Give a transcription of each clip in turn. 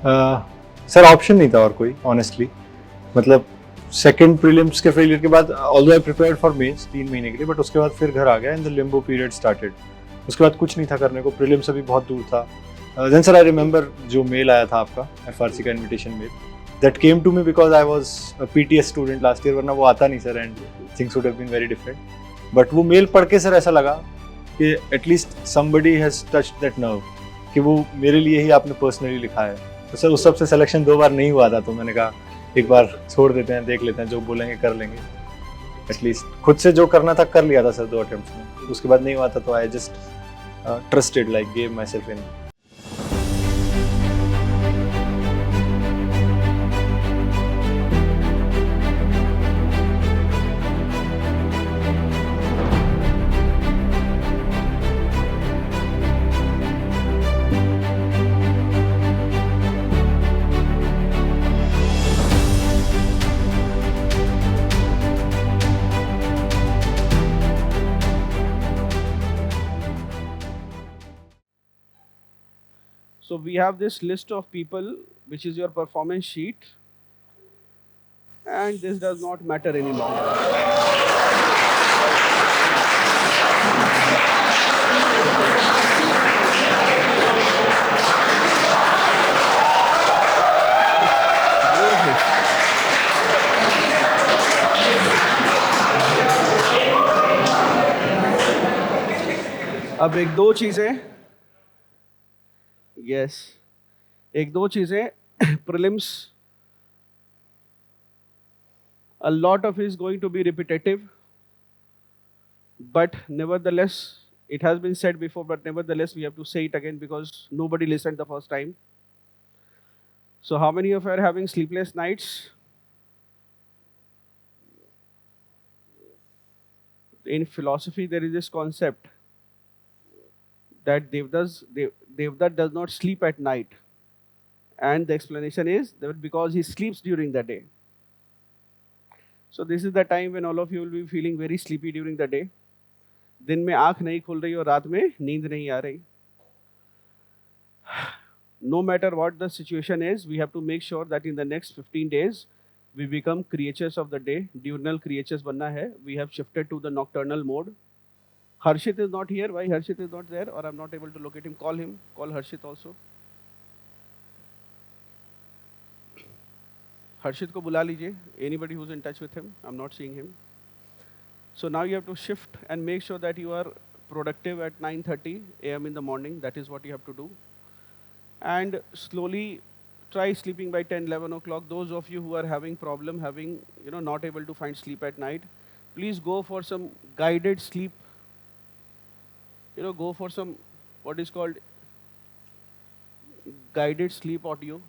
Sir option नहीं था और कोई, ऑनेस्टली. मतलब सेकंड प्रीलिम्स के फेलियर के बाद, although I prepared for mains 3 महीने के लिए, बट उसके बाद फिर घर आ गया and the Limbo period started. उसके बाद कुछ नहीं था करने को, प्रीलिम्स अभी बहुत दूर था. देन सर आई रिमेंबर जो मेल आया था आपका, एफआरसी का invitation mail, that came to me because I was a PTS student last year, वरना वो आता नहीं sir, and things would have been very different. But वो मेल पढ़ के सर ऐसा लगा कि at least somebody has touched that nerve, कि वो मेरे लिए ही आपने पर्सनली लिखा है. तो सर उस सब से सिलेक्शन 2 बार नहीं हुआ था, तो मैंने कहा एक बार छोड़ देते हैं, देख लेते हैं, जो बोलेंगे कर लेंगे. एटलीस्ट खुद से जो करना था कर लिया था सर 2 अटेम्प्ट्स में. उसके बाद नहीं हुआ था, तो I just trusted, like gave my self in. So we have this list of people, which is your performance sheet, and this does not matter any longer. अब एक दो चीजें, yes, एक दो चीजें prelims, a lot of it is going to be repetitive, but nevertheless, it has been said before, but nevertheless we have to say it again because nobody listened the first time. So how many of you are having sleepless nights? In philosophy, there is this concept that Devdat does not sleep at night. And the explanation is that because he sleeps during the day. So this is the time when all of you will be feeling very sleepy during the day. दिन में आँख नहीं खुल रही और रात में नींद नहीं आ रही. No matter what the situation is, we have to make sure that in the next 15 days, we become creatures of the day. Diurnal creatures बनना है. We have shifted to the nocturnal mode. Harshit is not here. Why Harshit is not there? Or I'm not able to locate him. Call him. Call Harshit also. Harshit को बुला लीजिए. Anybody who's in touch with him. I'm not seeing him. So now you have to shift and make sure that you are productive at 9:30 a.m. in the morning. That is what you have to do. And slowly try sleeping by 10, 11 o'clock. Those of you who are having problem, not able to find sleep at night, please go for some guided sleep. Go for some, what is called guided sleep audio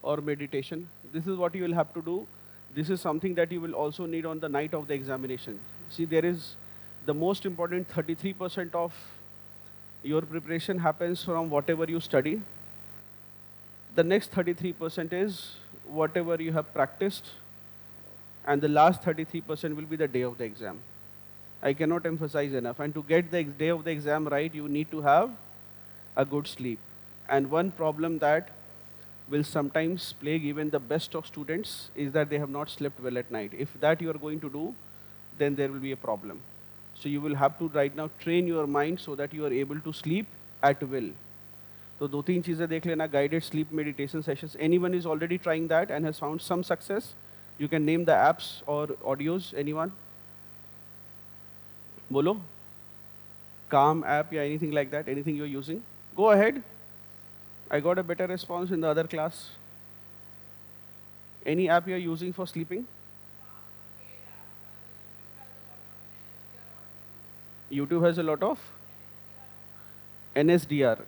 or meditation. This is what you will have to do. This is something that you will also need on the night of the examination. See, there is the most important 33% of your preparation happens from whatever you study. The next 33% is whatever you have practiced, and the last 33% will be the day of the exam. I cannot emphasize enough. And to get the day of the exam right, you need to have a good sleep. And one problem that will sometimes plague even the best of students is that they have not slept well at night. If that you are going to do, then there will be a problem. So you will have to right now train your mind so that you are able to sleep at will. So 2-3 चीजें देख लेना, guided sleep meditation sessions. Anyone is already trying that and has found some success? You can name the apps or audios. Anyone? Bolo? Calm app or anything like that? Anything you're using? Go ahead. I got a better response in the other class. Any app you're using for sleeping? YouTube has a lot of NSDR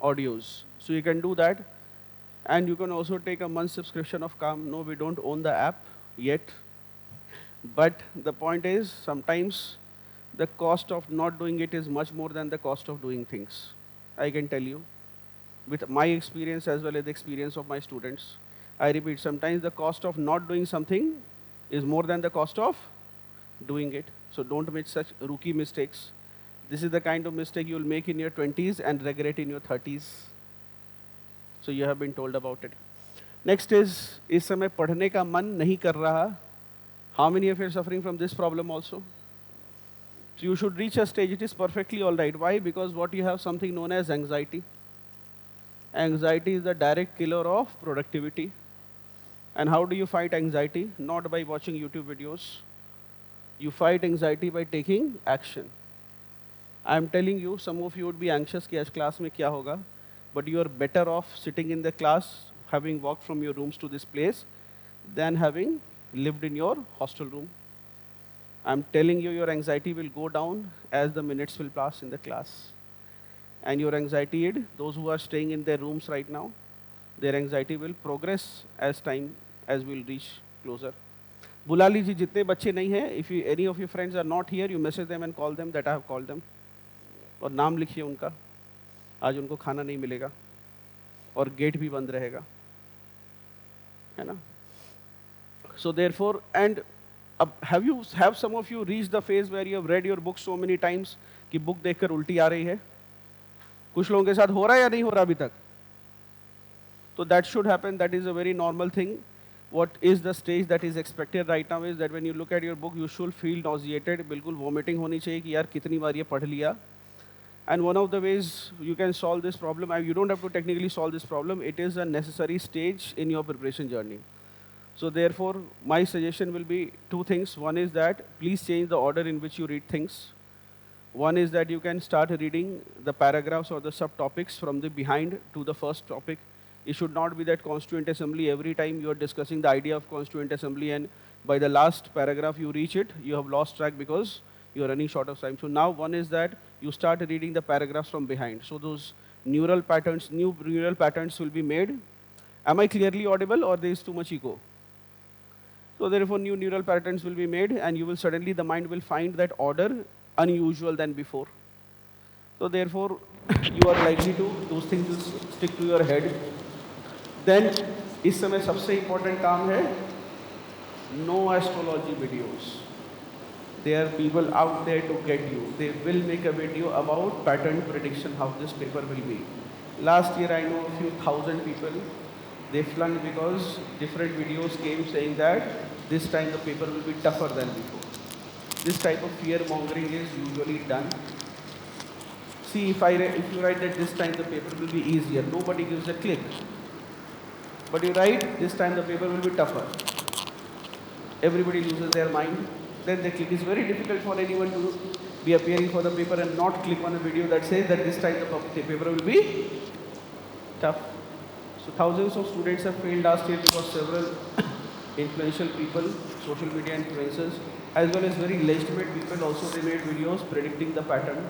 audios. So you can do that. And you can also take a month subscription of Calm. No, we don't own the app yet. But the point is, sometimes the cost of not doing it is much more than the cost of doing things. I can tell you, with my experience as well as the experience of my students. I repeat, sometimes the cost of not doing something is more than the cost of doing it. So don't make such rookie mistakes. This is the kind of mistake you will make in your 20s and regret in your 30s. So you have been told about it. Next is, इस समय पढ़ने का मन नहीं कर रहा. How many of you are suffering from this problem also? So you should reach a stage, it is perfectly all right. Why? Because what you have something known as anxiety. Anxiety is the direct killer of productivity. And how do you fight anxiety? Not by watching YouTube videos. You fight anxiety by taking action. I am telling you, some of you would be anxious कि आज class में क्या होगा, but you are better off sitting in the class, having walked from your rooms to this place, than having lived in your hostel room. I am telling you, your anxiety will go down as the minutes will pass in the class. And your anxiety, those who are staying in their rooms right now, their anxiety will progress as time, as we'll reach closer. बुला लीजिए जितने बच्चे नहीं हैं, if you, any of your friends are not here, you message them and call them that I have called them. और नाम लिखिए उनका, आज उनको खाना नहीं मिलेगा और गेट भी बंद रहेगा, है ना? So therefore, and have some of you reached the phase where you have read your book so many times कि बुक देखकर उल्टी आ रही है? कुछ लोगों के साथ हो रहा है या नहीं हो रहा अभी तक? So that should happen. That is a very normal thing. What is the stage that is expected right now is that when you look at your book, you should feel nauseated. बिल्कुल vomiting होनी चाहिए कि यार कितनी बार ये पढ़ लिया. And one of the ways you can solve this problem, you don't have to technically solve this problem, it is a necessary stage in your preparation journey. So therefore, my suggestion will be two things. One is that please change the order in which you read things. One is that you can start reading the paragraphs or the subtopics from the behind to the first topic. It should not be that Constituent Assembly, every time you are discussing the idea of Constituent Assembly and by the last paragraph you reach it, you have lost track because you are running short of time. So now one is that you start reading the paragraphs from behind. So those neural patterns, new neural patterns will be made. Am I clearly audible or there is too much echo? So therefore new neural patterns will be made and you will suddenly, the mind will find that order unusual than before. So therefore you are likely to, those things will stick to your head. Then इस समय सबसे important काम है, no astrology videos. There are people out there to get you. They will make a video about pattern prediction, how this paper will be. Last year I know a few thousand people, they flunked because different videos came saying that this time the paper will be tougher than before. This type of fear mongering is usually done. See, if you write that this time the paper will be easier, nobody gives a click. But you write this time the paper will be tougher, everybody loses their mind. Then they click. It's very difficult for anyone to be appearing for the paper and not click on a video that says that this time the paper will be tough. So thousands of students have failed last year because several influential people, social media influencers, as well as very legitimate people also, they made videos predicting the pattern.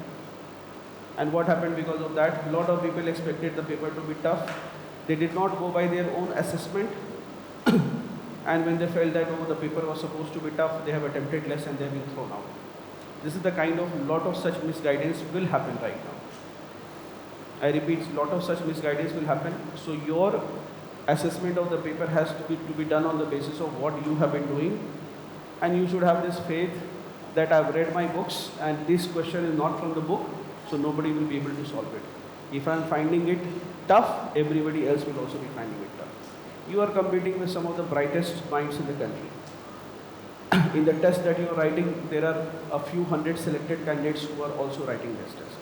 And what happened because of that? A lot of people expected the paper to be tough. They did not go by their own assessment. And when they felt that, oh, the paper was supposed to be tough, they have attempted less and they have been thrown out. This is the kind of lot of such misguidance will happen right now. I repeat, lot of such misguidance will happen. So your assessment of the paper has to be done on the basis of what you have been doing. And you should have this faith that I've read my books and this question is not from the book, so nobody will be able to solve it. If I'm finding it tough, everybody else will also be finding it tough. You are competing with some of the brightest minds in the country. In the test that you are writing, there are a few hundred selected candidates who are also writing this test.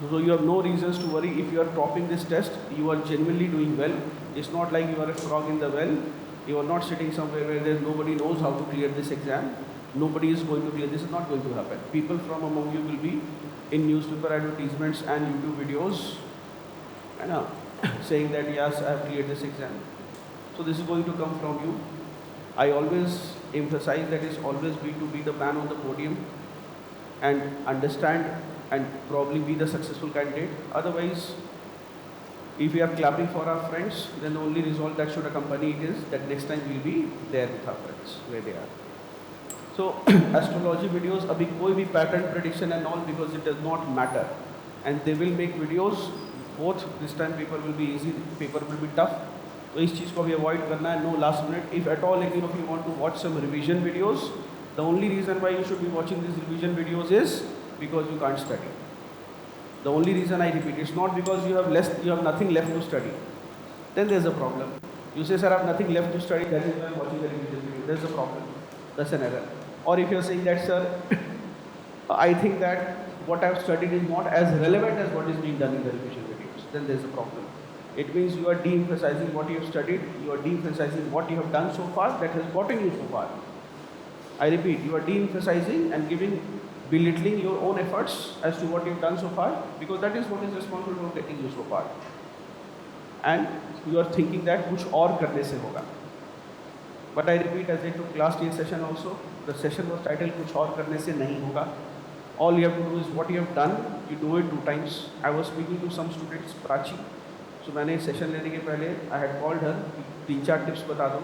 So you have no reasons to worry. If you are topping this test, you are genuinely doing well. It's not like you are a frog in the well. You are not sitting somewhere where nobody knows how to clear this exam. Nobody is going to clear. This is not going to happen. People from among you will be in newspaper advertisements and YouTube videos, saying that yes, I have cleared this exam. So this is going to come from you. I always emphasize that it's always be to be the man on the podium and understand and probably be the successful candidate. Otherwise, if we are clapping for our friends, then the only result that should accompany it is that next time we'll be there with our friends, where they are. So, astrology videos, abhi koi bhi pattern prediction and all, because it does not matter. And they will make videos, both this time paper will be easy, paper will be tough. So, इस चीज़ को भी avoid करना है, no last minute. If at all any of you want to watch some revision videos, the only reason why you should be watching these revision videos is because you can't study. The only reason I repeat, it's not because you have nothing left to study. Then there's a problem. You say, sir, I have nothing left to study, that is why I'm watching the revision video. There's a problem. That's an error. Or if you're saying that, sir, I think that what I've studied is not as relevant as what is being done in the revision videos, then there's a problem. It means you are de-emphasizing what you have studied, you are de-emphasizing what you have done so far that has gotten you so far. I repeat, you are de-emphasizing and belittling your own efforts as to what you've done so far, because that is what is responsible for getting you so far. And you are thinking that kuch aur karne se hoga. But I repeat, as I took last year's session also, the session was titled kuch aur karne se nahi hoga. All you have to do is what you have done, you do it 2 times. I was speaking to some students, Prachi. So मैंने session लेने के पहले I had called her, 3-4 tips बता दूँ,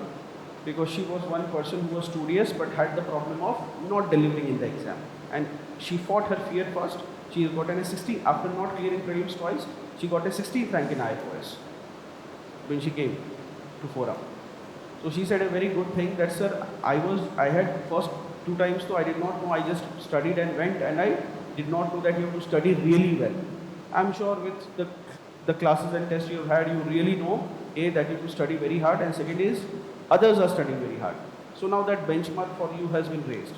because she was one person who was studious but had the problem of not delivering in the exam. And she fought her fear first. She has gotten a 60, after not clearing prelims twice, she got a 16th rank in IFOS when she came to Forum. So she said a very good thing that, sir, I had first 2 times, so I did not know, I just studied and went, and I did not know that you have to study really well. I'm sure with the classes and tests you have had, you really know, A, that you have to study very hard, and second is, others are studying very hard. So now that benchmark for you has been raised.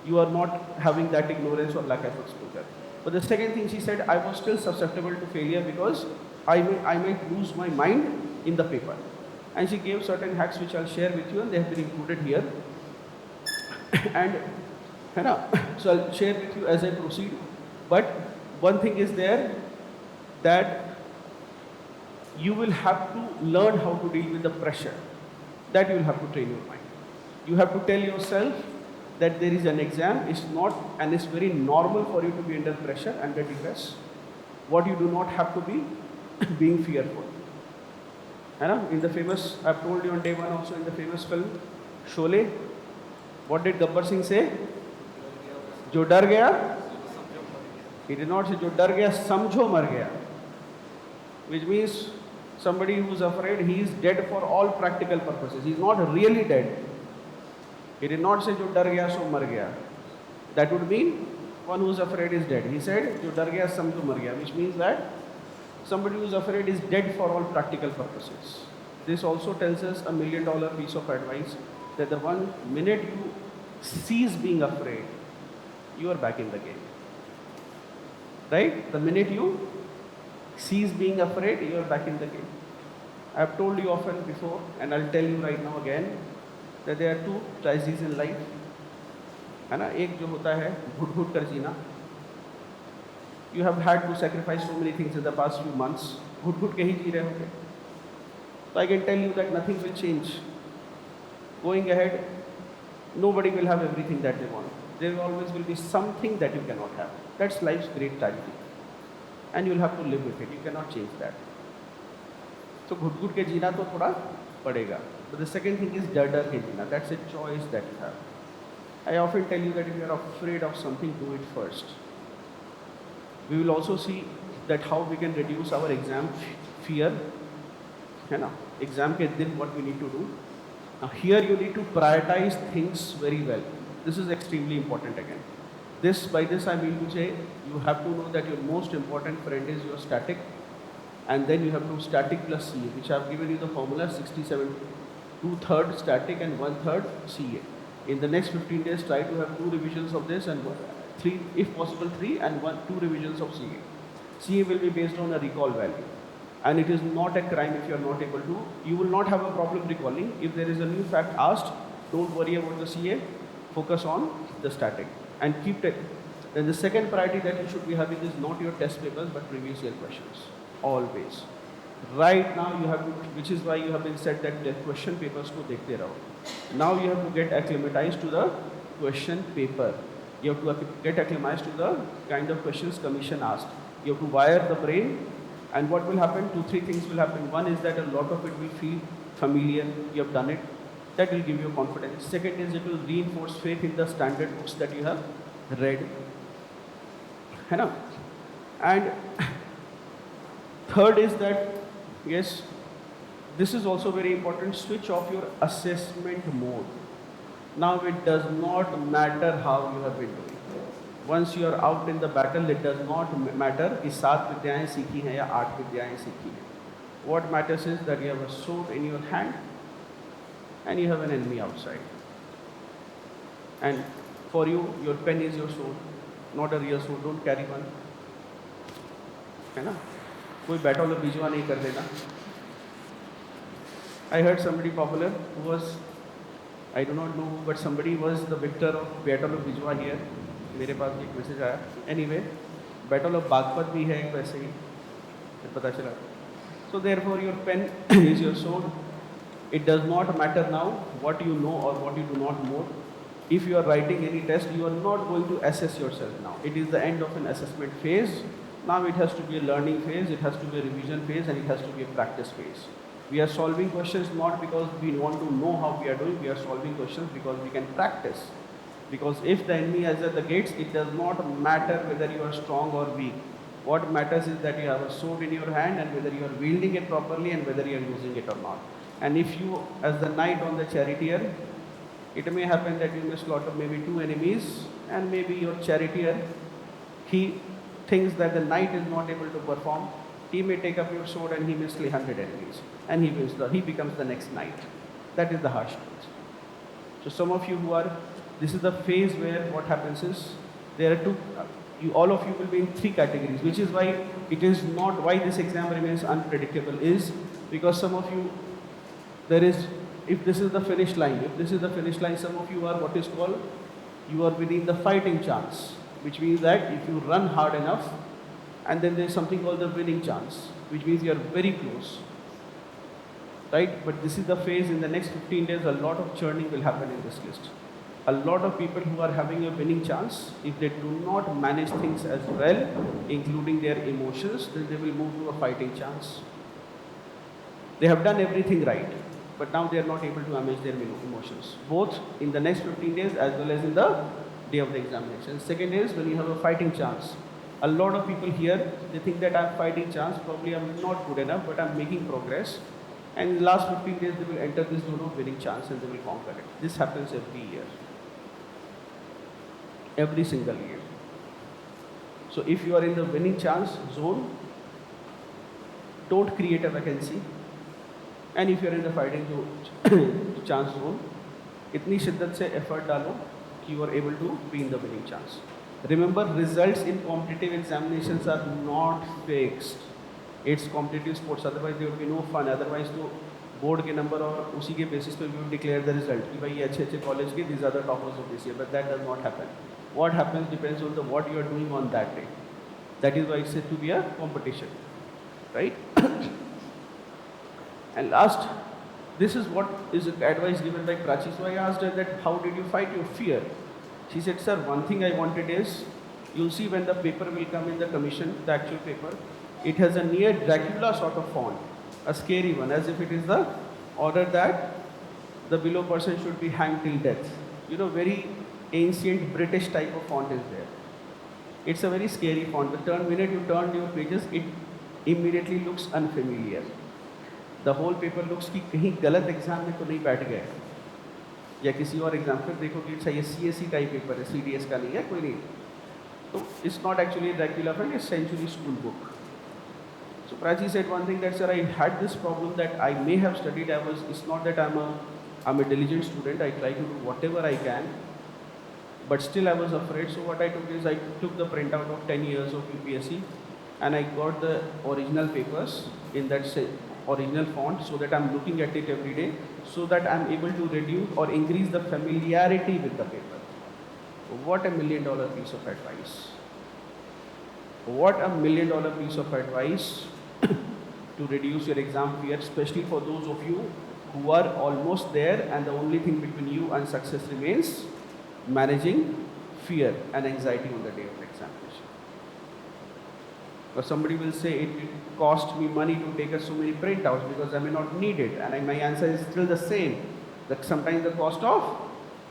You are not having that ignorance or lack of exposure. But the second thing she said, I was still susceptible to failure because I might lose my mind in the paper. And she gave certain hacks which I'll share with you, and they have been included here. And so I'll share with you as I proceed. But one thing is there, that you will have to learn how to deal with the pressure. That you will have to train your mind. You have to tell yourself that there is an exam, it's not, and it's very normal for you to be under pressure, under duress. What you do not have to be being fearful. In the famous, I've told you on day 1 also, in the famous film Sholay, what did Gabbar Singh say? Jo dar gaya? He did not say jo dar gaya samjho mar gaya, which means somebody who is afraid, he is dead for all practical purposes. He is not really dead. He did not say jo dar gaya so mar gaya. That would mean one who is afraid is dead. He said jo dar gaya samjho mar gaya, which means that somebody who is afraid is dead for all practical purposes. This also tells us $1 million piece of advice, that the one minute you cease being afraid, you are back in the game. Right? The minute you cease being afraid, you are back in the game. I have told you often before, and I'll tell you right now again, that there are 2 tragedies in life. एक जो होता है घुट-घुट कर जीना. You have had to sacrifice so many things in the past few months. घुट-घुट के ही जी रहे होंगे. So I can tell you that nothing will change. Going ahead, nobody will have everything that they want. There always will be something that you cannot have. That's life's great tragedy. And you'll have to live with it. You cannot change that. So घुट-घुट के जीना तो थोड़ा पड़ेगा. But the second thing is डर के जीना. That's a choice that you have. I often tell you that if you are afraid of something, do it first. We will also see that how we can reduce our exam fear. Exam ke din what we need to do. Now here you need to prioritize things very well. This is extremely important again. By this I mean to say, you have to know that your most important friend is your static, and then you have to static plus CA, which I have given you the formula 67, 2/3 static and 1/3 CA. In the next 15 days, try to have 2 revisions of this, and 3, if possible 3, and 2 revisions of CA. CA will be based on a recall value. And it is not a crime if you are not able to. You will not have a problem recalling. If there is a new fact asked, don't worry about the CA. Focus on the static and keep it. Then the second priority that you should be having is not your test papers but previous year questions. Always. Right now you have to, which is why you have been said that the question papers ko dekhte raho. Now you have to get acclimatized to the question paper. You have to get acclimatized to the kind of questions commission asked. You have to wire the brain, and what will happen? 2-3 things will happen. One is that a lot of it will feel familiar. You have done it. That will give you confidence. Second is it will reinforce faith in the standard books that you have read. And third is that, yes, this is also very important, switch off your assessment mode. Now it does not matter how you have been doing. once you are out in the battle, it does not matter कि 7 विद्याएं सीखी हैं या 8 विद्याएं सीखी हैं. What matters is that you have a sword in your hand and you have an enemy outside. And for you, your pen is your sword, not a real sword. Don't carry one. है ना? कोई battle और बीजवा नहीं कर देना. I heard somebody popular who was, I do not know who, but somebody was the victor of Battle of Bijwa here. मेरे पास भी एक मैसेज आया. Anyway, Battle of बागपत भी है एक वैसे ही, पता चला. So therefore your pen is your sword. It does not matter now what you know or what you do not know. If you are writing any test, you are not going to assess yourself now. It is the end of an assessment phase. Now it has to be a learning phase, it has to be a revision phase, and it has to be a practice phase. We are solving questions not because we want to know how we are doing, we are solving questions because we can practice. Because if the enemy is at the gates, it does not matter whether you are strong or weak. What matters is that you have a sword in your hand and whether you are wielding it properly and whether you are using it or not. And if you, as the knight on the charioteer, it may happen that you may slaughter maybe 2 enemies, and maybe your charioteer, he thinks that the knight is not able to perform. He may take up your sword and he may slay 100 enemies, and he becomes the next knight. That is the harsh truth. So some of you who are, this is the phase where what happens is, there are two, all of you will be in 3 categories, which is why it is not, why this exam remains unpredictable is because some of you, there is, if this is the finish line, some of you are what is called, you are within the fighting chance, which means that if you run hard enough, and then there is something called the winning chance, which means you are very close, right? But this is the phase. In the next 15 days, a lot of churning will happen in this list. A lot of people who are having a winning chance, if they do not manage things as well, including their emotions, then they will move to a fighting chance. They have done everything right, but now they are not able to manage their emotions, both in the next 15 days as well as in the day of the examination. Second is when you have a fighting chance. A lot of people here, they think that I'm fighting chance, probably I'm not good enough, but I'm making progress. And in the last 15 days, they will enter this zone of winning chance and they will conquer it. This happens every year. Every single year. So if you are in the winning chance zone, don't create a vacancy. And if you are in the fighting chance zone, itni shiddat se effort dalo कि you are able to be in the winning chance. Remember, results in competitive examinations are not fixed. It's competitive sports, otherwise there will be no fun. Otherwise तो board के number और उसी के basis पे we will declare the result कि भाई ये अच्छे कॉलेज के, these are the toppers of this year. But that does not happen. What happens depends on what you are doing on that day. That is why it's said to be a competition, right? And last, this is what is advice given by Prachi. So I asked her that how did you fight your fear? She said, sir, one thing I wanted is, you'll see when the paper will come in the commission, the actual paper, it has a near Dracula sort of font, a scary one, as if it is the order that the below person should be hanged till death. You know, very ancient British type of font is there. It's a very scary font. The minute you turn your pages, it immediately looks unfamiliar. The whole paper looks कि कहीं गलत exam में तो नहीं बैठ गए, या किसी और एग्जाम फिर देखोगे अच्छा ये CSE का ही पेपर है, CDS का नहीं है, कोई नहीं. तो it's not actually a Dracula font, it's century school book. So Prachi said one thing that, sir, I had this problem that I may have studied. It's not that I'm a diligent student. I try to do whatever I can, but still I was afraid. So what I took is I took the printout of 10 years of UPSC, and I got the original papers in that original font, so that I'm looking at it every day, so that I'm able to reduce or increase the familiarity with the paper. What a $1 million piece of advice. What a $1 million piece of advice to reduce your exam fear, especially for those of you who are almost there and the only thing between you and success remains managing fear and anxiety on the day of the examination. Or somebody will say it cost me money to take so many printouts because I may not need it, and my answer is still the same, that sometimes the cost of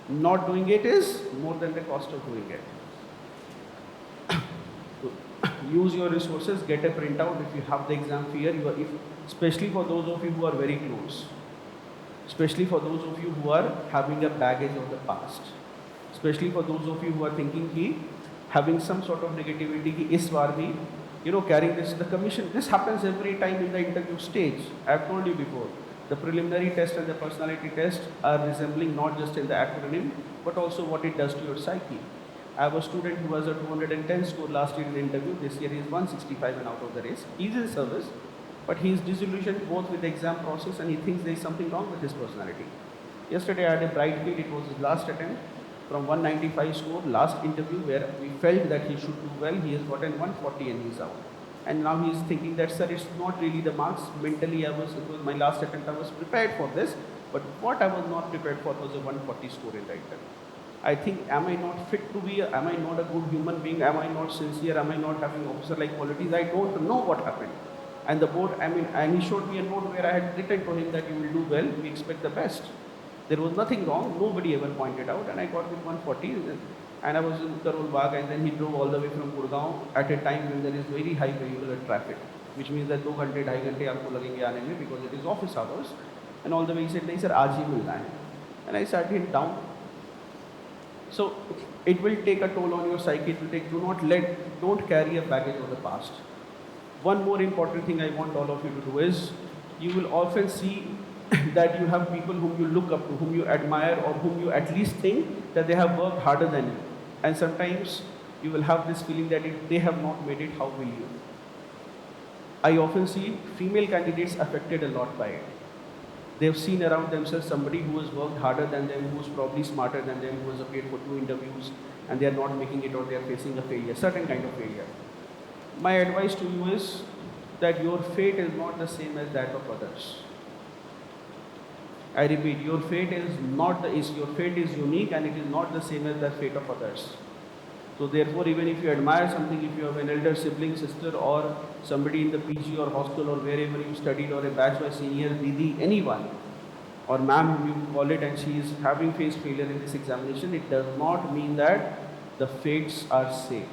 not doing it is more than the cost of doing it. Use your resources, get a printout if you have the exam fear, especially for those of you who are very close, especially for those of you who are having a baggage of the past, especially for those of you who are thinking कि having some sort of negativity कि इस बार भी, carrying this the commission. This happens every time in the interview stage. I have told you before. The preliminary test and the personality test are resembling not just in the acronym, but also what it does to your psyche. I have a student who has a 210 score last year in the interview. This year he is 165 and out of the race. He is in service, but he is disillusioned both with the exam process and he thinks there is something wrong with his personality. Yesterday I had a bright field. It was his last attempt. From 195 score, last interview where we felt that he should do well, he has gotten 140 and he's out. And now he is thinking that, sir, it's not really the marks. Mentally, it was my last attempt, I was prepared for this, but what I was not prepared for was a 140 score in the interview. I think, am I not fit to be, am I not a good human being, am I not sincere, am I not having officer-like qualities? I don't know what happened. And the board, and he showed me a note where I had written to him that you will do well, we expect the best. There was nothing wrong, nobody ever pointed out, and I got with 140. And I was in Karol Bagh, and then he drove all the way from Gurgaon at a time when there is very high vehicular traffic, which means that 2 घंटे 2.5 घंटे आपको लगेंगे आने में because it is office hours. And all the way he said, नहीं sir, आज ही मिलना है. And I sat him down. So it will take a toll on your psyche. It will take. Don't carry a baggage of the past. One more important thing I want all of you to do is, you will often see that you have people whom you look up to, whom you admire, or whom you at least think that they have worked harder than you. And sometimes you will have this feeling that if they have not made it, how will you? I often see female candidates affected a lot by it. They've seen around themselves somebody who has worked harder than them, who is probably smarter than them, who has appeared for 2 interviews, and they are not making it, or they are facing a failure, certain kind of failure. My advice to you is that your fate is not the same as that of others. I repeat, your fate is unique, and it is not the same as the fate of others. So therefore, even if you admire something, if you have an elder sibling, sister, or somebody in the PG or hostel or wherever you studied, or a batch by senior, Didi, anyone, or ma'am, you call it, and she is having faced failure in this examination, it does not mean that the fates are same.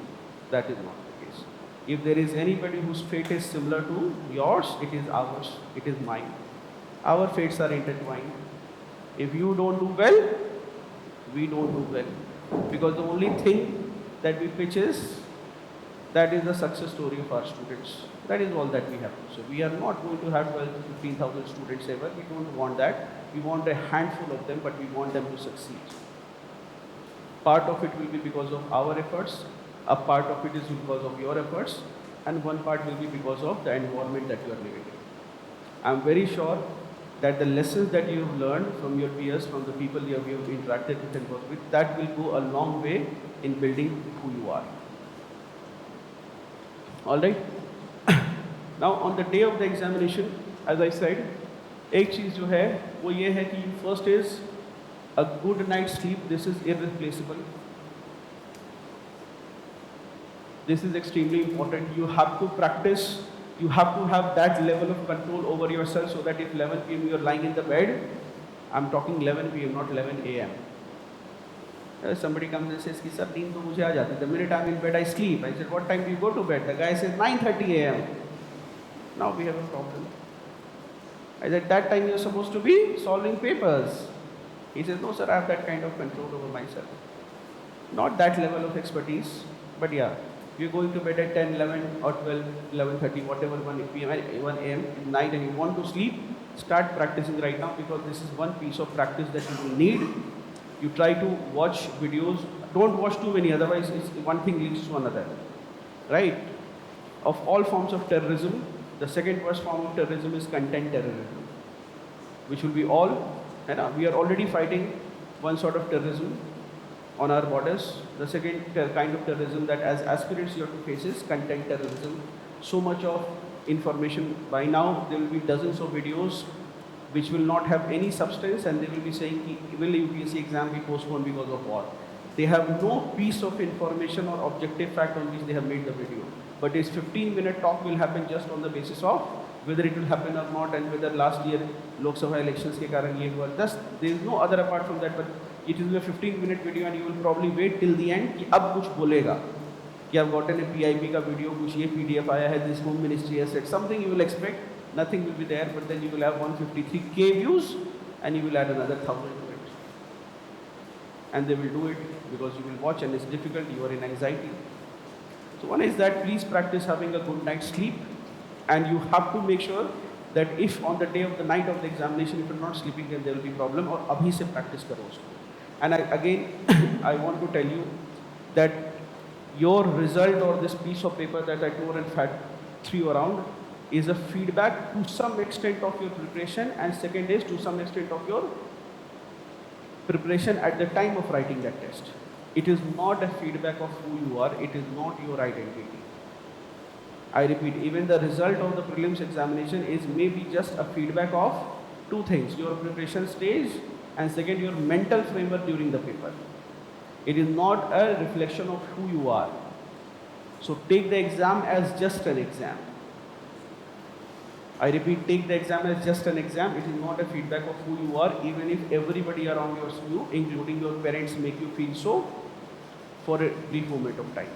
That is not the case. If there is anybody whose fate is similar to yours, it is ours, it is mine. Our fates are intertwined. If you don't do well, we don't do well. Because the only thing that we pitch is, that is the success story of our students. That is all that we have. So we are not going to have 12 to 15,000 students ever. We don't want that. We want a handful of them, but we want them to succeed. Part of it will be because of our efforts, a part of it is because of your efforts, and one part will be because of the environment that you are living in. I am very sure that the lessons that you have learned from your peers, from the people you have interacted with and worked with, that will go a long way in building who you are. All right. Now on the day of the examination, as I said, एक चीज़ जो है वो ये है कि first is a good night's sleep. This is irreplaceable. This is extremely important. You have to practice. You have to have that level of control over yourself, so that if 11 p.m. you are lying in the bed, I'm talking 11 p.m. not 11 a.m. Somebody comes and says, sir, नींद तो मुझे आ जाती है. The minute I'm in bed, I sleep. I said, what time do you go to bed? The guy says, 9:30 a.m. Now we have a problem. I said, that time you're supposed to be solving papers. He says, no, sir, I have that kind of control over myself. Not that level of expertise, but yeah. You're going to bed at 10, 11 or 12, 11:30, whatever, 1 p.m., 1 a.m. at night, and you want to sleep, start practicing right now, because this is one piece of practice that you will need. You try to watch videos. Don't watch too many, otherwise one thing leads to another. Right? Of all forms of terrorism, the second worst form of terrorism is content terrorism, which will be all, and we are already fighting one sort of terrorism on our borders. The second kind of terrorism that as aspirants you have to face is content terrorism. So much of information. By now there will be dozens of videos which will not have any substance, and they will be saying, will UPSC exam be postponed because of war? They have no piece of information or objective fact on which they have made the video. But this 15-minute talk will happen just on the basis of whether it will happen or not, and whether last year Lok Sabha elections ke karan ye hua. Thus, there is no other apart from that, but it will be a 15-minute video, and you will probably wait till the end कि अब कुछ बोलेगा, कि I've gotten a PIP का video, कुछ ये PDF आया है, this home ministry has said, something you will expect, nothing will be there, but then you will have 153K views, and you will add another 1,000 to it. and they will do it because you will watch and it's difficult, you are in anxiety. So one is that please practice having a good night's sleep, and you have to make sure that if on the day of the night of the examination, if you're not sleeping, then there will be problem, or abhi se practice karo usko. And again, I want to tell you that your result or this piece of paper that I tore and threw you around is a feedback to some extent of your preparation, and second is to some extent of your preparation at the time of writing that test. It is not a feedback of who you are, it is not your identity. I repeat, even the result of the prelims examination is maybe just a feedback of two things, your preparation stage and second, your mental framework during the paper. It is not a reflection of who you are. So take the exam as just an exam. I repeat, take the exam as just an exam. It is not a feedback of who you are, even if everybody around you, including your parents, make you feel so for a brief moment of time.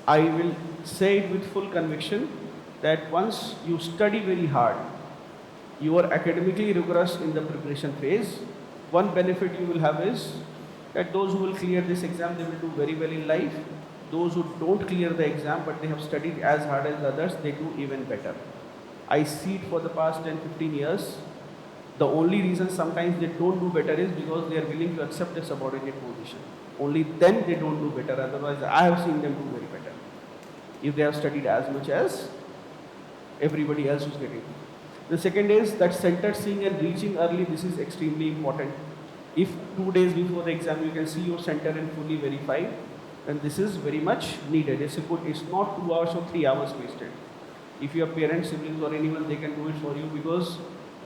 I will say it with full conviction that once you study very hard, you are academically rigorous in the preparation phase, one benefit you will have is that those who will clear this exam, they will do very well in life. Those who don't clear the exam but they have studied as hard as others, they do even better. I see it for the past 10-15 years. The only reason sometimes they don't do better is because they are willing to accept a subordinate position. Only then they don't do better. Otherwise, I have seen them do very better. If they have studied as much as everybody else who's getting. The second is that center seeing and reaching early. This is extremely important. If 2 days before the exam you can see your center and fully verify, then this is very much needed. It's not 2 hours or 3 hours wasted. If your parents, siblings or anyone, they can do it for you, because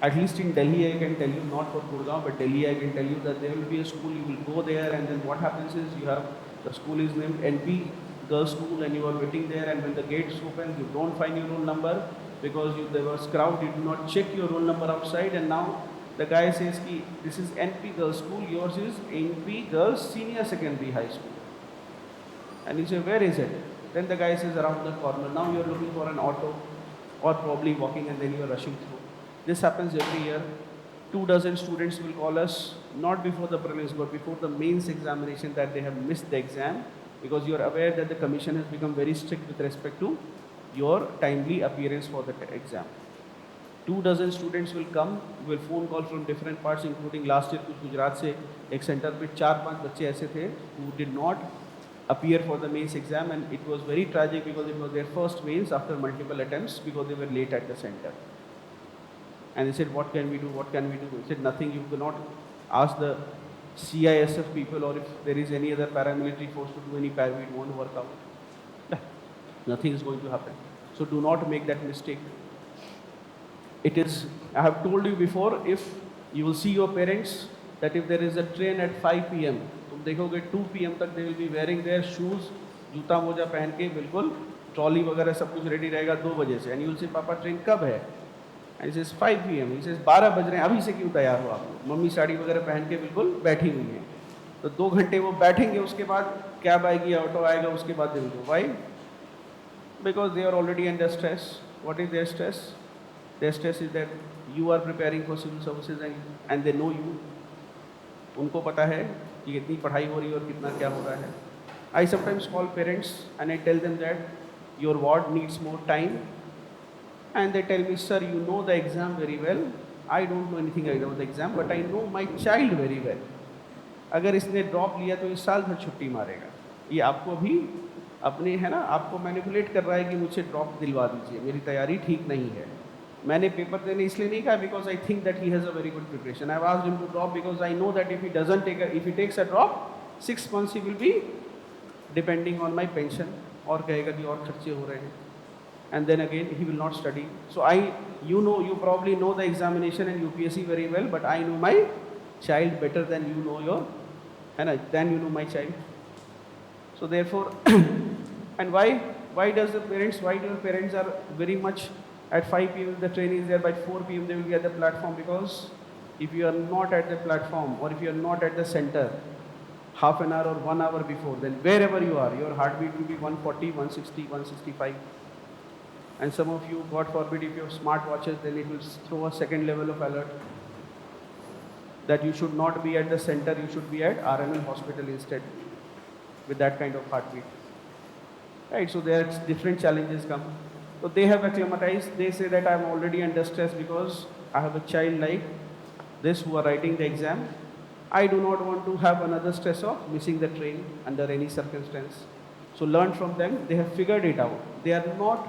at least in Delhi I can tell you, not for Gurgaon, but Delhi I can tell you that there will be a school, you will go there, and then what happens is you have, the school is named NP Girls School, and you are waiting there, and when the gates open, you don't find your roll number because there was crowd, you do not check your roll number outside, and now the guy says, ki, this is NP Girls School, yours is NP Girls Senior Secondary High School. And you say, where is it? Then the guy says, around the corner. Now you are looking for an auto or probably walking, and then you are rushing through. This happens every year. 24 students will call us, not before the prelims, but before the mains examination, that they have missed the exam, because you are aware that the commission has become very strict with respect to your timely appearance for the exam. 24 students will come, will phone call from different parts, including last year कुछ गुजरात से एक centre पे 4-5 बच्चे ऐसे थे who did not appear for the mains exam, and it was very tragic because it was their first mains after multiple attempts because they were late at the center. And they said, what can we do? What can we do? They said, nothing. You cannot ask the CISF people, or if there is any other paramilitary force to do any parry, it won't work out. Nothing is going to happen. So do not make that mistake. It is, I have told you before, if you will see your parents, that if there is a train at 5 p.m, तुम देखोगे 2 p.m तक they will be wearing their shoes, जूता मोजा पहन के बिल्कुल trolley वगैरह सब कुछ रेडी रहेगा 2 बजे से, and you will say, पापा ट्रेन कब है? And he says 5 p.m. He says 12 बज रहे हैं, अभी से क्यों तैयार हो आप लोग? मम्मी साड़ी वगैरह पहन के बिल्कुल बैठी हुई हैं, तो 2 घंटे वो बैठेंगे, उसके बाद कैब आएगी, ऑटो आएगा, उसके बाद they will go. Why? Because they are already under stress. What is their stress? Their stress is that you are preparing for civil services and they know you. उनको पता है कि कितनी पढ़ाई हो रही है और कितना क्या हो रहा है. I sometimes call parents and I tell them that your ward needs more time, and they tell me, sir, you know the exam very well. I don't know anything about the exam, but I know my child very well. अगर इसने drop लिया तो इस साल भर छुट्टी मारेगा. ये आपको भी अपने है ना, आपको मैनिपुलेट कर रहा है कि मुझे ड्रॉप दिलवा दीजिए, मेरी तैयारी ठीक नहीं है. मैंने पेपर देने इसलिए नहीं कहा because I think that he has a very good preparation. I asked him to drop because I know that if he takes a drop 6 months he will be depending on my pension, और कहेगा कि और खर्चे हो रहे हैं, and then again he will not study. So you probably know the examination and UPSC very well, but I know my child better than you know my child. So therefore and why do your parents are very much at 5 p.m. the train is there, by 4 p.m. they will be at the platform? Because if you are not at the platform, or if you are not at the center half an hour or 1 hour before, then wherever you are, your heartbeat will be 140, 160, 165. And some of you, God forbid, if you have smart watches, then it will throw a second level of alert. that you should not be at the center, you should be at RML hospital instead with that kind of heartbeat. Right, so there's different challenges come. So they have acclimatized, they say that I'm already under stress because I have a child like this who are writing the exam. I do not want to have another stress of missing the train under any circumstance. So learn from them, they have figured it out. They are not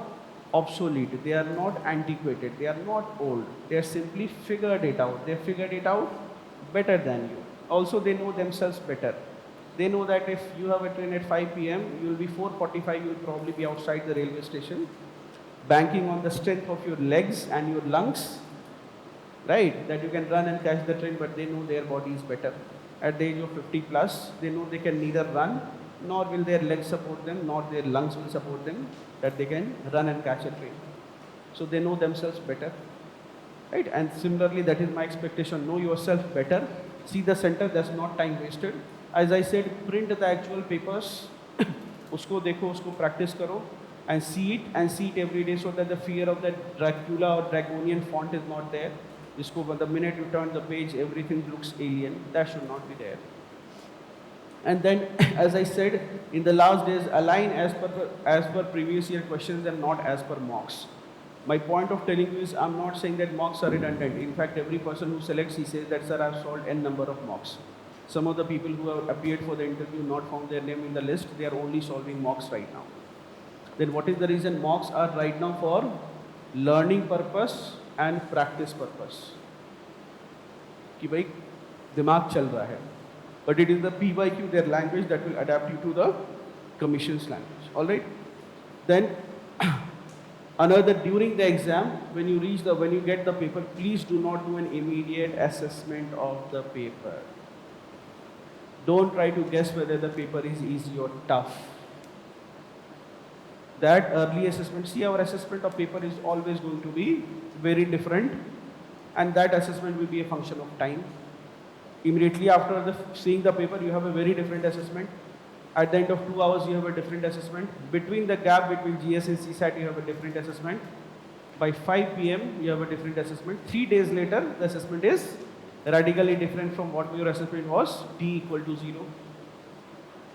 obsolete, they are not antiquated, they are not old. They are simply figured it out. They have figured it out better than you. Also, they know themselves better. They know that if you have a train at 5 p.m., you will be 4:45, you will probably be outside the railway station, banking on the strength of your legs and your lungs, right? That you can run and catch the train, but they know their body is better. At the age of 50 plus, they know they can neither run, nor will their legs support them, nor their lungs will support them, that they can run and catch a train. So they know themselves better, right? And similarly, that is my expectation. Know yourself better. See the center, that's not time wasted. As I said, print the actual papers, usko dekho, usko practice karo, and see it every day, so that the fear of that Dracula or Draconian font is not there. The minute you turn the page, everything looks alien. That should not be there. And then, as I said, in the last days, align as per previous year questions and not as per mocks. My point of telling you is, I'm not saying that mocks are redundant. In fact, every person who selects, he says that, sir, I've solved n number of mocks. Some of the people who have appeared for the interview, not found their name in the list, they are only solving mocks right now. Then what is the reason? Mocks are right now for learning purpose and practice purpose. कि भाई दिमाग चल रहा है. But it is the PYQ, their language, that will adapt you to the commission's language. All right. Then another, during the exam, when you get the paper, please do not do an immediate assessment of the paper. Don't try to guess whether the paper is easy or tough. That early assessment, see, our assessment of paper is always going to be very different, and that assessment will be a function of time. Immediately after seeing the paper, you have a very different assessment. At the end of 2 hours, you have a different assessment. Between the gap between GS and CSAT, you have a different assessment. By 5 p.m., you have a different assessment. 3 days later, the assessment is radically different from what your assessment was, t equal to 0.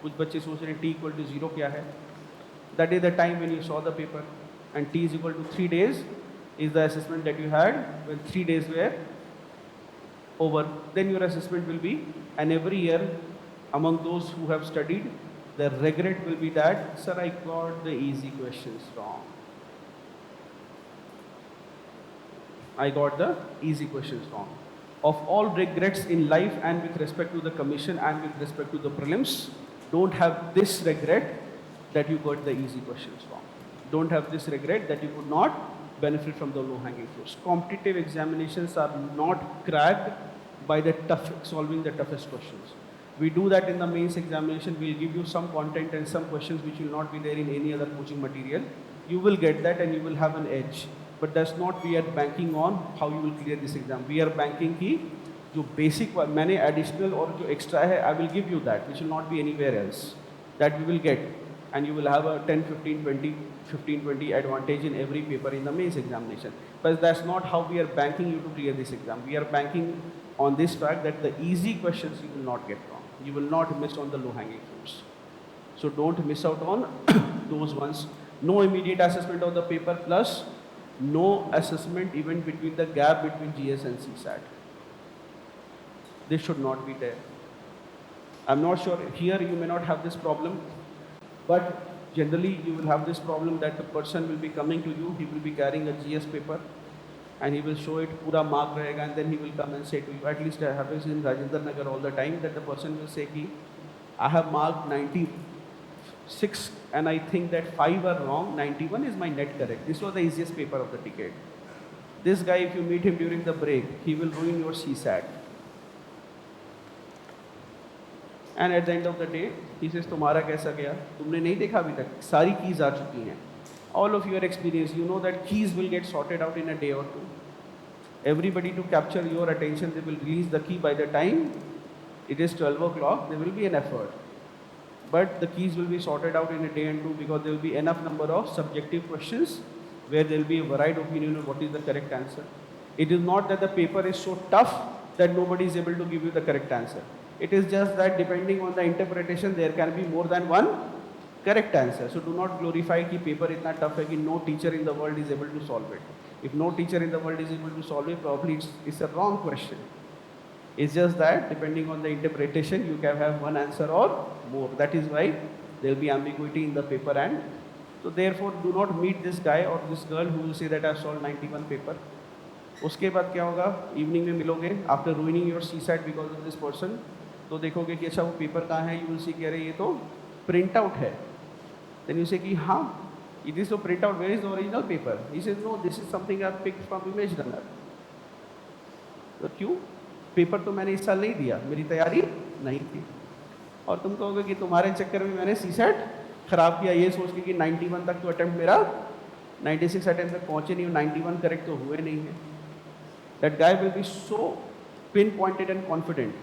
कुछ बच्चे सोच रहे हैं t equal to 0 क्या है? That is the time when you saw the paper, and t is equal to 3 days is the assessment that you had when 3 days were over. Then your assessment will be, and every year among those who have studied, the regret will be that, sir, I got the easy questions wrong. I got the easy questions wrong. Of all regrets in life and with respect to the commission and with respect to the prelims, don't have this regret that you got the easy questions wrong. Don't have this regret that you could not benefit from the low-hanging fruits. Competitive examinations are not cracked by solving the toughest questions. We do that in the mains examination. We'll give you some content and some questions which will not be there in any other coaching material. You will get that and you will have an edge. But that's not we are banking on how you will clear this exam. We are banking ki jo basic, मैंने additional और जो extra है, I will give you that, which will not be anywhere else. That we will get, and you will have a 10, 15, 20 advantage in every paper in the mains examination. But that's not how we are banking you to clear this exam. We are banking on this fact that the easy questions you will not get wrong. You will not miss on the low-hanging fruits. So don't miss out on those ones. No immediate assessment of the paper, plus no assessment even between the gap between GS and CSAT. This should not be there. I'm not sure, here you may not have this problem, but generally you will have this problem that the person will be coming to you, he will be carrying a GS paper and he will show it, pura mark rahega, and then he will come and say to you, at least it happens in Rajendra Nagar all the time, that the person will say, I have marked 96 and I think that 5 are wrong, 91 is my net correct. This was the easiest paper of the decade. This guy, if you meet him during the break, he will ruin your CSAT. And at the end of the day, he says, तुम्हारा कैसा गया? तुमने नहीं देखा अभी तक, सारी keys आ चुकी हैं. All of your experience, you know that keys will get sorted out in a day or two. Everybody, to capture your attention, they will release the key by the time it is 12 o'clock, there will be an effort. But the keys will be sorted out in a day and two, because there will be enough number of subjective questions where there will be a varied opinion of what is the correct answer. It is not that the paper is so tough that nobody is able to give you the correct answer. It is just that depending on the interpretation, there can be more than one correct answer. So do not glorify कि paper इतना tough है कि no teacher in the world is able to solve it. If no teacher in the world is able to solve it, probably it's a wrong question. It's just that depending on the interpretation, you can have one answer or more. That is why there will be ambiguity in the paper, and so therefore do not meet this guy or this girl who will say that I solved 91 paper. उसके बाद क्या होगा, evening में मिलोगे after ruining your CSAT because of this person, तो देखोगे कि अच्छा वो पेपर कहाँ है, यू विल सी कि अरे ये तो प्रिंट आउट है. देन यू से कि हाँ इट इज तो print out, where is the original paper. He says no this is something I picked from image runner. तो क्यों, पेपर तो मैंने इस साल नहीं दिया, मेरी तैयारी नहीं थी. और तुम कहोगे कि तुम्हारे चक्कर में मैंने CSAT खराब किया, ये सोच के कि 91 तक तो अटेम्प्ट मेरा 96 अटेम्प्ट तक पहुँचे नहीं, 91 करेक्ट तो हुए नहीं है. That guy will be so pinpointed and confident.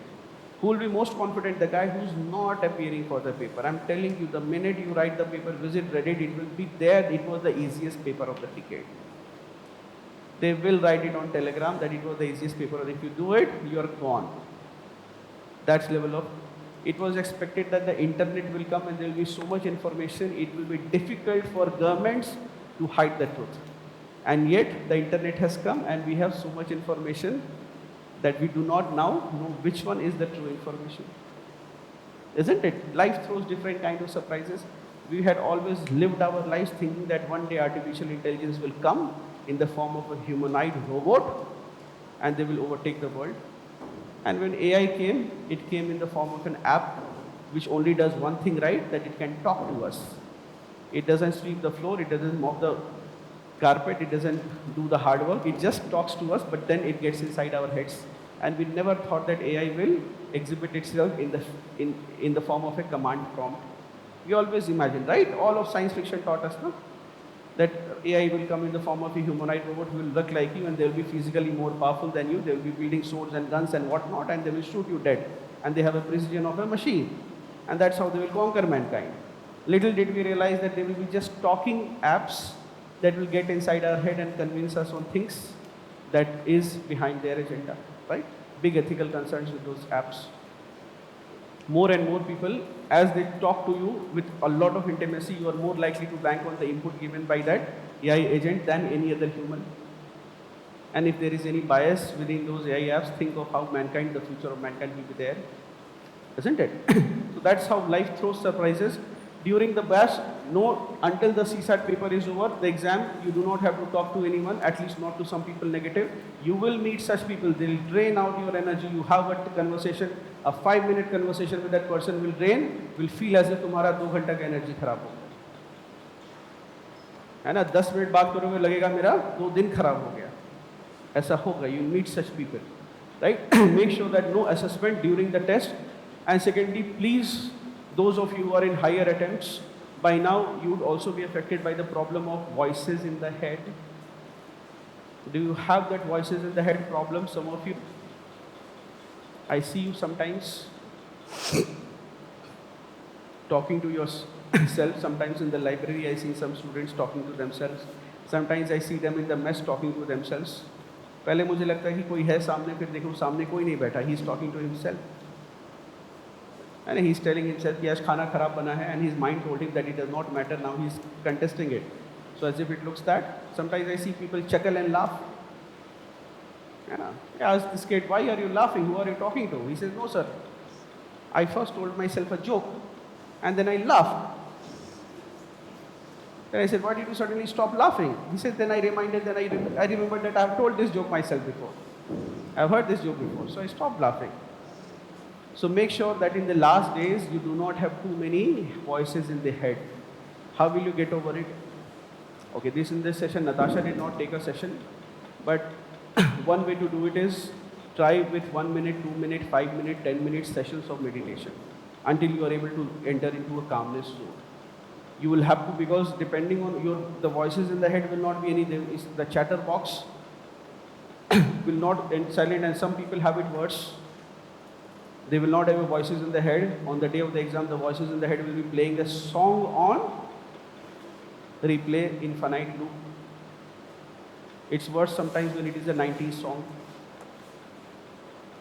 Who will be most confident? The guy who is not appearing for the paper. I'm telling you, the minute you write the paper, visit Reddit, it will be there. It was the easiest paper of the decade. They will write it on Telegram that it was the easiest paper. If you do it, you are gone. That's level of. It was expected that the internet will come and there will be so much information. It will be difficult for governments to hide the truth. And yet the internet has come and we have so much information that we do not now know which one is the true information. Isn't it? Life throws different kind of surprises. We had always lived our lives thinking that one day artificial intelligence will come in the form of a humanoid robot and they will overtake the world. And when AI came, it came in the form of an app which only does one thing right, that it can talk to us. It doesn't sweep the floor, it doesn't mop the carpet, it doesn't do the hard work, it just talks to us, but then it gets inside our heads. And we never thought that AI will exhibit itself in the form of a command prompt. We always imagined, right? All of science fiction taught us, no? That AI will come in the form of a humanoid robot who will look like you and they will be physically more powerful than you, they will be wielding swords and guns and whatnot, and they will shoot you dead. And they have a precision of a machine. And that's how they will conquer mankind. Little did we realize that they will be just talking apps that will get inside our head and convince us on things that is behind their agenda, right? Big ethical concerns with those apps. More and more people, as they talk to you with a lot of intimacy, you are more likely to bank on the input given by that AI agent than any other human. And if there is any bias within those AI apps, think of how mankind, the future of mankind will be there, isn't it? So that's how life throws surprises. During the batch, no, until the CSAT paper is over, the exam, you do not have to talk to anyone, at least not to some people negative. You will meet such people, they will drain out your energy. You have a conversation, a 5-minute conversation with that person will drain, will feel as if तुम्हारा 2 घंटा का energy खराब हो गया, है ना. 10 minute बात करोगे लगेगा मेरा 2 दिन खराब हो गया. ऐसा होगा. You meet such people, right? Make sure that no assessment during the test. And secondly, please, those of you who are in higher attempts, by now you would also be affected by the problem of voices in the head. Do you have that voices in the head problem, some of you? I see you sometimes talking to yourself. Sometimes in the library I see some students talking to themselves. Sometimes I see them in the mess talking to themselves. पहले मुझे लगता है कि कोई है सामने, फिर देखो सामने कोई नहीं बैठा. He is talking to himself. And he's telling himself कि आज खाना खराब बना है, and his mind told him that it does not matter. Now he's contesting it. So as if it looks that. Sometimes I see people chuckle and laugh. Yeah. I ask this kid, why are you laughing? Who are you talking to? He says, no sir, I first told myself a joke and then I laughed. Then I said, why did you suddenly stop laughing? He said, then I reminded, I remembered that I have told this joke myself before. I have heard this joke before, so I stopped laughing. So make sure that in the last days, you do not have too many voices in the head. How will you get over it? Okay, in this session, Natasha did not take a session, but one way to do it is try with 1 minute, 2 minute, 5 minute, 10 minute sessions of meditation until you are able to enter into a calmness zone. You will have to, because depending on the voices in the head will not be any, the chatter box will not end silent, and some people have it worse. They will not have voices in the head. On the day of the exam, the voices in the head will be playing a song on replay, infinite loop. It's worse sometimes when it is a 90s song.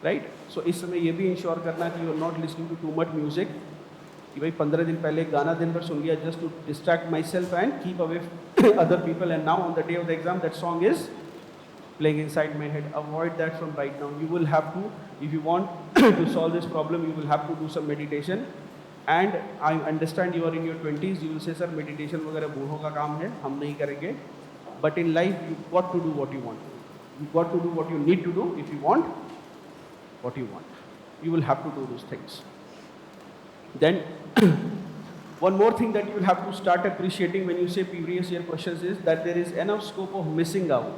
Right. So इस समय ये भी ensure करना कि you are not listening to too much music, कि भाई 15 दिन पहले एक गाना दिन भर सुन लिया just to distract myself and keep away other people, and now on the day of the exam that song is playing inside my head. Avoid that from right now. You will have to, if you want to solve this problem, you will have to do some meditation. And I understand you are in your 20s, you will say sir meditation वगैरह बूढ़ों का काम है, हम नहीं करेंगे. But in life you got to do what you want. You got to do what you need to do if you want what you want. You will have to do those things. Then one more thing that you will have to start appreciating when you say previous year questions is that there is enough scope of missing out.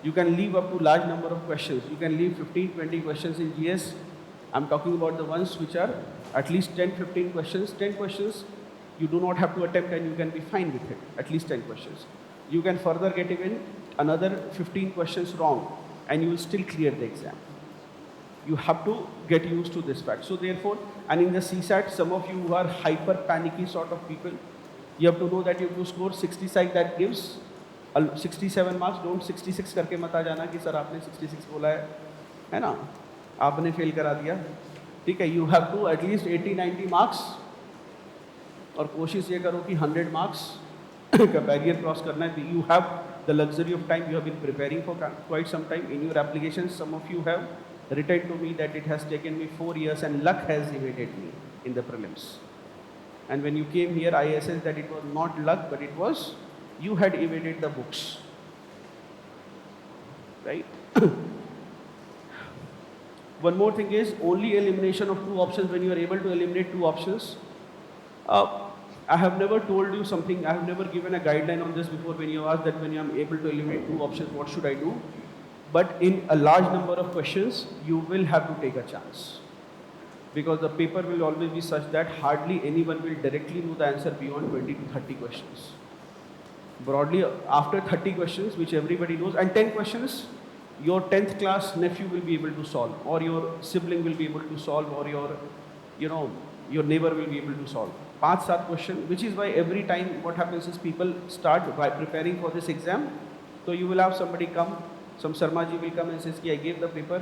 You can leave up to large number of questions. You can leave 15, 20 questions in GS. I'm talking about the ones which are at least 10, 15 questions. 10 questions you do not have to attempt and you can be fine with it. At least 10 questions. You can further get even another 15 questions wrong and you will still clear the exam. You have to get used to this fact. So therefore, and in the CSAT, some of you who are hyper panicky sort of people, you have to know that you have to score 60 that gives 67 marks. Don't 66 करके मत आ जाना कि sir आपने 66 बोला है ना, आपने fail करा दिया. ठीक है, you have to at least 80-90 marks और कोशिश ये करो कि 100 मार्क्स का बैरियर क्रॉस करना है. You have the luxury of time. You have been preparing for quite some time in your application. Some of you have written to me that it has taken me 4 years and luck has evaded me in the prelims. And when you came here, I assessed that it was not luck, but it was you had evaded the books, right? One more thing is only elimination of 2 options. When you are able to eliminate 2 options, I have never told you something, I have never given a guideline on this before. When you ask that when I am able to eliminate 2 options, what should I do? But in a large number of questions, you will have to take a chance, because the paper will always be such that hardly anyone will directly know the answer beyond 20 to 30 questions. Broadly, after 30 questions, which everybody knows, and 10 questions, your 10th class nephew will be able to solve, or your sibling will be able to solve, or your neighbor will be able to solve. 5-7 questions, which is why every time what happens is people start by preparing for this exam. So you will have somebody come, some Sharma ji will come and says कि I gave the paper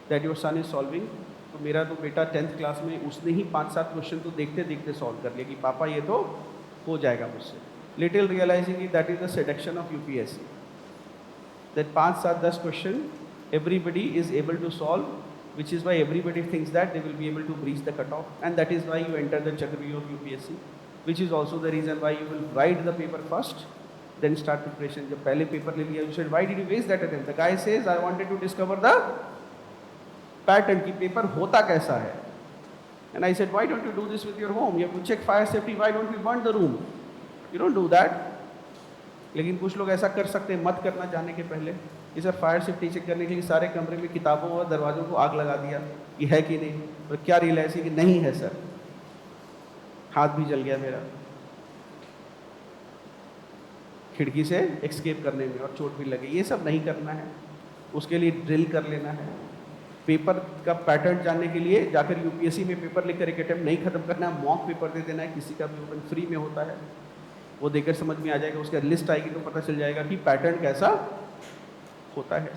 that your son is solving. तो मेरा तो बेटा 10th class में उसने ही 5-7 question तो देखते देखते सॉल्व कर लिया कि पापा ये तो हो जाएगा मुझसे. Little realizing that is the seduction of UPSC. That 5-7-10 question everybody is able to solve, which is why everybody thinks that they will be able to breach the cutoff, and that is why you enter the Chakravyuh of UPSC, which is also the reason why you will write the paper first, then start preparation. जब पहले paper ले लिया, you said why did you waste that attempt? The guy says I wanted to discover the pattern कि paper होता कैसा है. And I said why don't you do this with your home? You have to check fire safety. Why don't you burn the room? You don't do that. लेकिन कुछ लोग ऐसा कर सकते हैं, मत करना जाने के पहले. ये सर फायर सेफ्टी चेक करने के लिए सारे कमरे में किताबों और दरवाज़ों को आग लगा दिया कि है कि नहीं, और क्या रियलाइज कि नहीं है सर, हाथ भी जल गया मेरा खिड़की से एस्केप करने में और चोट भी लगी. ये सब नहीं करना है. उसके लिए ड्रिल कर लेना है. पेपर का पैटर्न जानने के लिए जाकर यूपीएससी में पेपर लेकर एक अटेम्प्ट नहीं खत्म करना है, मॉक पेपर दे देना है. किसी का भी ओपन फ्री में होता है, वो देकर समझ में आ जाएगा. उसका लिस्ट आएगी तो पता चल जाएगा कि पैटर्न कैसा होता है.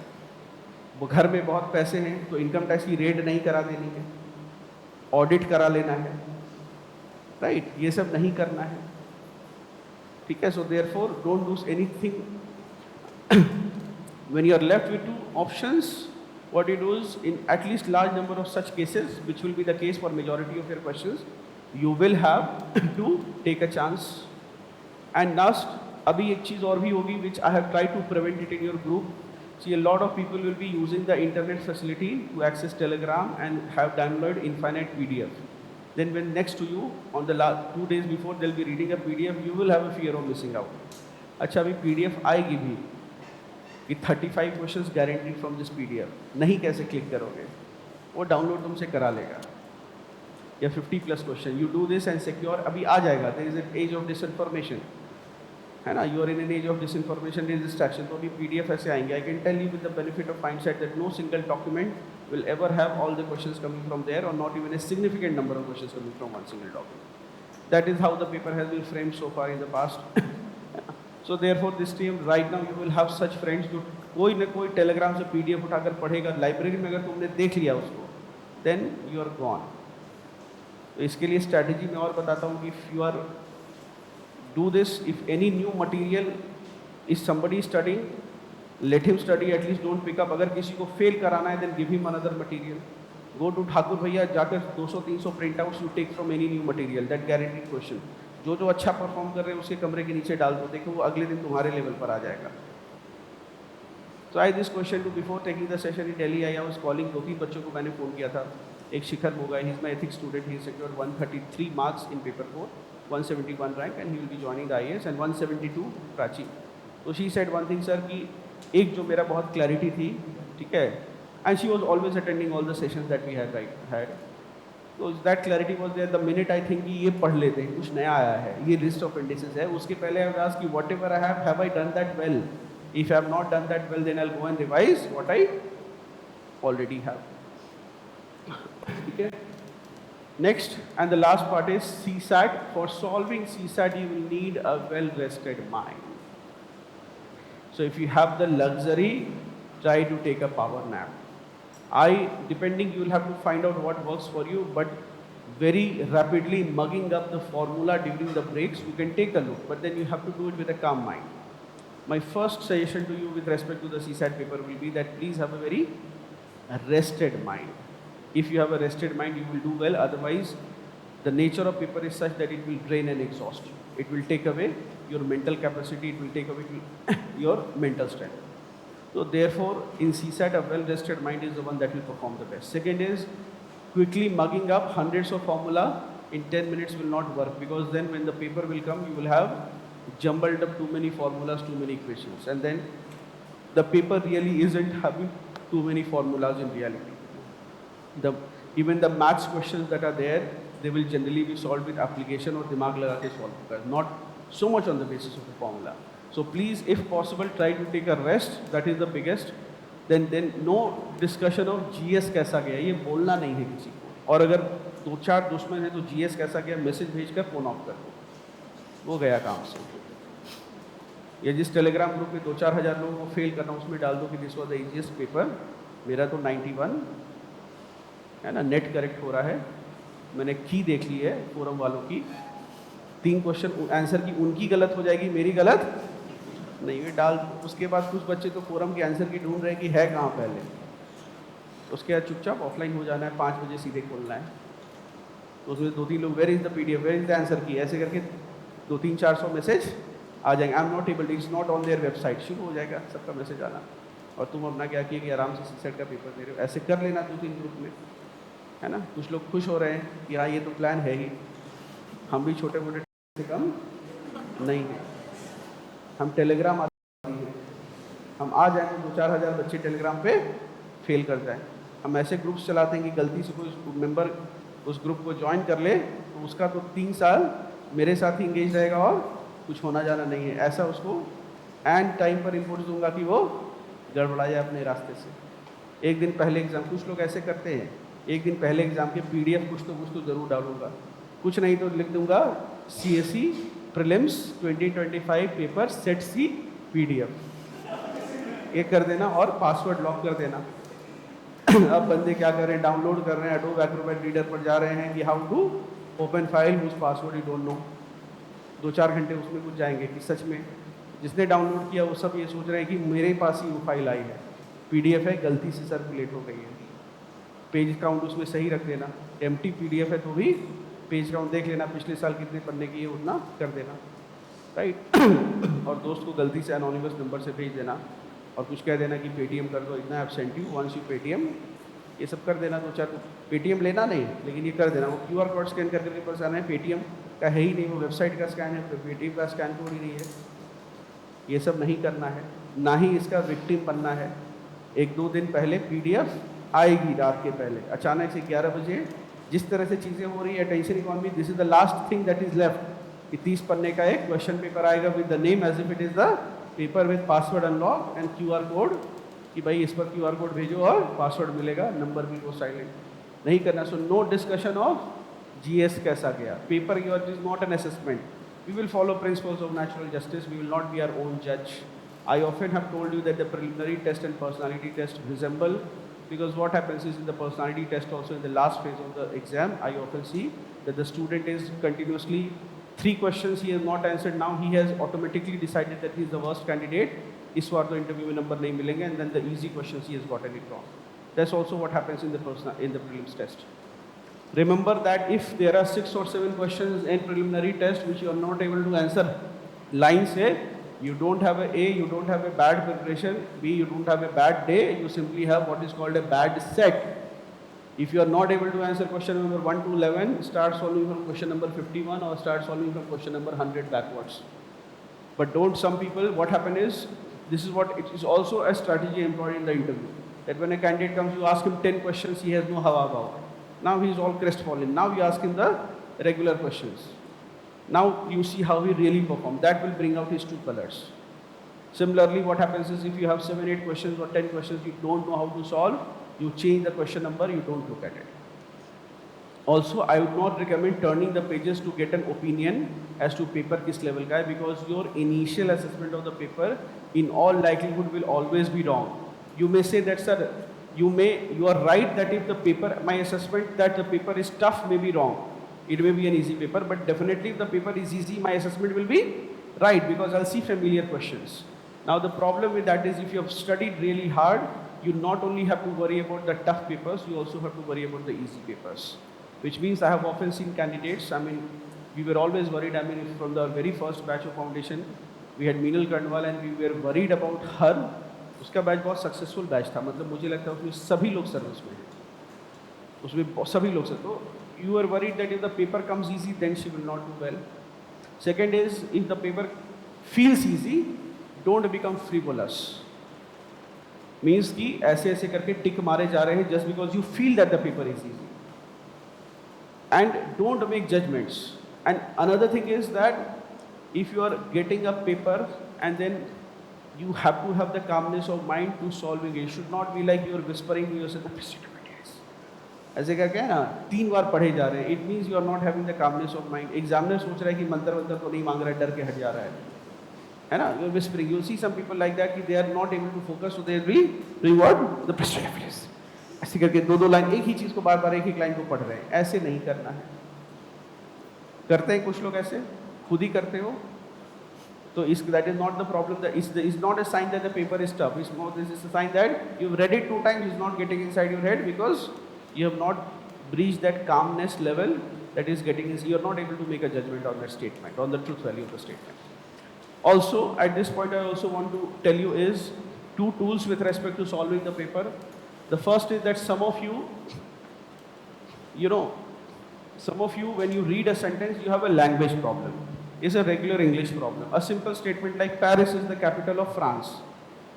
वो घर में बहुत पैसे हैं तो इनकम टैक्स की रेड नहीं करा देनी है, ऑडिट करा लेना है, राइट. ये सब नहीं करना है, ठीक है. So therefore don't do anything. When you are left with 2 options, what you do is in at least large number of such cases, which will be the case for majority of your questions, you will have to take a chance. And last, अभी एक चीज़ और भी होगी which I have tried to prevent it in your group. See, a lot of people will be using the internet facility to access Telegram and have downloaded infinite PDF. Then when next to you on the last 2 days before they'll be reading a PDF, you will have a fear of missing out. अच्छा, अभी PDF आएगी भी कि 35 questions guaranteed from this PDF. नहीं कैसे click करोगे, वो download तुमसे करा लेगा. या 50+ question, you do this and secure. अभी आ जाएगा. There is an age of disinformation, है ना. You are in an age of disinformation, distraction. तो अभी PDF ऐसे आएंगे. I can tell you with the benefit of hindsight that no single document will ever have all the questions coming from there, or not even a significant number of questions coming from one single document. That is how the paper has been framed so far in the past. So therefore this team right now you will have such friends जो कोई न कोई Telegram से PDF उठाकर पढ़ेगा. Library में अगर तुमने देख लिया उसको then you are gone. तो इसके लिए स्ट्रैटेजी मैं और बताता हूँ कि if you are do this, if any new material is somebody studying, let him study, at least don't pick up. अगर किसी को फेल कराना है then give him another material. Go to Thakur भैया, जाकर 200-300 printouts you take from any new material, that guaranteed question. जो जो अच्छा परफॉर्म कर रहे हैं उसके कमरे के नीचे डाल दो, देखो वो अगले दिन तुम्हारे लेवल पर आ जाएगा. Try this question too before taking the session in Delhi. I was calling, 2-3 बच्चों को मैंने फ़ोन किया था. एक Shikhar Moga, he is my ethics student, he secured 133 marks in paper 4, 171 rank and he will be joining the IAS, and 172 Prachi. तो she said one thing sir कि एक जो मेरा बहुत क्लैरिटी थी, ठीक है, and she was always attending all the sessions that we had. तो that clarity was there the minute I think कि ये पढ़ लेते हैं, कुछ नया आया है, ये लिस्ट ऑफ इंडिसेस है. उसके पहले आई वाज कि whatever I have I done that well. If I have not done that well then I will go and revise what I already have. ठीक है. Next and the last part is CSAT. For solving CSAT you will need a well rested mind. So if you have the luxury, try to take a power nap. Depending, you will have to find out what works for you, but very rapidly mugging up the formula during the breaks, you can take a look, but then you have to do it with a calm mind. My first suggestion to you with respect to the CSAT paper will be that please have a very rested mind. If you have a rested mind, you will do well. Otherwise, the nature of paper is such that it will drain and exhaust you. It will take away your mental capacity, it will take away your mental strength. So therefore, in CSAT, a well-rested mind is the one that will perform the best. Second is, quickly mugging up hundreds of formula in 10 minutes will not work, because then when the paper will come, you will have jumbled up too many formulas, too many equations, and then the paper really isn't having too many formulas in reality. Even the maths questions that are there, they will generally be solved with application or dimag laga ke solve hoga, not so much on the basis of the formula. So please, if possible, try to take a rest. That is the biggest. Then no discussion of GS कैसा गया, ये बोलना नहीं है किसी को. और अगर 2-4 दुश्मन है तो GS कैसा गया मैसेज भेजकर फोन ऑफ कर दो, वो गया काम से. या जिस टेलीग्राम ग्रुप में 2-4 हज़ार लोगों को फेल करना, उसमें डाल दो कि this was the easiest paper, मेरा तो 91 है ना, नेट करेक्ट हो रहा है, मैंने की देख ली है फोरम वालों की, 3 क्वेश्चन आंसर की उनकी गलत हो जाएगी, मेरी गलत नहीं, ये डाल. उसके बाद कुछ बच्चे तो फोरम के आंसर की ढूंढ रहे हैं कि है कहाँ पहले, उसके बाद चुपचाप ऑफलाइन हो जाना है, 5 बजे सीधे खोलना है. तो उसमें 2-3 लोग where is the PDF, where is the answer key, ऐसे करके 200-400 मैसेज आ जाएंगे. I am not able, it's not on there website, शुरू हो जाएगा सबका मैसेज आना. और तुम अपना क्या किए कि आराम से CSAT का पेपर दे रहे हो. ऐसे कर लेना 2-3 ग्रुप में, है ना. कुछ लोग खुश हो रहे हैं कि हाँ ये तो प्लान है ही, हम भी छोटे मोटे से कम नहीं हैं, हम टेलीग्राम आते हैं, हम आ जाएँ तो 2-4 हज़ार बच्चे टेलीग्राम पे फेल कर जाएँ. हम ऐसे ग्रुप्स चलाते हैं कि गलती से कोई मेंबर उस ग्रुप को ज्वाइन कर ले तो उसका तो 3 साल मेरे साथ ही इंगेज रहेगा और कुछ होना जाना नहीं है. ऐसा उसको एंड टाइम पर इनपुट दूंगा कि वो गड़बड़ा जाए अपने रास्ते से. एक दिन पहले एग्ज़ाम, कुछ लोग ऐसे करते हैं, एक दिन पहले एग्ज़ाम के PDF कुछ तो ज़रूर डालूंगा, कुछ नहीं तो लिख दूंगा CSE Prelims 2025 paper set C PDF, ये कर देना और पासवर्ड लॉक कर देना. अब बंदे क्या कर रहे हैं, डाउनलोड कर रहे हैं, एडोब एक्रोबैट रीडर पर जा रहे हैं कि how to open file whose password you don't know. 2-4 घंटे उसमें कुछ जाएंगे कि सच में जिसने डाउनलोड किया वो सब ये सोच रहे हैं कि मेरे पास ही वो फाइल आई है, PDF है, गलती से सर्कुलेट हो गई है. पेज काउंट उसमें सही रख देना, एम्प्टी PDF है तो भी पेज काउंट देख लेना, पिछले साल कितने पन्ने की है उतना कर देना, राइट. और दोस्त को गलती से अनोनिमस नंबर से भेज देना और कुछ कह देना कि पेटीएम कर दो, इतना absent you once you Paytm, ये सब कर देना. 2-4 पेटीएम लेना नहीं, लेकिन ये कर देना. वो QR कोड स्कैन करके परेशान है, पेटीएम का है ही नहीं, वो वेबसाइट का स्कैन है, पेटीएम का स्कैन कोड ही नहीं है. ये सब नहीं करना है, ना ही इसका विक्टिम बनना है. 1-2 दिन पहले PDF आएगी, रात के पहले अचानक से 11 बजे जिस तरह से चीज़ें हो रही है, tension economy, this is the last thing that is left. कि 30 पन्ने का एक क्वेश्चन पेपर आएगा with the name as if it is the paper with password unlock and QR code, कि भाई इस पर QR कोड भेजो और पासवर्ड मिलेगा, नंबर भी वो साइलेंट नहीं करना. So no discussion of GS कैसा गया. Paper your is not an assessment. We will follow principles of natural justice, we will not be our own जज. I often have told you that the preliminary test and personality test resemble because what happens is in the personality test also in the last phase of the exam, I often see that the student is continuously 3 questions he has not answered. Now he has automatically decided that he is the worst candidate. इस बार तो interview में number नहीं मिलेंगे, and then the easy questions he has gotten it wrong. That's also what happens in the prelims test. Remember that if there are 6 or 7 questions in preliminary test which you are not able to answer, line say you don't have a you don't have a bad preparation, B, you don't have a bad day, you simply have what is called a bad set. If you are not able to answer question number 1 to 11, start solving from question number 51 or start solving from question number 100 backwards. But don't, some people, what happen is, this is what, it is also a strategy employed in the interview. That when a candidate comes, you ask him 10 questions, he has no hawa about. Now he is all crestfallen. Now you ask him the regular questions. Now you see how he really performs. That will bring out his true colors. Similarly, what happens is if you have 7, 8 questions or 10 questions you don't know how to solve, you change the question number, you don't look at it. Also, I would not recommend turning the pages to get an opinion as to paper kis level ka hai, because your initial assessment of the paper in all likelihood will always be wrong. You may say that, sir, you are right that if the paper, my assessment that the paper is tough may be wrong. It may be an easy paper, but definitely if the paper is easy, my assessment will be right because I'll see familiar questions. Now the problem with that is if you have studied really hard, you not only have to worry about the tough papers, you also have to worry about the easy papers. Which means I have often seen candidates, I mean, we were always worried, I mean, from the very first batch of foundation, we had Meenal Karnwal and we were worried about her. उसका batch बहुत successful batch था, मतलब मुझे लगता है उसमें सभी लोग सर्विस में हैं, उसमें सभी लोग से, तो you are worried that if the paper comes easy, then she will not do well. Second is, if the paper feels easy, don't become frivolous. Means कि ऐसे ऐसे करके टिक मारे जा रहे हैं just because you feel that the paper is easy. And don't make judgments. And another thing is that if you are getting a paper and then you have to have the calmness of mind to solving it. It should not be like you are whispering to yourself, ऐसे करके है ना 3 बार पढ़े जा रहे हैं. It means you are not having the calmness of mind. Examiner सोच रहा है कि मंत्र वंत्र तो नहीं मांग रहा है, डर के हट जा रहा है ना. You are whispering. You see some people like that कि they are not able to focus, so they will be reward the pressure. ऐसे करके 2-2 लाइन एक ही चीज़ को बार-बार एक ही लाइन को पढ़ रहे हैं. ऐसे नहीं करना है. करते हैं कुछ लोग ऐसे, खुद ही करते हो. So that is not the problem. That is not a sign that the paper is tough. It's more, this is a sign that you've read it 2 times. It's not getting inside your head because you have not breached that calmness level that is getting. You are not able to make a judgment on that statement, on the truth value of the statement. Also, at this point, I also want to tell you is 2 tools with respect to solving the paper. The first is that some of you, when you read a sentence, you have a language problem. Is a regular English problem. A simple statement like Paris is the capital of France.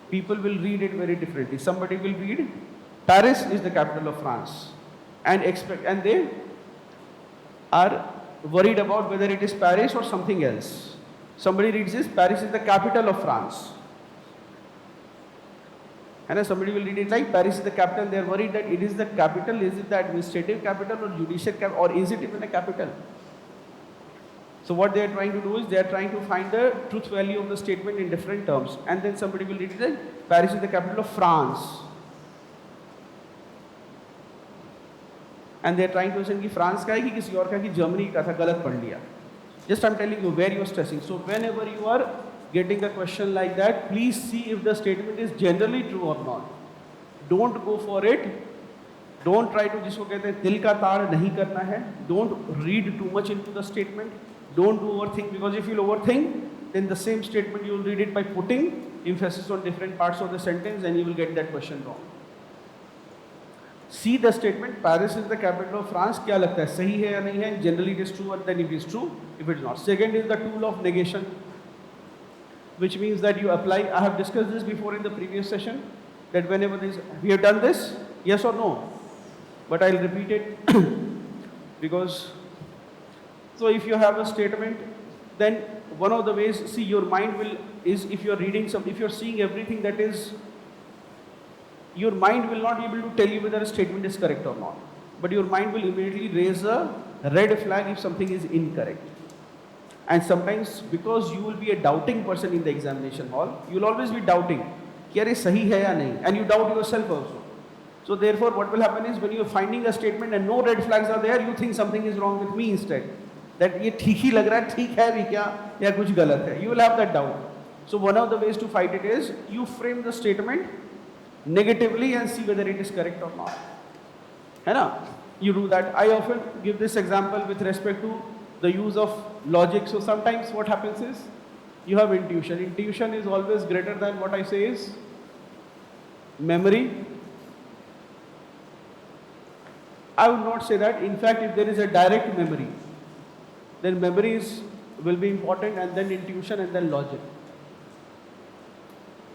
People will read it very differently. Somebody will read Paris is the capital of France and they are worried about whether it is Paris or something else. Somebody reads this, Paris is the capital of France. And somebody will read it like Paris is the capital. They are worried that it is the capital. Is it the administrative capital or judicial capital, or is it even a capital? So what they are trying to do is they are trying to find the truth value of the statement in different terms. And then somebody will read it like Paris is the capital of France. And they are trying to say कि France का है कि किसी और का कि Germany का था, गलत पढ़ लिया. Just I'm telling you where you are stressing. So whenever you are getting a question like that, please see if the statement is generally true or not. Don't go for it. Don't try to, जिसको कहते हैं दिल का तार नहीं करना है. Don't read too much into the statement. Don't do overthink, because if you overthink, then the same statement you will read it by putting emphasis on different parts of the sentence and you will get that question wrong. See the statement, Paris is the capital of France, क्या लगता है सही है या नहीं है? Generally it is true, and then it is true if it is not. Second is the tool of negation, which means that you apply, I have discussed this before in the previous session, that whenever we have done this, yes or no, but I will repeat it because, so if you have a statement, then one of the ways, see your mind will, is if you are reading some, if you are seeing everything that is, your mind will not be able to tell you whether a statement is correct or not. But your mind will immediately raise a red flag if something is incorrect. And sometimes because you will be a doubting person in the examination hall, you will always be doubting, कि यार ये सही है या नहीं, and you doubt yourself also. So therefore, what will happen is when you are finding a statement and no red flags are there, you think something is wrong with me instead. That ये ठीक ही लग रहा है, ठीक है भी क्या या कुछ गलत है. You will have that doubt. So one of the ways to fight it is you frame the statement negatively and see whether it is correct or not. है ना? You do that. I often give this example with respect to the use of logic. So sometimes what happens is you have intuition. Intuition is always greater than what I say is memory. I would not say that. In fact, if there is a direct memory, then memories will be important, and then intuition, and then logic.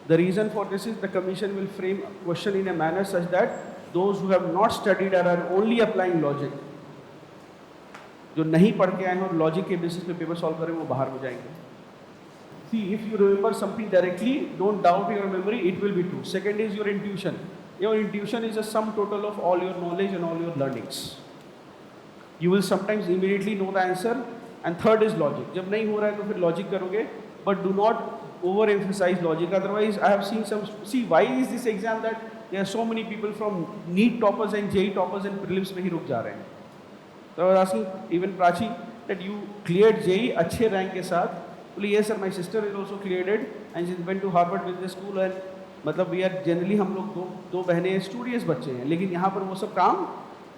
The reason for this is the commission will frame a question in a manner such that those who have not studied and are only applying logic, जो नहीं पढ़ के आए हैं और logic के basis पे paper solve करें, वो बाहर हो जाएंगे. See, if you remember something directly, don't doubt your memory, it will be true. Second is your intuition. Your intuition is a sum total of all your knowledge and all your learnings. You will sometimes immediately know the answer. And third is logic. जब नहीं हो रहा है तो फिर logic करोगे, but do not overemphasize logic. Otherwise, I have seen some. See, why is this exam that there are so many people from NEET toppers and JEE toppers and prelims में ही रुक जा रहे हैं? So I was asking even Prachi that you cleared JEE अच्छे rank के साथ. बोले yes sir, my sister is also cleared it and she went to Harvard Business School and मतलब we are generally हम लोग दो बहनें studious बच्चे हैं, लेकिन यहाँ पर वो सब काम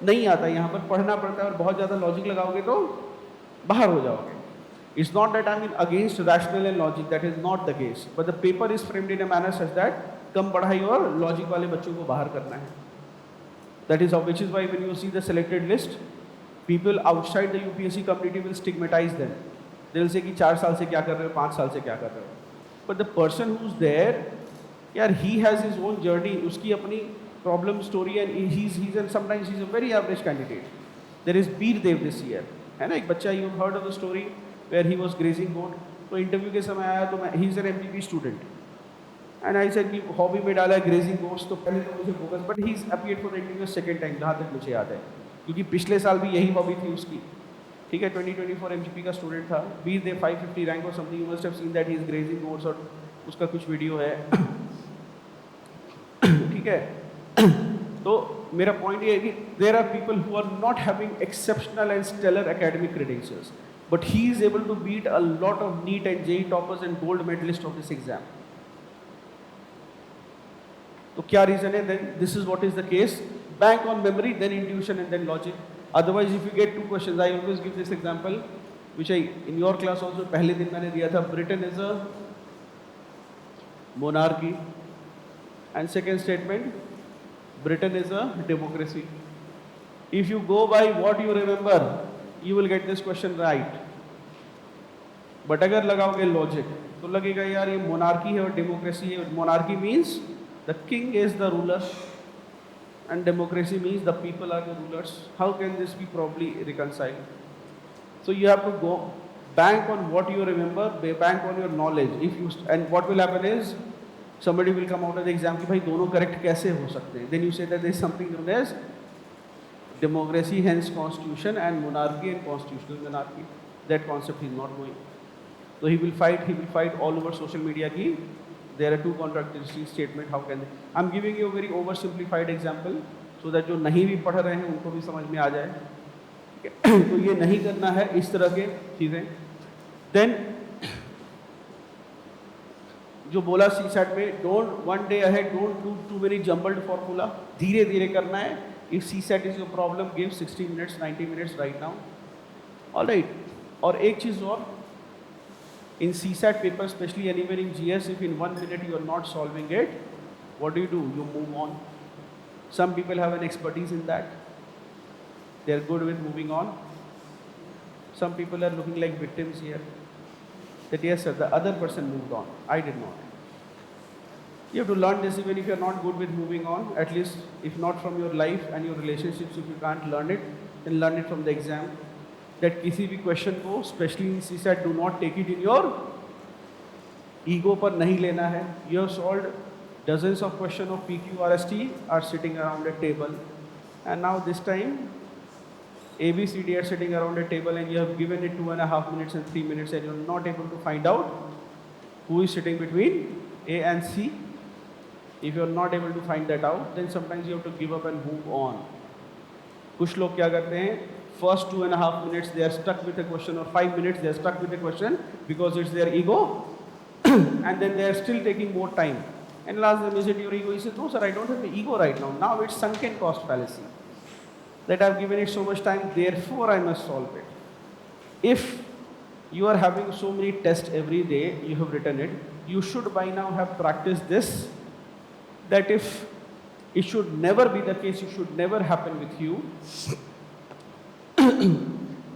नहीं आता. यहाँ पर पढ़ना पड़ता है और बहुत ज़्यादा logic लगाओगे तो बाहर हो जाओगे. It's not that I mean against rational and logic, that is not the case. But the paper is framed in a manner such that कम पढ़ाई और logic वाले बच्चों को बाहर करना है. That is which is why when you see the selected list, people outside the UPSC community will stigmatize them. They will say कि 4 साल से क्या कर रहे हो, 5 साल से क्या कर रहे हो. But the person who's there, यार he has his own journey, उसकी अपनी problem story and he's and sometimes he's a very average candidate. There is Beer Dev this year. है ना, एक बच्चा, you heard of the story where he was grazing goat. तो interview के समय आया तो मैं, he is an MPP student. And I said कि हॉबी में डाला है grazing goats, तो पहले तो मुझे focus, but he is appeared for the interview second time, जहाँ तक मुझे याद है, क्योंकि पिछले साल भी यही हॉबी थी उसकी. ठीक है, 2024 MGP का स्टूडेंट था. बी दे 550 रैंक और something. You must have seen that he is grazing goats और उसका कुछ वीडियो है. ठीक है, तो मेरा पॉइंट ये है कि there are people who are not having exceptional and stellar academic credentials, but he is able to beat a lot of NEET and JEE toppers and gold medalist of this exam. तो क्या रीजन है? Then this is what is the case. Bank on memory, then intuition and then logic. Otherwise, if you get 2 questions, I always give this example, which I in your class also पहले दिन मैंने दिया था. Britain is a monarchy, and second statement, Britain is a democracy. If you go by what you remember, you will get this question right. But अगर लगाओगे logic, तो लगेगा यार ये monarchy है और democracy है. Monarchy means the king is the ruler. And democracy means the people are the rulers. How can this be properly reconciled? So you have to go bank on what you remember, bank on your knowledge. If you and what will happen is somebody will come out of the exam कि भाई दोनों correct कैसे हो सकते हैं? Then you say that there is something known as democracy, hence constitution, and monarchy and constitutional monarchy. That concept is not going. So he will fight all over social media ki there are 2 contradictory statement. How can they? I'm giving you a very oversimplified example so that जो नहीं भी पढ़ रहे हैं उनको भी समझ में आ जाए. तो ये नहीं करना है इस तरह के चीज़ें. Then जो बोला CSAT में, don't one day ahead, don't do too many jumbled formula. धीरे धीरे करना है. If CSAT is your problem, give 60 minutes, 90 minutes right now. All right. और एक चीज़ और, in CSAT paper, especially anywhere in GS, if in 1 minute you are not solving it, what do? You move on. Some people have an expertise in that. They are good with moving on. Some people are looking like victims here. That yes sir, the other person moved on, I did not. You have to learn this even if you are not good with moving on. At least, if not from your life and your relationships, if you can't learn it, then learn it from the exam. That किसी भी question को, specially in CSAT, do not take it in your ego पर नहीं लेना है. You have solved dozens of question of PQ RST are sitting around a table, and now this time ABCD are sitting around a table, and you have given it 2.5 minutes and 3 minutes, and you are not able to find out who is sitting between A and C. If you are not able to find that out, then sometimes you have to give up and move on. कुछ लोग क्या करते हैं, first 2.5 minutes they are stuck with a question, or 5 minutes they are stuck with a question because it's their ego, and then they are still taking more time. And last time, is it your ego? He says, no sir, I don't have the ego right now. Now it's sunken cost fallacy. That I've given it so much time, therefore I must solve it. If you are having so many tests every day, you have written it, you should by now have practiced this, that if it should never be the case, it should never happen with you,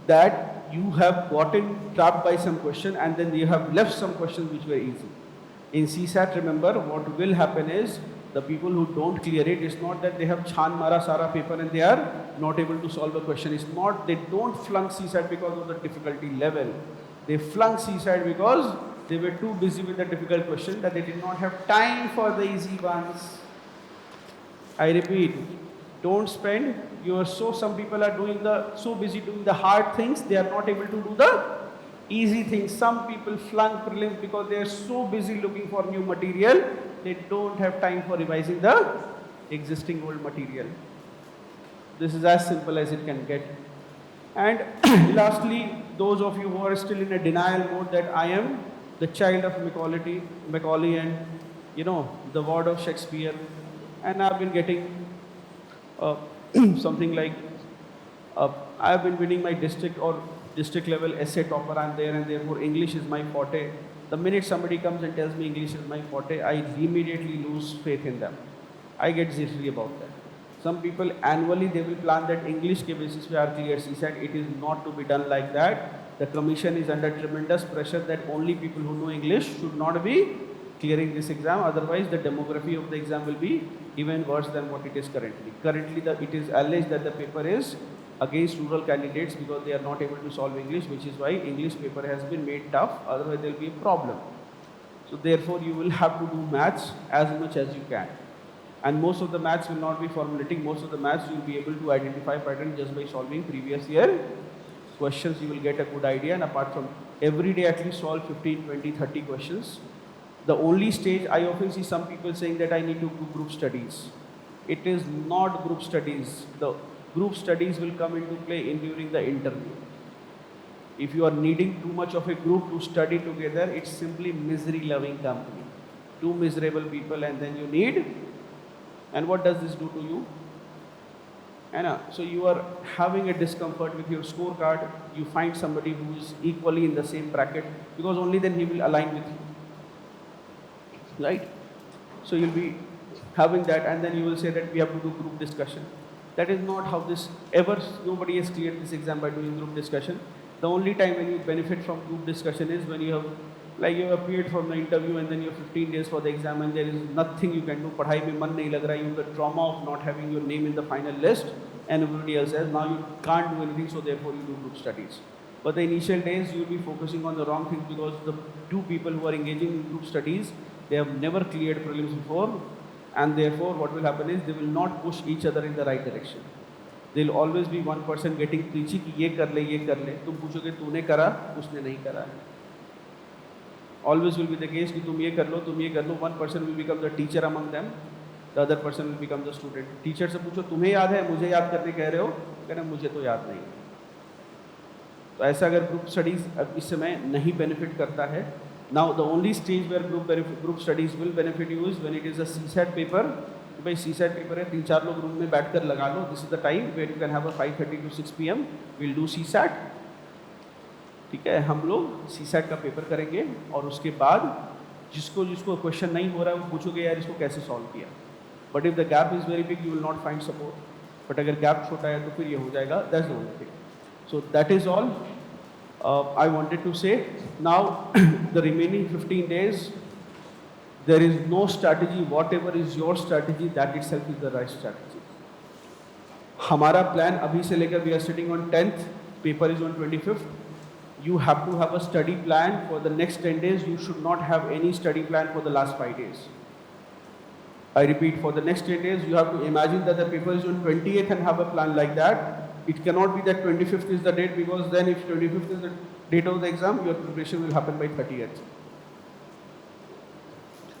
that you have gotten trapped by some question and then you have left some questions which were easy. In CSAT, remember, what will happen is, the people who don't clear it, it's not that they have chan mara sara paper and they are not able to solve a question. It's not, they don't flunk CSAT because of the difficulty level. They flunk CSAT because they were too busy with the difficult question that they did not have time for the easy ones. I repeat, don't spend, some people are so busy doing the hard things, they are not able to do the easy things. Some people flunk prelims because they are so busy looking for new material, they don't have time for revising the existing old material. This is as simple as it can get. And lastly, those of you who are still in a denial mode that I am the child of Macaulay and, the word of Shakespeare, and I've been getting something like, I've been winning my district or district level essay topper, I'm there, and therefore English is my forte. The minute somebody comes and tells me English is my forte, I immediately lose faith in them. I get jittery about that. Some people annually they will plan that English ke basis pe are clear CSAT. It is not to be done like that. The commission is under tremendous pressure that only people who know English should not be clearing this exam. Otherwise, the demography of the exam will be even worse than what it is currently. Currently, it is alleged that the paper is against rural candidates because they are not able to solve English, which is why English paper has been made tough. Otherwise, there will be a problem. So therefore, you will have to do maths as much as you can. And most of the maths will not be formulating. Most of the maths you will be able to identify pattern just by solving previous year questions. You will get a good idea, and apart from every day at least solve 15, 20, 30 questions. The only stage, I often see some people saying that I need to do group studies. It is not group studies. The group studies will come into play during the interview. If you are needing too much of a group to study together, it's simply misery-loving company. Two miserable people, and then you need. And what does this do to you? So you are having a discomfort with your scorecard. You find somebody who is equally in the same bracket, because only then he will align with you. Right? So you'll be having that, and then you will say that we have to do group discussion. That is not how nobody has cleared this exam by doing group discussion. The only time when you benefit from group discussion is when you have appeared from the interview and then you have 15 days for the exam and there is nothing you can do. Padhai mein man nahi lag raha, you have the trauma of not having your name in the final list, and everybody else says now you can't do anything, so therefore you do group studies. But the initial days you will be focusing on the wrong things, because the two people who are engaging in group studies, they have never cleared prelims before, and therefore what will happen is they will not push each other in the right direction. There will always be one person getting preachy कि ये कर ले. तुम पूछोगे तूने करा, उसने नहीं करा. Always will be the case कि तुम ये कर लो. One person will become the teacher among them, the other person will become the student. Teacher से पूछो तुम्हें याद है, मुझे याद करने कह रहे हो, कहना मुझे तो याद नहीं. तो ऐसा अगर ग्रुप स्टडीज इस समय नहीं बेनिफिट करता है. Now the only stage where group studies will benefit you is when it is a CSAT paper. भाई CSAT पेपर है, 3-4 लोग रूम में बैठकर लगा लो. This is the time where you can have a 5:30 to 6 PM. We'll do CSAT. ठीक है, हम लोग CSAT का पेपर करेंगे और उसके बाद जिसको क्वेश्चन नहीं हो रहा है वो पूछोगे यार इसको कैसे सॉल्व किया. But if the gap is very big you will not find support. But अगर गैप छोटा है तो फिर ये हो जाएगा. That's the only thing. So that is all I wanted to say. Now the remaining 15 days, there is no strategy. Whatever is your strategy, that itself is the right strategy. हमारा plan अभी से लेकर, we are sitting on 10th, paper is on 25th. You have to have a study plan for the next 10 days. You should not have any study plan for the last 5 days. I repeat, for the next 10 days, you have to imagine that the paper is on 28th and have a plan like that. It cannot be that 25th is the date, because then if 25th is the date of the exam, your preparation will happen by 30th.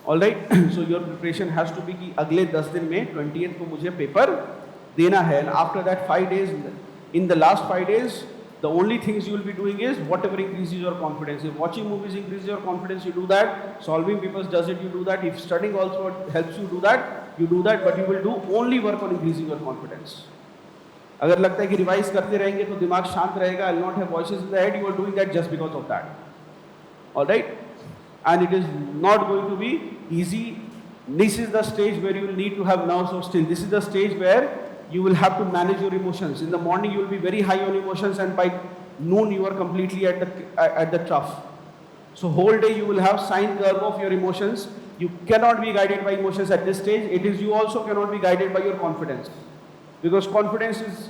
All right. So your preparation has to be कि अगले 10 दिन में 20th को मुझे paper देना है, and after that 5 days, in the last 5 days, the only things you will be doing is whatever increases your confidence. If watching movies increases your confidence, you do that. Solving papers does it, you do that. If studying also helps you do that, you do that. But you will do only work on increasing your confidence. अगर लगता है कि revise करते रहेंगे तो दिमाग शांत रहेगा, I'll not have voices in the head, you are doing that just because of that. All right. And it is not going to be easy. This is the stage where you will need to have nerves of steel. This is the stage where you will have to manage your emotions. In the morning you will be very high on emotions, and by noon you are completely at the trough. So whole day you will have sine curve of your emotions. You cannot be guided by emotions at this stage. It is you also cannot be guided by your confidence. Because confidence is,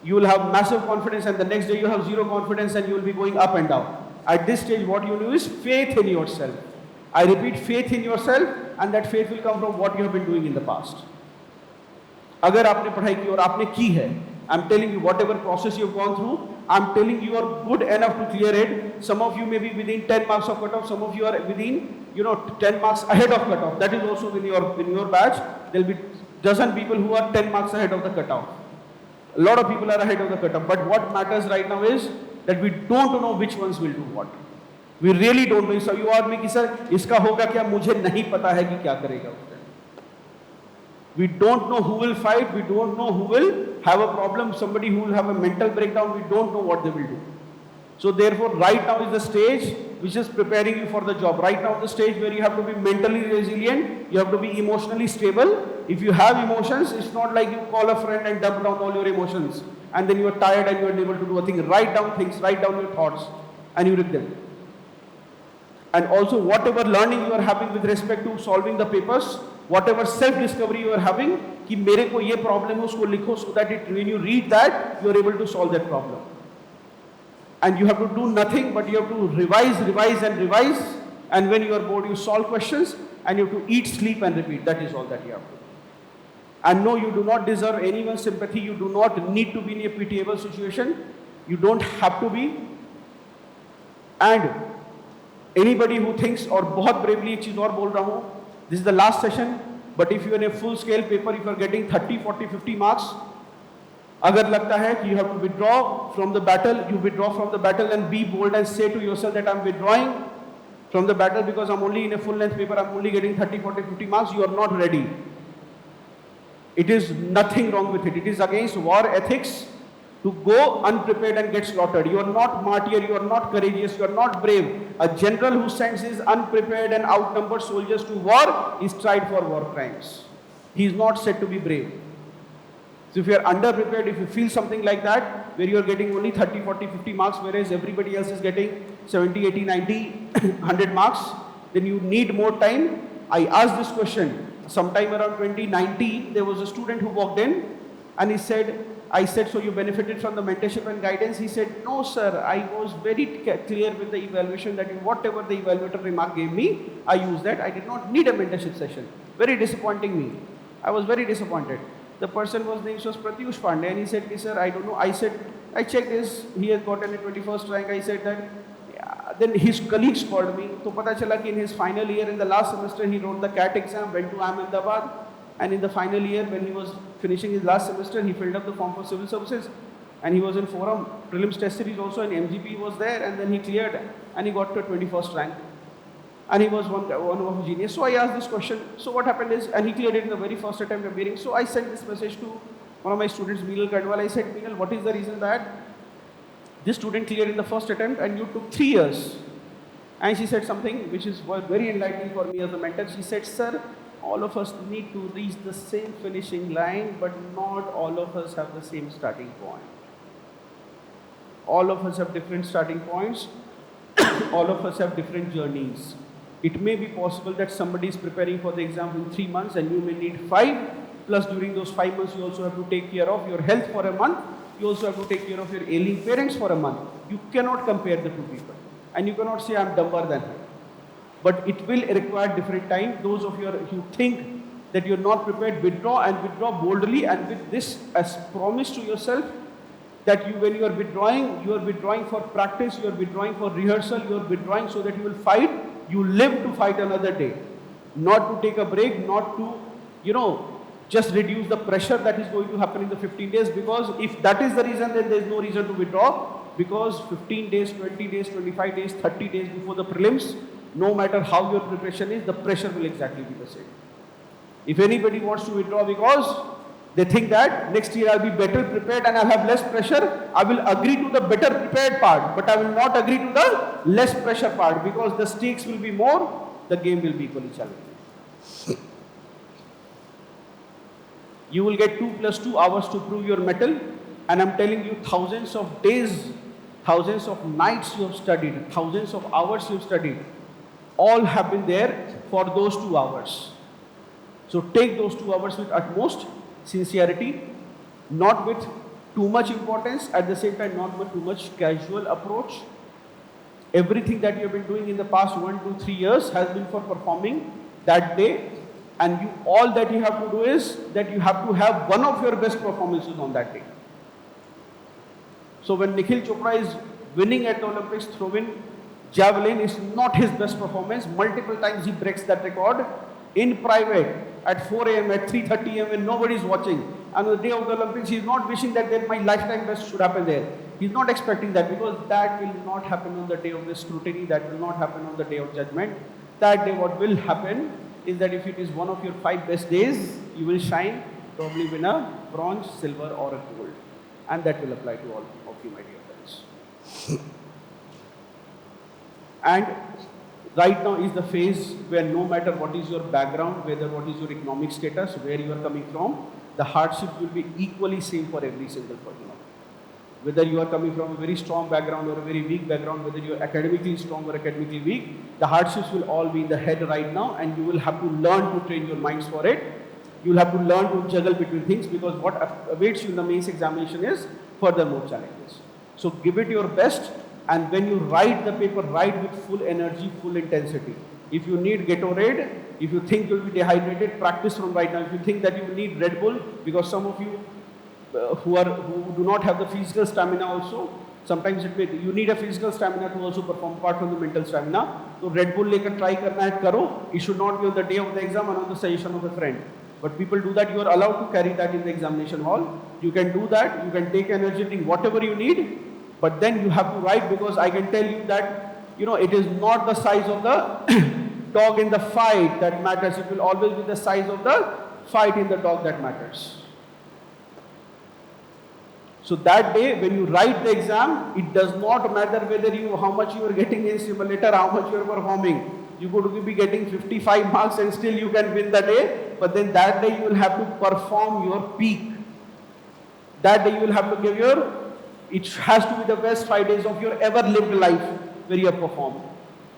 you will have massive confidence, and the next day you have zero confidence, and you will be going up and down. At this stage, what you do is faith in yourself. I repeat, faith in yourself, and that faith will come from what you have been doing in the past. अगर आपने पढ़ाई की और आपने की है, I'm telling you, whatever process you've gone through, I'm telling you are good enough to clear it. Some of you may be within 10 marks of cutoff. Some of you are within, 10 marks ahead of cutoff. That is also in your batch. There will be dozen people who are 10 marks ahead of the cutoff. A lot of people are ahead of the cutoff. But what matters right now is that we don't know which ones will do what. We really don't know. So you आदमी कि sir इसका होगा क्या, मुझे नहीं पता है कि क्या करेगा उसने. We don't know who will fight. We don't know who will have a problem. Somebody who will have a mental breakdown. We don't know what they will do. So therefore, right now is the stage which is preparing you for the job. Right now, the stage where you have to be mentally resilient. You have to be emotionally stable. If you have emotions, it's not like you call a friend and dump down all your emotions, and then you are tired and you are unable to do a thing. Write down things, write down your thoughts, and you read them. And also, whatever learning you are having with respect to solving the papers, whatever self-discovery you are having, कि मेरे को ये problem है, उसको लिखो, so that when you read that, you are able to solve that problem. And you have to do nothing, but you have to revise, and when you are bored, you solve questions, and you have to eat, sleep, and repeat. That is all that you have to do. And no, you do not deserve anyone's sympathy. You do not need to be in a pitiable situation. You don't have to be. And anybody who thinks, और बहुत bravely एक चीज और बोल रहा हूँ, this is the last session, but if you are in a full scale paper, if you are getting 30, 40, 50 marks, अगर लगता है कि you have to withdraw from the battle, you withdraw from the battle and be bold and say to yourself that I'm withdrawing from the battle because I'm only in a full length paper, I'm only getting 30, 40, 50 marks, you are not ready. It is nothing wrong with it. It is against war ethics to go unprepared and get slaughtered. You are not martyr, you are not courageous, you are not brave. A general who sends his unprepared and outnumbered soldiers to war is tried for war crimes. He is not said to be brave. So if you are underprepared, if you feel something like that, where you are getting only 30, 40, 50 marks, whereas everybody else is getting 70, 80, 90, 100 marks, then you need more time. I asked this question. Sometime around 2019, there was a student who walked in and he said, I said, so you benefited from the mentorship and guidance? He said, no sir, I was very clear with the evaluation that whatever the evaluator remark gave me, I used that. I did not need a mentorship session. Very disappointing me. I was very disappointed. The person was named was Pratyush Pandey, and he said, sir, I don't know. I said, I checked this, he has gotten a 21st rank. I said that, yeah. Then his colleagues called me. So pata chala ki in his final year, in the last semester, he wrote the CAT exam, went to Ahmedabad, and in the final year, when he was finishing his last semester, he filled up the form for civil services, and he was in Forum. Prelims test series also, and MGP was there, and then he cleared, and he got to a 21st rank. And he was one of genius. So I asked this question. So what happened is, and he cleared it in the very first attempt of bearing. So I sent this message to one of my students, Meenal Kadwal. I said, Meenal, what is the reason that this student cleared in the first attempt and you took 3 years? And she said something which was very enlightening for me as a mentor. She said, sir, all of us need to reach the same finishing line, but not all of us have the same starting point. All of us have different starting points. All of us have different journeys. It may be possible that somebody is preparing for the exam in 3 months and you may need 5, plus during those 5 months you also have to take care of your health for a month, you also have to take care of your ailing parents for a month. You cannot compare the two people and you cannot say I'm dumber than her. But it will require different time. Those of you who think that you're not prepared, withdraw and withdraw boldly, and with this as promise to yourself that when you are withdrawing for practice, you are withdrawing for rehearsal, you are withdrawing so that you will fight. You live to fight another day. not to take a break, not to, just reduce the pressure that is going to happen in the 15 days, because if that is the reason, then there is no reason to withdraw, because 15 days, 20 days, 25 days, 30 days before the prelims, no matter how your preparation is, the pressure will exactly be the same. If anybody wants to withdraw because they think that next year I'll be better prepared and I'll have less pressure, I will agree to the better prepared part, but I will not agree to the less pressure part, because the stakes will be more, the game will be equally challenging. You will get 2 + 2 hours to prove your mettle, and I'm telling you, thousands of days, thousands of nights you have studied, thousands of hours you have studied, all have been there for those 2 hours. So take those 2 hours with utmost sincerity, not with too much importance, at the same time not with too much casual approach. Everything that you have been doing in the past 1, 2, 3 years has been for performing that day, and all that you have to do is that you have to have one of your best performances on that day. So when Nikhil Chopra is winning at the Olympics throwing javelin, is not his best performance. Multiple times he breaks that record in private at 4 a.m., at 3:30 a.m. when nobody is watching. And on the day of the Olympics, he is not wishing that my lifetime best should happen there. He is not expecting that, because that will not happen on the day of the scrutiny, that will not happen on the day of judgment. That day what will happen is that if it is one of your 5 best days, you will shine, probably win a bronze, silver or a gold. And that will apply to all of you, my dear friends. And right now is the phase where no matter what is your background, whether what is your economic status, where you are coming from, the hardship will be equally same for every single person. Whether you are coming from a very strong background or a very weak background, whether you are academically strong or academically weak, the hardships will all be in the head right now, and you will have to learn to train your minds for it. You will have to learn to juggle between things, because what awaits you in the mains examination is furthermore challenges. So give it your best, and when you write the paper, write with full energy, full intensity. If you need Gatorade, if you think you'll be dehydrated, practice from right now. If you think that you need Red Bull, because some of you who do not have the physical stamina also, sometimes you need a physical stamina to also perform apart from the mental stamina. So Red Bull lekar try karna hai, karo. It should not be on the day of the exam and on the suggestion of a friend. But people do that. You are allowed to carry that in the examination hall. You can do that. You can take energy drink, whatever you need. But then you have to write, because I can tell you that, it is not the size of the dog in the fight that matters. It will always be the size of the fight in the dog that matters. So that day, when you write the exam, it does not matter whether how much you are getting in simulator, how much you are performing. You could be getting 55 marks and still you can win the day, but then that day you will have to perform your peak. That day you will have to give it has to be the best 5 days of your ever lived life where you have performed.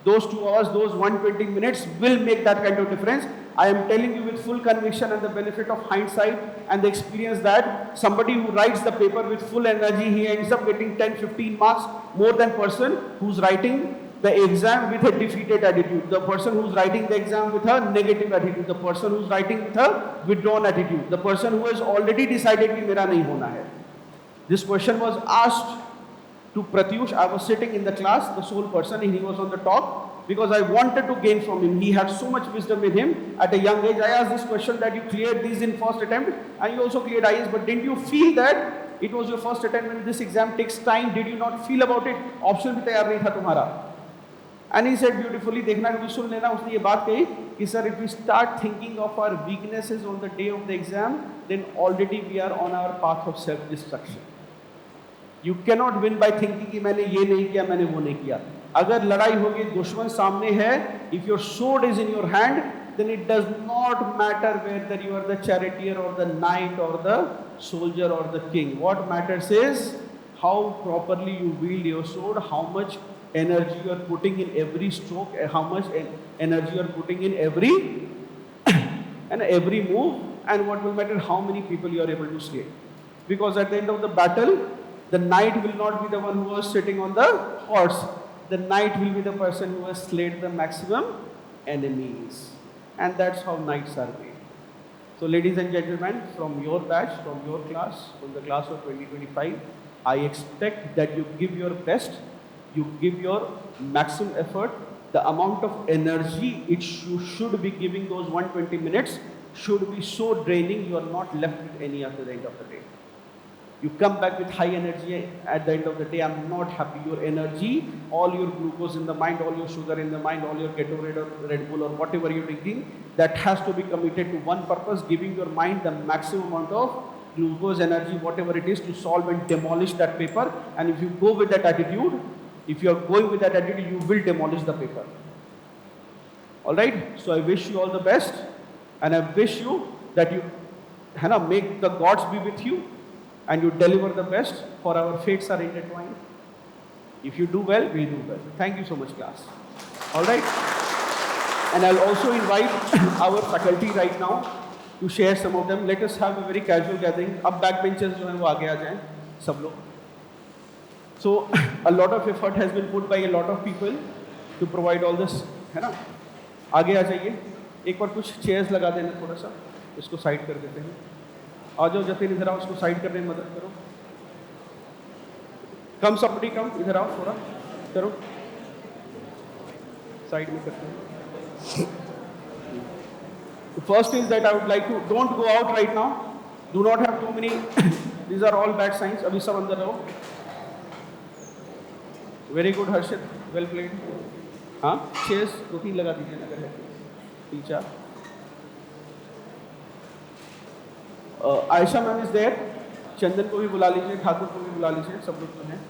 Those 2 hours, those 120 minutes will make that kind of difference. I am telling you with full conviction and the benefit of hindsight and the experience that somebody who writes the paper with full energy, he ends up getting 10-15 marks more than person who's writing the exam with a defeated attitude, the person who's writing the exam with a negative attitude, the person who's writing with a withdrawn attitude, the person who has already decided कि मेरा नहीं होना है. This question was asked to Pratyush. I was sitting in the class, the sole person, and he was on the top, because I wanted to gain from him. He had so much wisdom in him. At a young age, I asked this question that you cleared these in first attempt, and you also cleared IAS, but didn't you feel that it was your first attempt when this exam takes time? Did you not feel about it? Option भी तैयार नहीं था तुम्हारा. And he said beautifully, देखना कभी सुन लेना, उसने ये बात कही कि sir, if we start thinking of our weaknesses on the day of the exam, then already we are on our path of self-destruction. You cannot win by thinking कि मैंने ये नहीं किया, मैंने वो नहीं किया. अगर लड़ाई होगी, दुश्मन सामने है, if your sword is in your hand, then it does not matter whether you are the charioteer or the knight or the soldier or the king. What matters is how properly you wield your sword, how much energy you are putting in every stroke, how much energy you are putting in every and every move, and what will matter how many people you are able to slay. Because at the end of the battle, the knight will not be the one who was sitting on the horse. The knight will be the person who has slayed the maximum enemies. And that's how knights are made. So ladies and gentlemen, from your batch, from your class, from the class of 2025, I expect that you give your best, you give your maximum effort, the amount of energy should be giving those 120 minutes should be so draining you are not left with any at the end of the day. You come back with high energy at the end of the day, I'm not happy. Your energy, all your glucose in the mind, all your sugar in the mind, all your Gatorade or Red Bull or whatever you're drinking, that has to be committed to one purpose, giving your mind the maximum amount of glucose, energy, whatever it is to solve and demolish that paper. And if you go with that attitude, if you are going with that attitude, you will demolish the paper. Alright, so I wish you all the best and I wish you that you make the gods be with you and you deliver the best, for our fates are intertwined. If you do well, we'll do well. Thank you so much, class. Alright, and I'll also invite our faculty right now to share some of them. Let us have a very casual gathering. Ab backbenchers jo hain wo aage aa jaye sab log. So a lot of effort has been put by a lot of people to provide all this, है ना? आगे आ जाइए, एक बार कुछ chairs लगा देना, थोड़ा सा इसको साइड कर देते हैं. आ जाओ जतिन, इधर आओ, उसको साइड करने में मदद करो. कम somebody कम, इधर आओ, थोड़ा करो, साइड में करते हैं. The first is that I would like to, don't go out right now, do not have too many, these are all bad signs. अभी सब अंदर रहो. Very good Harshit, well played. हाँ, चेयर्स 2-3 लगा दीजिए अगर है. 3-4. Ayesha ma'am is there. Chandan को भी बुला लीजिए, ठाकुर को भी बुला लीजिए, सब लोग तो हैं.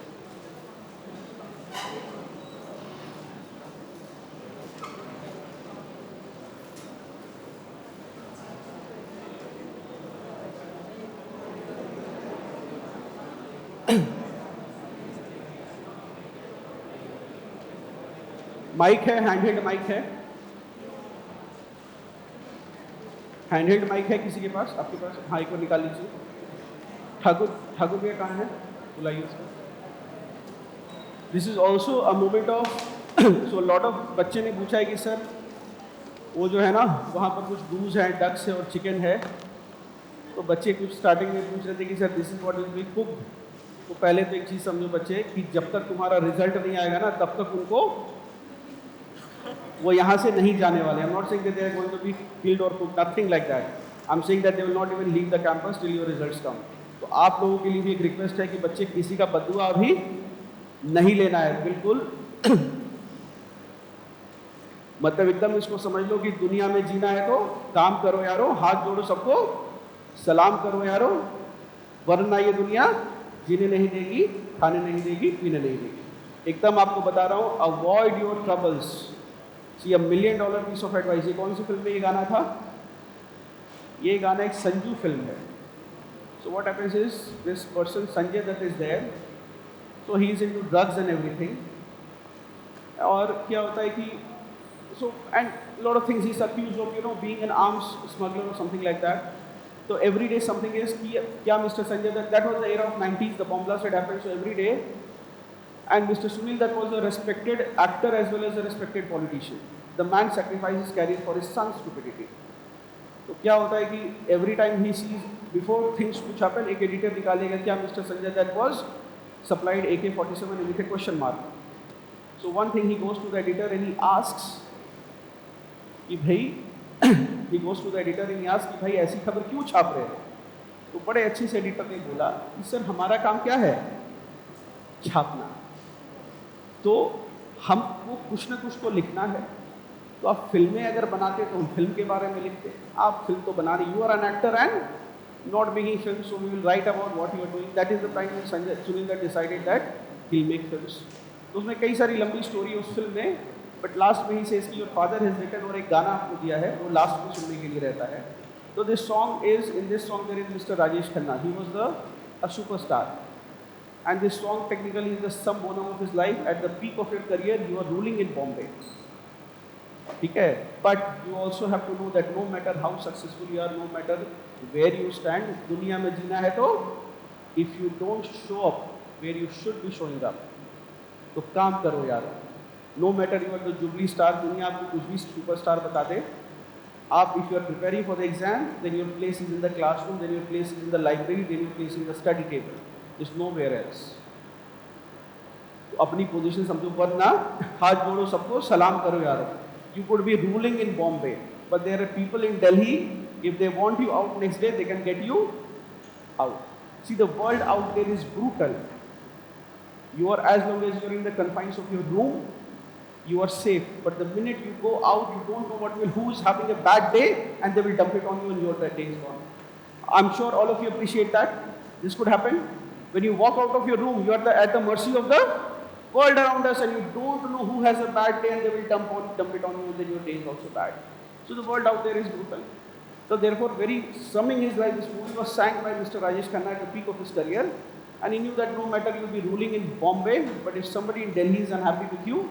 माइक है, हैंडहेल्ड माइक है. हैंडहेल्ड माइक है किसी के पास? आपके पास? हाँ, एक बार निकाल लीजिए. ठाकुर भैया कहाँ है? बुलाइए उसको. This is also a moment of so lot of बच्चे ने पूछा है कि सर वो जो है ना वहाँ पर कुछ डूज हैं, डक्स है और चिकन है. तो बच्चे कुछ स्टार्टिंग में पूछ रहे थे कि sir this is what will be cooked. तो पहले तो एक चीज़ समझो बच्चे कि जब तक तुम्हारा रिजल्ट नहीं आएगा ना तब तक उनको वो यहाँ से नहीं जाने वाले. I am not saying that they are going to be killed और cooked, nothing like that. I am saying that they will not even leave the campus till your results come. तो आप लोगों के लिए भी एक रिक्वेस्ट है कि बच्चे किसी का बदुआ अभी नहीं लेना है, बिल्कुल. मतलब एकदम इसको समझ लो कि दुनिया में जीना है तो काम करो यारो, हाथ जोड़ो, सबको सलाम करो यारो, वरना ये दुनिया जीने नहीं देगी, खाने नहीं देगी, पीने नहीं देगी. एकदम आपको बता रहा हूँ, avoid your troubles. See $1 million piece of advice. ये कौन सी फिल्म में ये गाना था? ये गाना एक संजू फिल्म है. So what happens is this person Sanjay Dutt is there, so he is into drugs and everything. और क्या होता है कि so and lot of things he's accused of being an arms smuggler or something like that. So every day something is कि क्या Mr. Sanjay Dutt, that was the era of 90s, the bomb blast had happened, so every day. And Mr. Sunil Dutt was a respected actor as well as a respected politician. The man sacrificed his career for his son's stupidity. तो क्या होता है कि every time he sees before things कुछ happen, एक editor निकालेगा क्या Mr. Sanjay Dutt was supplied AK-47 with a question mark. So one thing he goes to the editor and he asks कि भाई he goes to the editor and he asks कि भाई ऐसी खबर क्यों छाप रहे हो? तो बड़े अच्छे से एडिटर ने बोला कि सर हमारा काम क्या है? छापना. तो हमको कुछ ना कुछ तो लिखना है. तो आप फिल्में अगर बनाते तो हम फिल्म के बारे में लिखते. आप फिल्म तो बना रहे, you are an actor and not making film, so we will write about what you are doing. That is the time when Sanjay Sunil that decided that he will make films. तो उसमें कई सारी लंबी स्टोरी उस film में, but last में he says कि your father has written, और एक गाना आपको दिया है वो लास्ट में सुनने के लिए रहता है. तो this song is, in this song there is mister Rajesh Khanna. He was a superstar. And this song technically is the sum bonum of his life. At the peak of your career, you are ruling in Bombay. ठीक है? But you also have to know that no matter how successful you are, no matter where you stand, दुनिया में जीना है तो if you don't show up where you should be showing up, तो काम करो यार. No matter you are the jubilee star, दुनिया आपको कुछ भी सुपरस्टार बता दे, आप if you are preparing for the exam, then your place is in the classroom, then your place is in the library, then your place is in the study table. Is nowhere else. अपनी position समझो, वरना हाथ जोड़ो सबको सलाम करो यार. You could be ruling in Bombay, but there are people in Delhi. If they want you out next day, they can get you out. See, the world out there is brutal. You are, as long as you are in the confines of your room, you are safe. But the minute you go out, you don't know who is having a bad day, and they will dump it on you, and your day is gone. I'm sure all of you appreciate that. This could happen. When you walk out of your room, you are at the mercy of the world around us, and you don't know who has a bad day, and they will dump it on you, then your day is also bad. So the world out there is brutal. So therefore, very summing his life, this movie was sang by Mr. Rajesh Khanna at the peak of his career, and he knew that no matter you will be ruling in Bombay, but if somebody in Delhi is unhappy with you,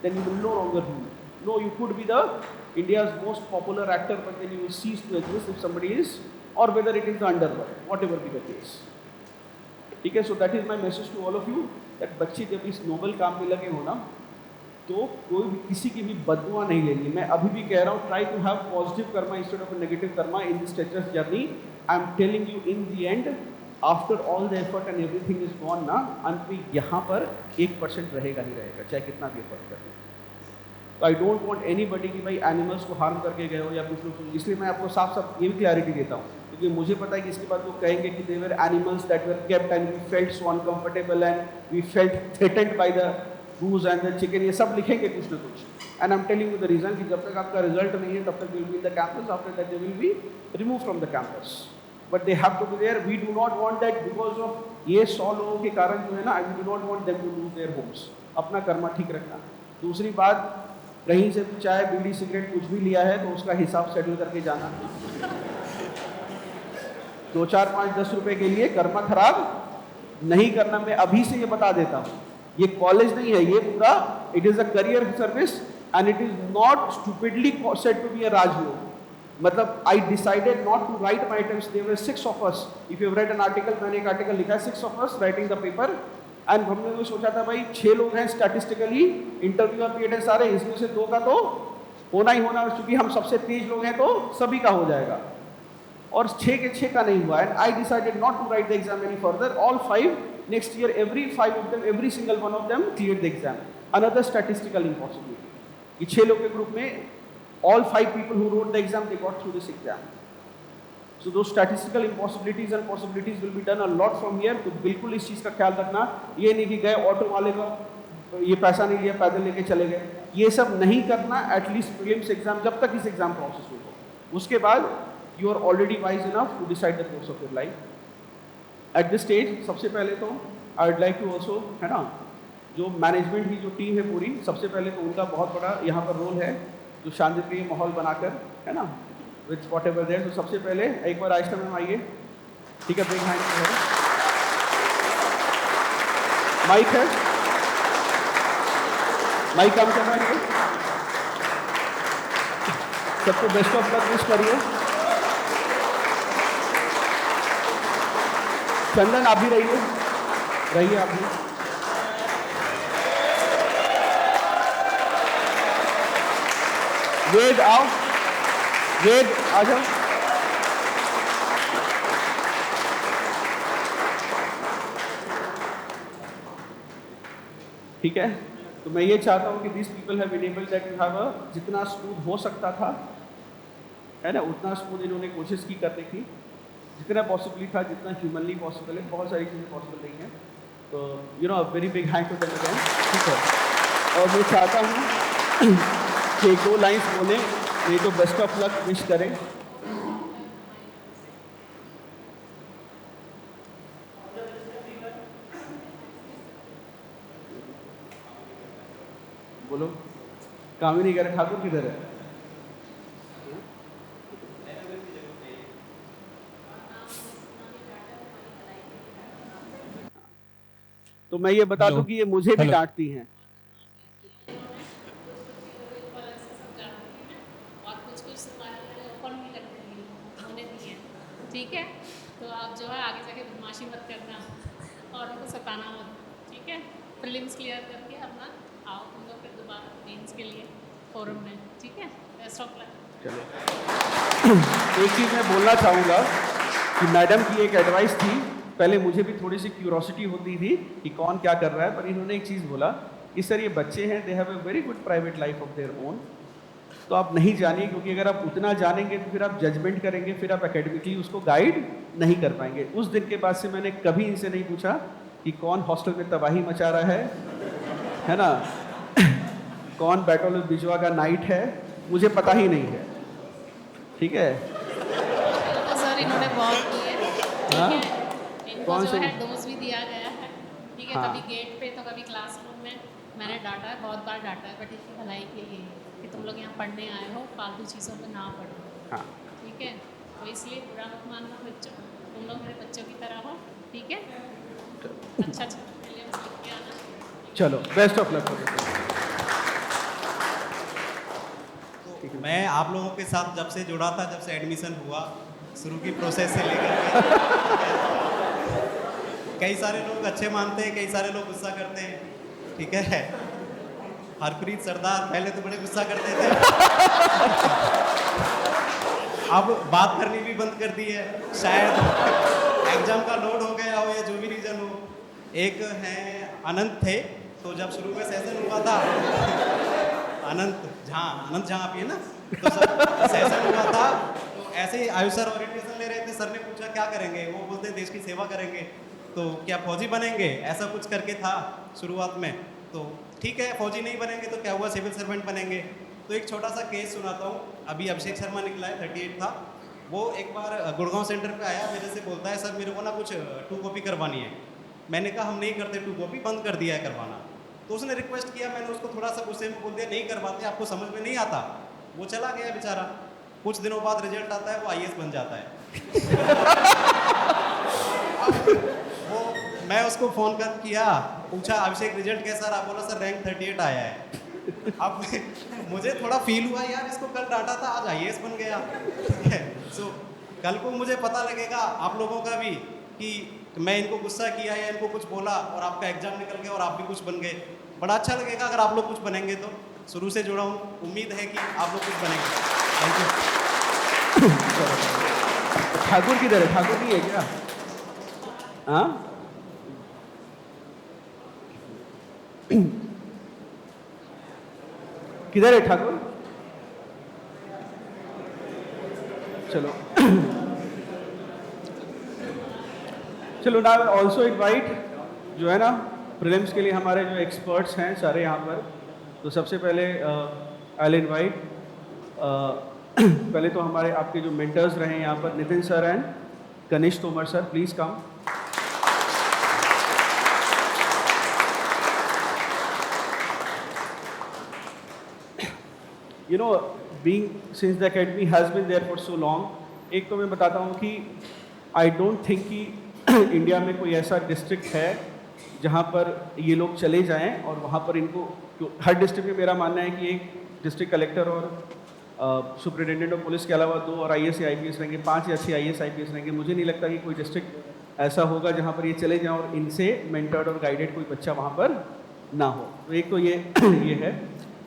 then you will no longer rule. No, you could be the India's most popular actor, but then you will cease to exist if somebody is, or whether it is the underworld, whatever be the case. Okay, so that is my message to all of you, that बच्चे जब इस Nobel काम में लगे हो ना, तो कोई भी किसी की भी बददुआ नहीं लेनी. मैं अभी भी कह रहा हूँ, try to have positive karma instead of a negative karma in this treacherous journey. I'm telling you, in the end, after all the effort and everything is gone ना, अंत में यहाँ पर 1% रहेगा ही रहेगा, चाहे कितना भी effort कर ले. तो I don't want anybody कि भाई animals को harm करके गए हो या कुछ लोग, इसलिए मैं आपको साफ साफ ये भी clarity देता हूँ, क्योंकि मुझे पता है कि इसके बाद वो कहेंगे कि they were animals that were kept and we felt so uncomfortable and we felt threatened by the goose and the chicken, ये सब लिखेंगे कुछ ना कुछ. And I'm telling you the reason कि जब तक आपका result नहीं है तब तक they will be in the campus, after that they will be removed from the campus. But they have to be there. We do not want that because of ये 100 लोगों के कारण जो है ना, we do not want them to lose their homes. अपना कर्मा ठीक रखना. दूसरी बात, कहीं से चाय बीड़ी सिगरेट कुछ भी लिया है तो उसका हिसाब सेटल करके जाना. 2, 4, 5, 10 रुपए के लिए कर्मा खराब नहीं करना. मैं अभी से ये बता देता हूँ, ये कॉलेज नहीं है, ये पूरा it is a career service and it is not stupidly said to be a Rajyog. मतलब I decided not to write my attempts. There were 6 of us. If you have read an article, मैंने एक article लिखा है, 6 of us writing the paper, and हमने वो सोचा था भाई 6 लोग हैं स्टैटिस्टिकली, इंटरव्यू अपीयर्ड है सारे, इसमें से 2 का तो होना ही होना, क्योंकि हम सबसे तेज लोग हैं तो सभी का हो जाएगा. और 6 के 6 का नहीं हुआ. And I decided not to write the exam any further. All 5 next year, every 5 of them, every single one of them clear the exam. Another statistical impossibility कि 6 लोग के ग्रुप में all 5 people who wrote the exam, they got through this exam. So those statistical impossibilities and possibilities will be done a lot from here. तो बिल्कुल इस चीज़ का ख्याल रखना. ये नहीं कि गए ऑटो वाले का ये पैसा नहीं लिया, पैदल लेके चले गए, ये सब नहीं करना. एटलीस्ट प्रीलिम्स एग्जाम, जब तक इस एग्जाम प्रोसेस में हो, उसके बाद you are already wise enough to decide the course of your life. At this stage सबसे पहले तो I would like to also, है ना, जो मैनेजमेंट की जो टीम है पूरी, सबसे पहले तो उनका बहुत बड़ा यहाँ पर रोल है, जो शांतिप्रिय माहौल बनाकर, है ना, विथ वॉट एवर देयर. तो सबसे पहले एक बार आयशा मैम आइए, ठीक है, बिग हैंड है, माइक है, माइक काम कर रहा है, सबको बेस्ट ऑफ लक विश करिए. चंदन आप भी रहिए आप भी. वेद आओ, वेद आ जाओ. ठीक है, तो मैं ये चाहता हूँ कि this people have enabled that you have a, जितना स्मूथ हो सकता था, है ना, उतना स्मूथ इन्होंने कोशिश की करने की, जितना पॉसिबली था, जितना ह्यूमनली पॉसिबल है. बहुत सारी चीज़ें पॉसिबल नहीं है, तो you know very big hand to them again. ठीक है, और मैं चाहता हूँ कि 2 लाइन्स बोले, नहीं तो बेस्ट ऑफ लक विश करें. बोलो, काम ही नहीं करे. ठाकुर किधर है? तो मैं ये बता दूं कि ये मुझे भी डांटती हैं. ठीक है, तो आप जो है आगे जाके बदमाशी मत करना और उनको सताना मत. ठीक है, प्रीलिम्स क्लियर करके अपना आओ तुम लोग फिर दोबारा मेंस के लिए फोरम में. ठीक है, बेस्ट ऑफ लक. चलो, एक चीज़ मैं बोलना चाहूँगा कि मैडम की एक एडवाइस थी पहले मुझे भी थोड़ी सी क्यूरोसिटी होती थी कि कौन क्या कर रहा है, पर इन्होंने एक चीज़ बोला कि सर ये बच्चे हैं, they have a very good private life of their own, तो आप नहीं जानिए, क्योंकि अगर आप उतना जानेंगे तो फिर आप जजमेंट करेंगे, फिर आप एकेडमिकली उसको गाइड नहीं कर पाएंगे। उस दिन के बाद से मैंने कभी इनसे नहीं पूछा कि कौन हॉस्टल में तबाही मचा रहा है ना, कौन बैटल ऑफ बिजवा का नाइट है, मुझे पता ही नहीं है, ठीक है। तो सर इन्होंने बहुत की है, ठीक हाँ? है। इनको कौन जो से? है डोज भी दिया गया है, ठीक है। हाँ। कभी गेट पे तो कभी क्लासरूम में मैंने डांटा है, बहुत बार डांटा है, बट इसकी भलाई के लिए कि तुम लोग यहाँ पढ़ने आए हो, फालतू चीज़ों पे ना पढ़ो, हाँ, ठीक है। तो इसलिए बुरा मत मानना बच्चों, तुम लोग मेरे बच्चों की तरह हो, ठीक है। अच्छा प्रीलिम्स लिख के आना। चलो बेस्ट ऑफ लक। मैं आप लोगों के साथ जब से जुड़ा था, जब से एडमिशन हुआ, शुरू की प्रोसेस से लेकर के कई सारे लोग अच्छे मानते हैं, कई सारे लोग गुस्सा करते हैं, ठीक है। हरप्रीत सरदार पहले तो बड़े गुस्सा करते थे, अब बात करनी भी बंद कर दी है, शायद एग्जाम का लोड हो गया हो या जो भी रीज़न हो। एक है अनंत थे, तो जब शुरू में सेशन हुआ था, अनंत झा आप ही है ना, तो सब सेशन हुआ था, तो ऐसे ही आयुष सर ओरिएंटेशन ले रहे थे, सर ने पूछा क्या करेंगे, वो बोलते देश की सेवा करेंगे, तो क्या फौजी बनेंगे, ऐसा कुछ करके था शुरुआत में। तो ठीक है, फौजी नहीं बनेंगे तो क्या हुआ, सिविल सर्वेंट बनेंगे। तो एक छोटा सा केस सुनाता हूँ, अभी अभिषेक शर्मा निकला है, 38 था, वो एक बार गुड़गांव सेंटर पे आया, मेरे से बोलता है सर मेरे को ना कुछ 2 कॉपी करवानी है। मैंने कहा हम नहीं करते 2 कॉपी, बंद कर दिया है करवाना। तो उसने रिक्वेस्ट किया, मैंने उसको थोड़ा सा गुस्से में बोल दिया नहीं करवाते, आपको समझ में नहीं आता। वो चला गया बेचारा, कुछ दिनों बाद रिजल्ट आता है, वो IAS बन जाता है। वो मैं उसको फ़ोन कर किया, पूछा अभिषेक रिजल्ट कैसा रहा, बोला सर रैंक 38 आया है। अब मुझे थोड़ा फील हुआ यार, इसको कल डांटा था, आज IAS बन गया, ठीक है। सो कल को मुझे पता लगेगा आप लोगों का भी कि मैं इनको गुस्सा किया या इनको कुछ बोला और आपका एग्जाम निकल गया और आप भी कुछ बन गए। बड़ा अच्छा लगेगा अगर आप लोग कुछ बनेंगे तो। शुरू से जुड़ा हूँ, उम्मीद है कि आप लोग कुछ बनेंगे। Thank you. ठाकुर किधर है, ठाकुर नहीं है क्या? हाँ, किधर है ठाकुर? चलो चलो ना, ऑल्सो इनवाइट जो है ना प्रीलिम्स के लिए हमारे जो एक्सपर्ट्स हैं सारे यहाँ पर। तो सबसे पहले आई विल इनवाइट पहले तो हमारे आपके जो मेंटर्स रहे यहाँ पर, Nitin sir and Kanishk Tomar sir, please come. You know, being since the academy has been there for so long, एक तो मैं बताता हूँ कि आई डोंट थिंक कि इंडिया में कोई ऐसा डिस्ट्रिक्ट है जहाँ पर ये लोग चले जाएं और वहाँ पर इनको, हर डिस्ट्रिक्ट में मेरा मानना है कि एक डिस्ट्रिक्ट कलेक्टर और सुपरिटेंडेंट ऑफ पुलिस के अलावा 2 और IAS या IPS रहेंगे, 5 या 6 IAS IPS रहेंगे। मुझे नहीं लगता कि कोई डिस्ट्रिक्ट ऐसा होगा जहाँ पर ये चले जाएं और इनसे मेंटर्ड और गाइडेड कोई बच्चा वहाँ पर ना हो। तो एक तो ये ये है।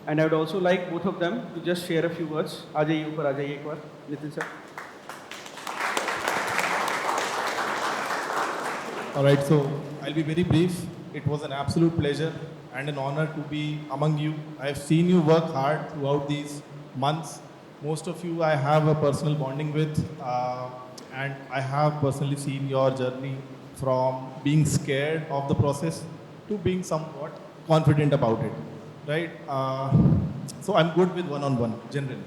And I would also like both of them to just share a few words. आ जाइए ऊपर, आ जाइए एक बार Nitin sir. All right, so I'll be very brief. It was an absolute pleasure and an honor to be among you. I've seen you work hard throughout these months. Most of you I have a personal bonding with, and I have personally seen your journey from being scared of the process to being somewhat confident about it, right? So I'm good with one-on-one generally,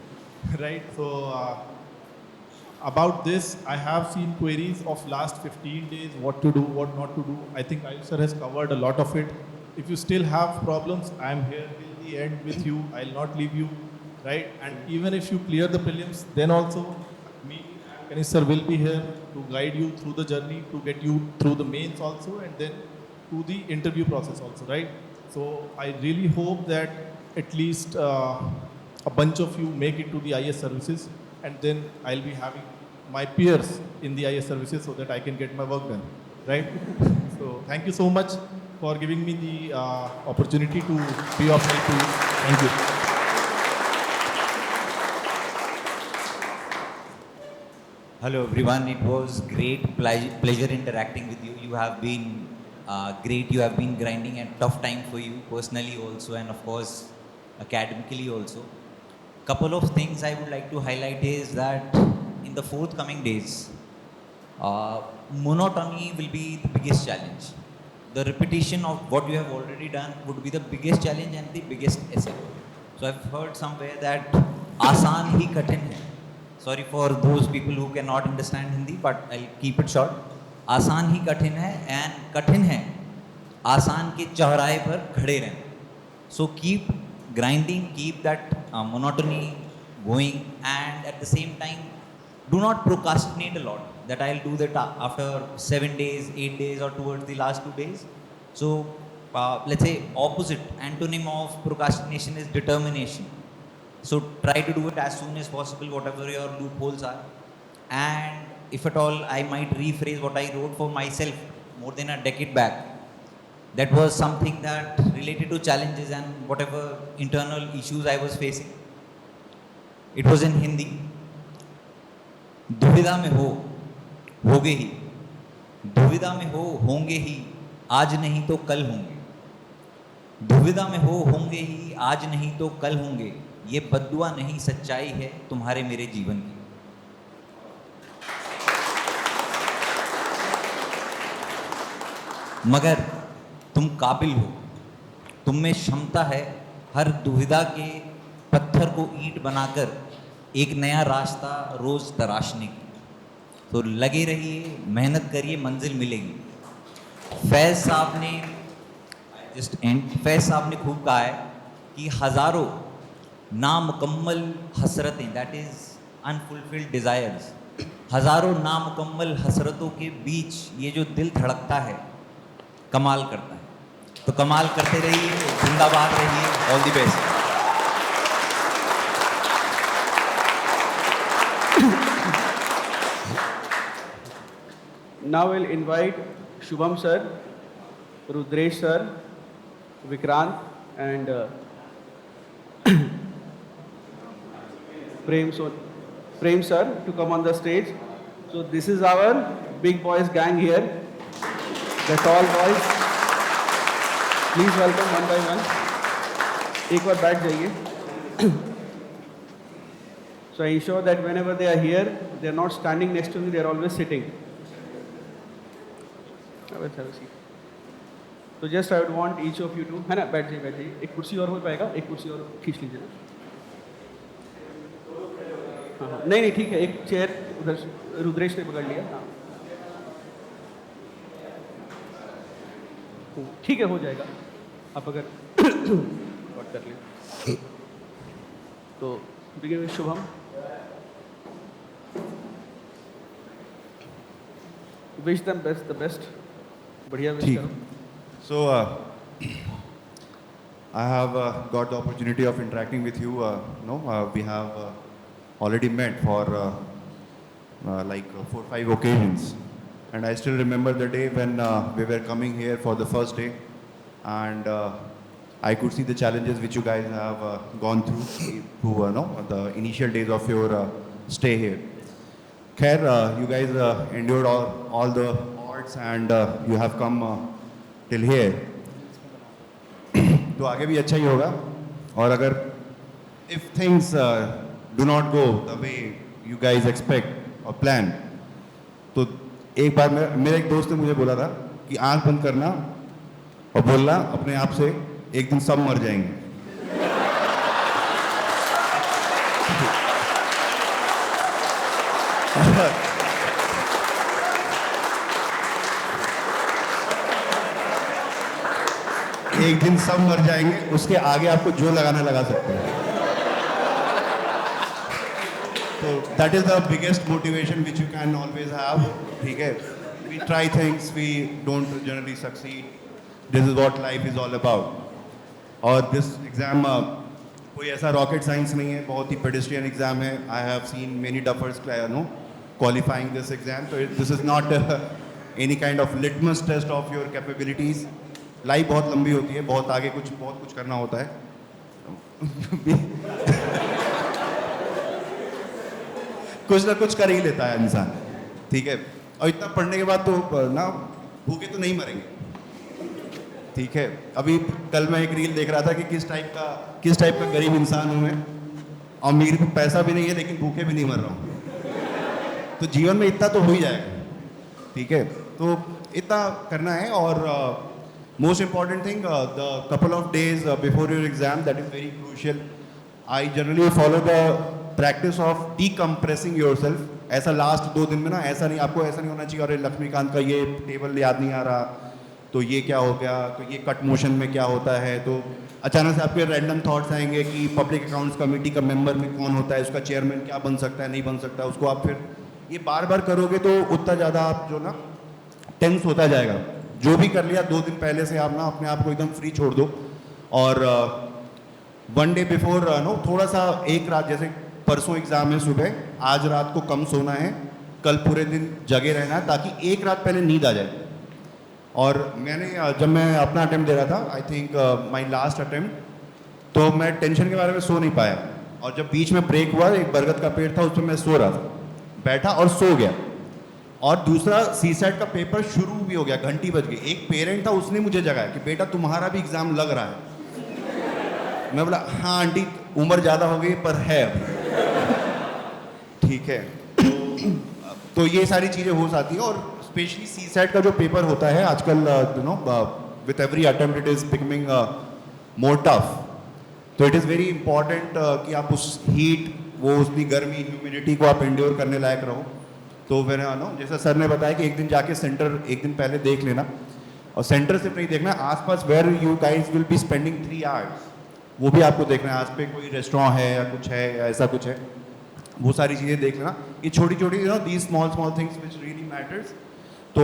right? So about this, I have seen queries of last 15 days, what to do, what not to do. I think Ayush Sir has covered a lot of it. If you still have problems, I am here till the end with you. I'll not leave you, right? And even if you clear the prelims, then also me and Kanish Sir will be here to guide you through the journey, to get you through the mains also, and then to the interview process also, right? So I really hope that at least a bunch of you make it to the IAS services, and then I'll be having my peers in the IAS services so that I can get my work done, right? So thank you so much for giving me the opportunity to be of help to you. Thank you. Hello everyone, it was great pleasure interacting with you. You have been great, you have been grinding a tough time for you personally also and of course academically also. Couple of things I would like to highlight is that in the forthcoming days, uh, monotony will be the biggest challenge. The repetition of what you have already done would be the biggest challenge and the biggest essay. So I've heard somewhere that आसान ही कठिन है. Sorry for those people who cannot understand Hindi, but I'll keep it short. आसान ही कठिन है and कठिन है आसान के चौराहे पर खड़े रहना. So keep grinding, keep that monotony going, and at the same time, do not procrastinate a lot. That I'll do that after 7 days, 8 days, or towards the last 2 days. So let's say opposite antonym of procrastination is determination. So try to do it as soon as possible, whatever your loopholes are. And if at all, I might rephrase what I wrote for myself more than a decade back. That was something that related to challenges and whatever internal issues I was facing. It was in Hindi. दुविधा में होगे ही, दुविधा में होंगे ही, आज नहीं तो कल होंगे. दुविधा में होंगे ही, आज नहीं तो कल होंगे. ये बद्दुआ नहीं सच्चाई है तुम्हारे मेरे जीवन की. मगर तुम काबिल हो, तुम में क्षमता है हर दुविधा के पत्थर को ईंट बनाकर एक नया रास्ता रोज तराशने की. तो लगे रहिए, मेहनत करिए, मंजिल मिलेगी. फैज साहब ने खूब कहा है कि हजारों नामुकम्मल हसरतें, दैट इज अनफुलफिल्ड डिजायर्स, हजारों नामुकम्मल हसरतों के बीच ये जो दिल धड़कता है कमाल करता है. तो कमाल करते रहिए, जिंदाबाद रहिए. All the best. Now we'll invite Shubham sir, Rudresh sir, Vikrant and Prem sir to come on the stage. So this is our big boys gang here, the tall boys. Please welcome one by one. एक बार बैठ जाइए. So I ensure that whenever they are here, they are not standing next to me, they are always sitting. तो just I would want each of you to, है ना, बैठ जाइए. एक कुर्सी और हो पाएगा, एक कुर्सी और खींच लीजिए ना. हाँ, नहीं ठीक है, एक चेयर उधर रुद्रेश ने पकड़ लिया. हाँ ठीक है, हो जाएगा. आप अगर नोट कर लें तो begin with Shubham. Wish them best, the best. बढ़िया विश करो. So, I have got the opportunity of interacting with you. We have already met for like 4-5 occasions, and I still remember the day when we were coming here for the first day, and I could see the challenges which you guys have gone through the initial days of your stay here. Khair, you guys endured all the odds, and you have come till here. तो आगे भी अच्छा ही होगा. और अगर if things do not go the way you guys expect or plan, तो एक बार मेरे एक दोस्त ने मुझे बोला था कि आंख बंद करना और बोलना अपने आप से, एक दिन सब मर जाएंगे. एक दिन सब मर जाएंगे, उसके आगे आपको जो लगाना लगा सकते हैं. तो that is the biggest motivation which you can always have. ठीक है, we try things, we don't generally succeed. This is what life is all about. और दिस एग्जाम कोई ऐसा रॉकेट साइंस नहीं है, बहुत ही पेडेस्ट्रियन एग्जाम है. I have seen many duffers qualifying this exam. So this is not any kind of litmus test of your capabilities. Life बहुत लंबी होती है, बहुत आगे बहुत कुछ करना होता है. कुछ ना कुछ कर ही लेता है इंसान, ठीक है। और इतना पढ़ने के बाद तो ना भूखे तो नहीं मरेंगे, ठीक है। अभी कल मैं एक रील देख रहा था कि किस टाइप का गरीब इंसान हूँ मैं, और मेरे को पैसा भी नहीं है लेकिन भूखे भी नहीं मर रहा हूँ। तो जीवन में इतना तो हो ही जाएगा, ठीक है। तो इतना करना है। और most important thing, the couple of days before your exam, that is very crucial. I generally follow the practice of decompressing your self. ऐसा लास्ट 2 दिन में ना, आपको ऐसा नहीं होना चाहिए अरे लक्ष्मीकांत का ये टेबल याद नहीं आ रहा, तो ये क्या हो गया, तो ये कट मोशन में क्या होता है, तो अचानक से आपके रैंडम थॉट्स आएंगे कि पब्लिक अकाउंट्स कमेटी का मेंबर में कौन होता है, उसका चेयरमैन क्या बन सकता है, नहीं बन सकता। उसको आप फिर ये बार बार करोगे तो उतना ज़्यादा आप जो ना टेंस होता जाएगा। जो भी कर लिया 2 दिन पहले से आप ना अपने आप को एकदम फ्री छोड़ दो। और 1 डे बिफोर थोड़ा सा, एक रात, जैसे परसों एग्जाम है सुबह, आज रात को कम सोना है, कल पूरे दिन जगे रहना है, ताकि एक रात पहले नींद आ जाए। और मैंने जब मैं अपना अटेम्प्ट दे रहा था, I think my last attempt, तो मैं टेंशन के बारे में सो नहीं पाया। और जब बीच में ब्रेक हुआ, एक बरगद का पेड़ था, उस पर मैं सो रहा था, बैठा और सो गया। और दूसरा CSAT का पेपर शुरू भी हो गया, घंटी बज गई। एक पेरेंट था, उसने मुझे जगाया कि बेटा तुम्हारा भी एग्जाम लग रहा है। मैं बोला हाँ आंटी, उम्र ज़्यादा हो गई पर है अभी, ठीक है। तो ये सारी चीज़ें हो जाती है। और स्पेशली CSAT का जो पेपर होता है आजकल, with every attempt it is becoming more tough. तो इट इज़ वेरी इंपॉर्टेंट कि आप उस हीट, वो उसकी गर्मी, ह्यूमिडिटी को आप एंड्योर करने लायक रहो। तो फिर जैसा सर ने बताया कि एक दिन जाके सेंटर एक दिन पहले देख लेना। और सेंटर सिर्फ नहीं देखना, आसपास where you guys will be spending 3 hours, वो भी आपको देखना है। आस पे कोई रेस्टोरेंट है या कुछ है या ऐसा कुछ है, वो सारी चीज़ें देख लेना। ये छोटी छोटी these small things which really matters. तो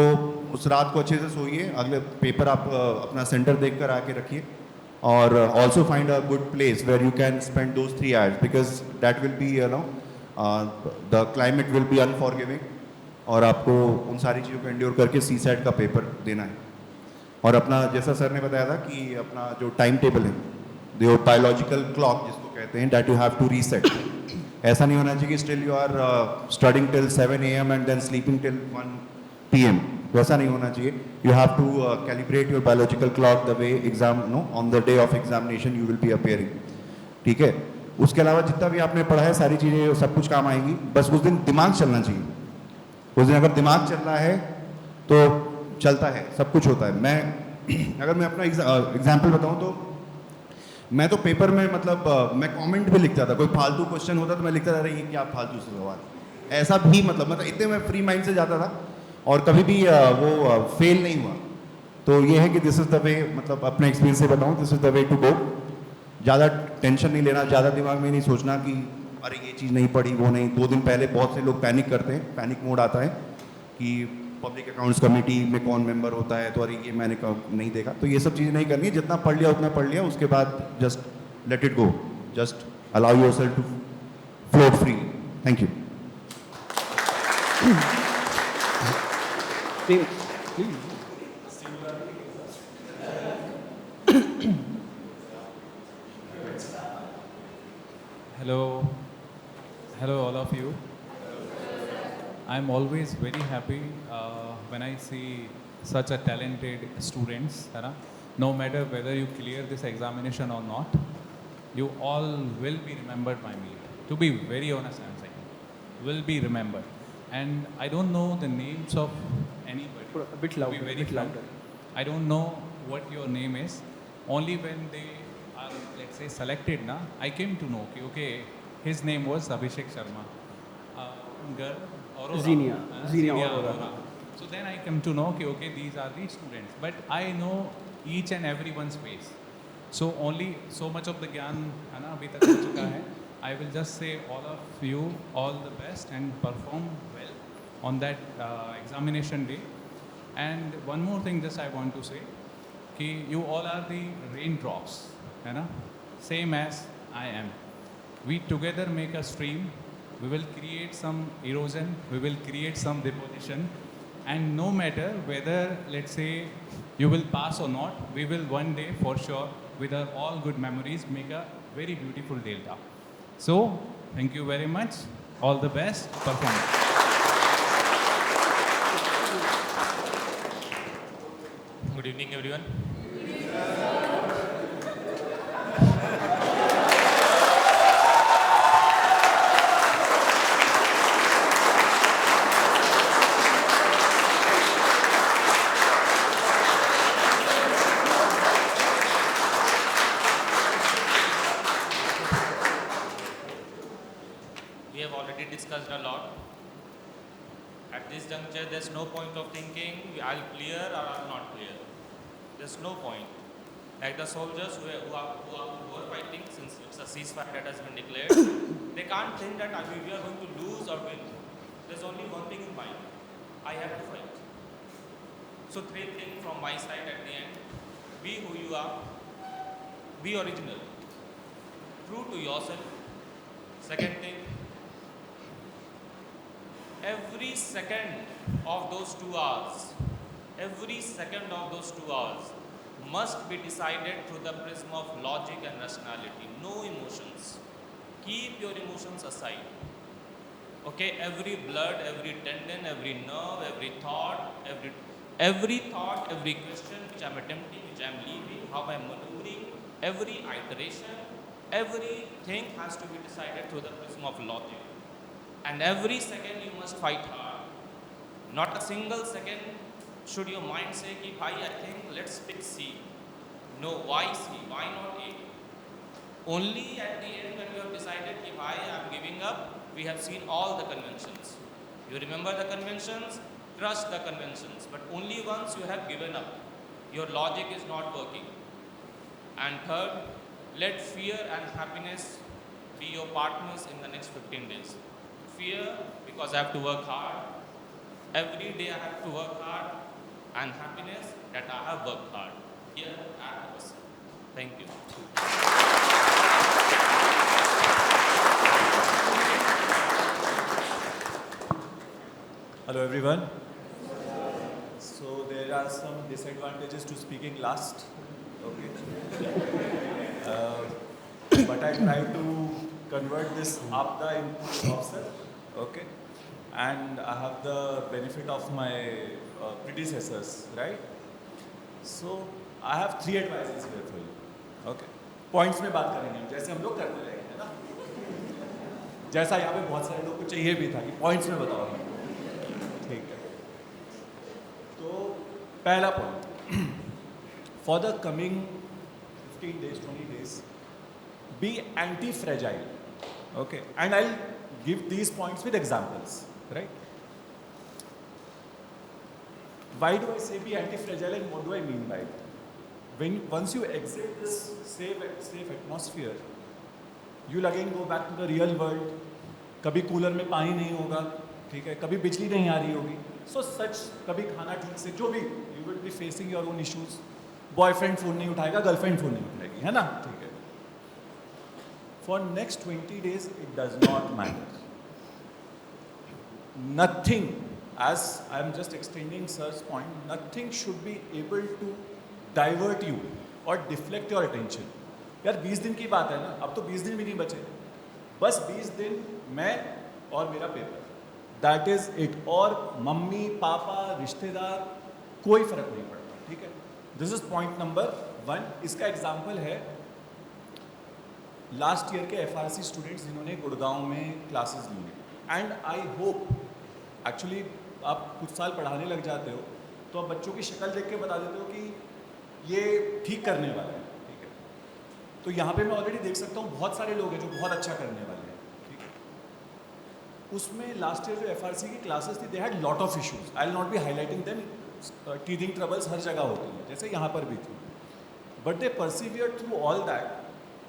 उस रात को अच्छे से सोइए, अगले पेपर आप अपना सेंटर देख कर आके रखिए। और also find a good place where you can spend those 3 hours, because that will be the climate will be unforgiving. और आपको उन सारी चीज़ों को एंड्योर करके CSAT का पेपर देना है। और अपना, जैसा सर ने बताया था कि अपना जो टाइम टेबल है, जो बायोलॉजिकल क्लॉक जिसको कहते हैं, that you have to reset. ऐसा नहीं होना चाहिए कि still you are studying till 7 AM and then sleeping till 1 PM, वैसा नहीं होना चाहिए। You have to calibrate your biological clock the way exam on the day of examination you will be appearing, ठीक है। उसके अलावा जितना भी आपने पढ़ा है, सारी चीज़ें सब कुछ काम आएंगी। बस उस दिन दिमाग चलना चाहिए। उस दिन अगर दिमाग चल रहा है तो चलता है, सब कुछ होता है। अगर मैं अपना एग्जाम्पल बताऊँ तो मैं तो पेपर में मैं कमेंट भी लिखता था। कोई फालतू क्वेश्चन होता तो मैं लिखता था अरे ये क्या फालतू से सवाल, ऐसा भी मतलब इतने मैं फ्री माइंड से जाता था और कभी भी वो फेल नहीं हुआ। तो ये है कि दिस इज़ द वे, अपने एक्सपीरियंस से बताऊँ, this is the way to go. ज़्यादा टेंशन नहीं लेना, ज़्यादा दिमाग में नहीं सोचना कि अरे ये चीज़ नहीं पढ़ी, वो नहीं। 2 दिन पहले बहुत से लोग पैनिक करते हैं, पैनिक मोड आता है कि पब्लिक अकाउंट्स कमेटी में कौन मेंबर होता है, तो अरे ये मैंने नहीं देखा। तो ये सब चीज़ें नहीं करनी है, जितना पढ़ लिया उतना पढ़ लिया, उसके बाद just let it go, just allow yourself to float free. Thank you. Hello all of you. I'm always very happy when I see such a talented students, है ना? No matter whether you clear this examination or not, you all will be remembered by me. To be very honest, I'm saying, will be remembered. And I don't know the names of anybody. A bit louder. To be very frank, I don't know what your name is. Only when they are, let's say, selected, na, I came to know, okay, his name was Abhishek Sharma. Girl, Aurora. Zenia Aurora. So then I came to know, okay, these are the students. But I know each and everyone's face. So only so much of the gyan है ना अभी तक हो चुका है. I will just say all of you all the best and perform well on that examination day. And one more thing just I want to say, कि you all are the raindrops, है ना, same as I am. We together make a stream. We will create some erosion. We will create some deposition. And no matter whether, let's say, you will pass or not, we will one day for sure, with our all good memories, make a very beautiful delta. So, thank you very much. All the best. Performance. Good evening, everyone. We have already discussed a lot. At this juncture, there's no point of thinking I'll clear or I'll not clear. There's no point. Like the soldiers who are fighting, since it's a ceasefire that has been declared, they can't think that we are going to lose or win. There's only one thing in mind. I have to fight. So 3 things from my side at the end. Be who you are. Be original. True to yourself. Second thing, every second of those 2 hours, must be decided through the prism of logic and rationality. No emotions. Keep your emotions aside. Okay, every blood, every tendon, every nerve, every thought, every question which I'm attempting, which I'm leaving, how I'm maneuvering, every iteration, everything has to be decided through the prism of logic. And every second you must fight hard. Not a single second should your mind say, ki, bhai, I think let's pick C. No, why C? Why not A? Only at the end when you have decided, ki, bhai, I'm giving up, we have seen all the conventions. You remember the conventions? Trust the conventions. But only once you have given up, your logic is not working. And third, let fear and happiness be your partners in the next 15 days. Fear, because I have to work hard. Every day I have to work hard. And happiness, that I have worked hard. Here at Tapasya. Thank you. Hello everyone. So there are some disadvantages to speaking last. Okay. But I try to convert this Abda into Avsar. Okay. And I have the benefit of my predecessors, right? So I have 3 advices here for you. Okay. Points में बात करेंगे हम, जैसे हम लोग करते रहे हैं ना? जैसा यहाँ पे बहुत सारे लोग को चाहिए भी था कि points में बताओ हमें. ठीक है. तो पहला point. For the coming 15 days, 20 days, be anti-fragile. Okay. And I'll give these points with examples. Right? Why do I say be anti-fragile and what do I mean by it? Once you exit this safe atmosphere, you'll again go back to the real world. कभी cooler में पानी नहीं होगा, ठीक है? कभी बिजली नहीं आ रही होगी. So such कभी खाना ठीक से जो भी you will be facing your own issues. Boyfriend phone नहीं उठाएगा, girlfriend phone नहीं उठाएगी, है ना? ठीक है. For next 20 days, it does not matter. Nothing, as I am just extending Sir's point, nothing should be able to divert you or deflect your attention. यार 20 दिन की बात है ना, अब तो 20 दिन भी नहीं बचे, बस 20 दिन मैं और मेरा पेपर, that is it. और मम्मी पापा रिश्तेदार कोई फर्क नहीं पड़ता, ठीक है? This is point number 1. इसका एग्जाम्पल है लास्ट ईयर के FRC स्टूडेंट्स जिन्होंने गुड़गांव में क्लासेस ली हैं. एंड आई होप, एक्चुअली आप कुछ साल पढ़ाने लग जाते हो तो आप बच्चों की शक्ल देख के बता देते हो कि ये ठीक करने वाला है, ठीक है? तो यहाँ पे मैं ऑलरेडी देख सकता हूँ बहुत सारे लोग हैं जो बहुत अच्छा करने वाले हैं, ठीक है? उसमें लास्ट ईयर जो FRC की क्लासेस थी, they had lot of issues. I will not be highlighting them. Teething troubles हर जगह होती हैं, जैसे यहाँ पर भी थी. But they persevered through all that.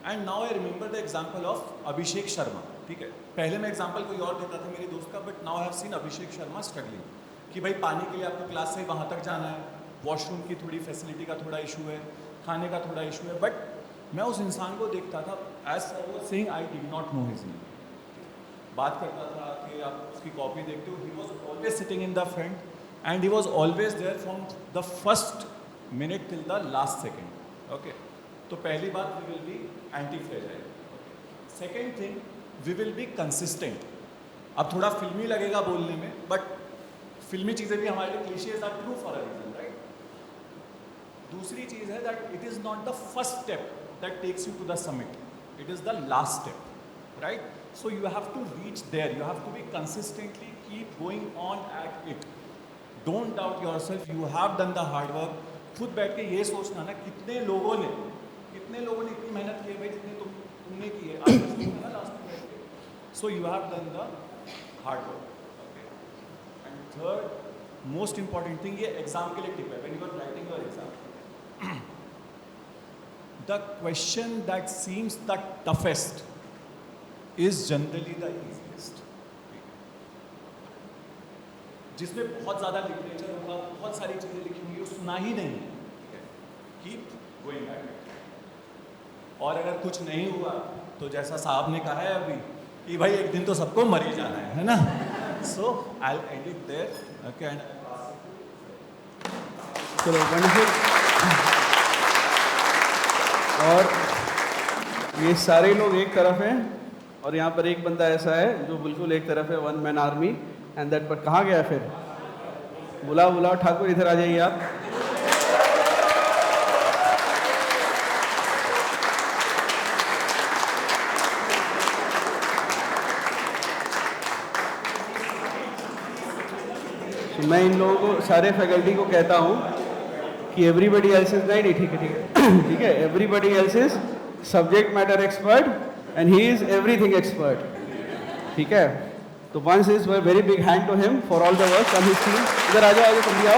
And now I remember the example of Abhishek Sharma, ठीक है? पहले मैं एग्जाम्पल कोई और देता था मेरे दोस्त का, but now I have seen Abhishek Sharma struggling कि भाई पानी के लिए आपको क्लास से वहाँ तक जाना है, वॉशरूम की थोड़ी फैसिलिटी का थोड़ा इशू है, खाने का थोड़ा इशू है. बट मैं उस इंसान को देखता था, as I was saying, I did not know his name. बात करता था कि आप उसकी कॉपी देखते हो, he was always sitting in the front and he was always there from the first minute till the last second. Okay, तो पहली बात, we will be anti fragile. Second thing, we will be consistent. अब थोड़ा फिल्मी लगेगा बोलने में, but फिल्मी चीज़ें भी हमारे लिए cliches are true for a reason, right? दूसरी चीज़ है that it is not the first step that takes you to the summit, it is the last step, right? So you have to reach there, you have to be consistently keep going on at it. Don't doubt yourself, you have done the hard work. खुद बैठ के ये सोचना ना कितने लोगों ने इतनी मेहनत की है भाई जितने तुमने की है, आपने सोचना ना लास्ट में बैठ के. So you have done the hard work. Okay. And third most important thing, ये एग्जाम के लिए टिप है, when you are writing your exam. The question that seems the toughest is generally the easiest. जिसमें बहुत ज़्यादा literature होगा, बहुत सारी चीज़ें लिखी होंगी, वो सुना ही नहीं है. Keep going at it. और अगर कुछ नहीं हुआ तो जैसा साहब ने कहा है अभी कि भाई एक दिन तो सबको मर ही जाना है ना. So I will end it there. Okay. And चलो वंडरफुल. और ये सारे लोग एक तरफ हैं और यहाँ पर एक बंदा ऐसा है जो बिल्कुल एक तरफ है, one man army. And that पर कहाँ गया फिर? बुलाओ ठाकुर, इधर आ जाइए आप. तो मैं इन लोगों को, सारे फैकल्टी को कहता हूँ कि एवरीबडी एल्स इज नहीं, ठीक है, everybody else is subject matter expert and he is everything expert. ठीक है, तो once is a very big hand to him for all the work on his team. इधर आ जाओ तुम आओ.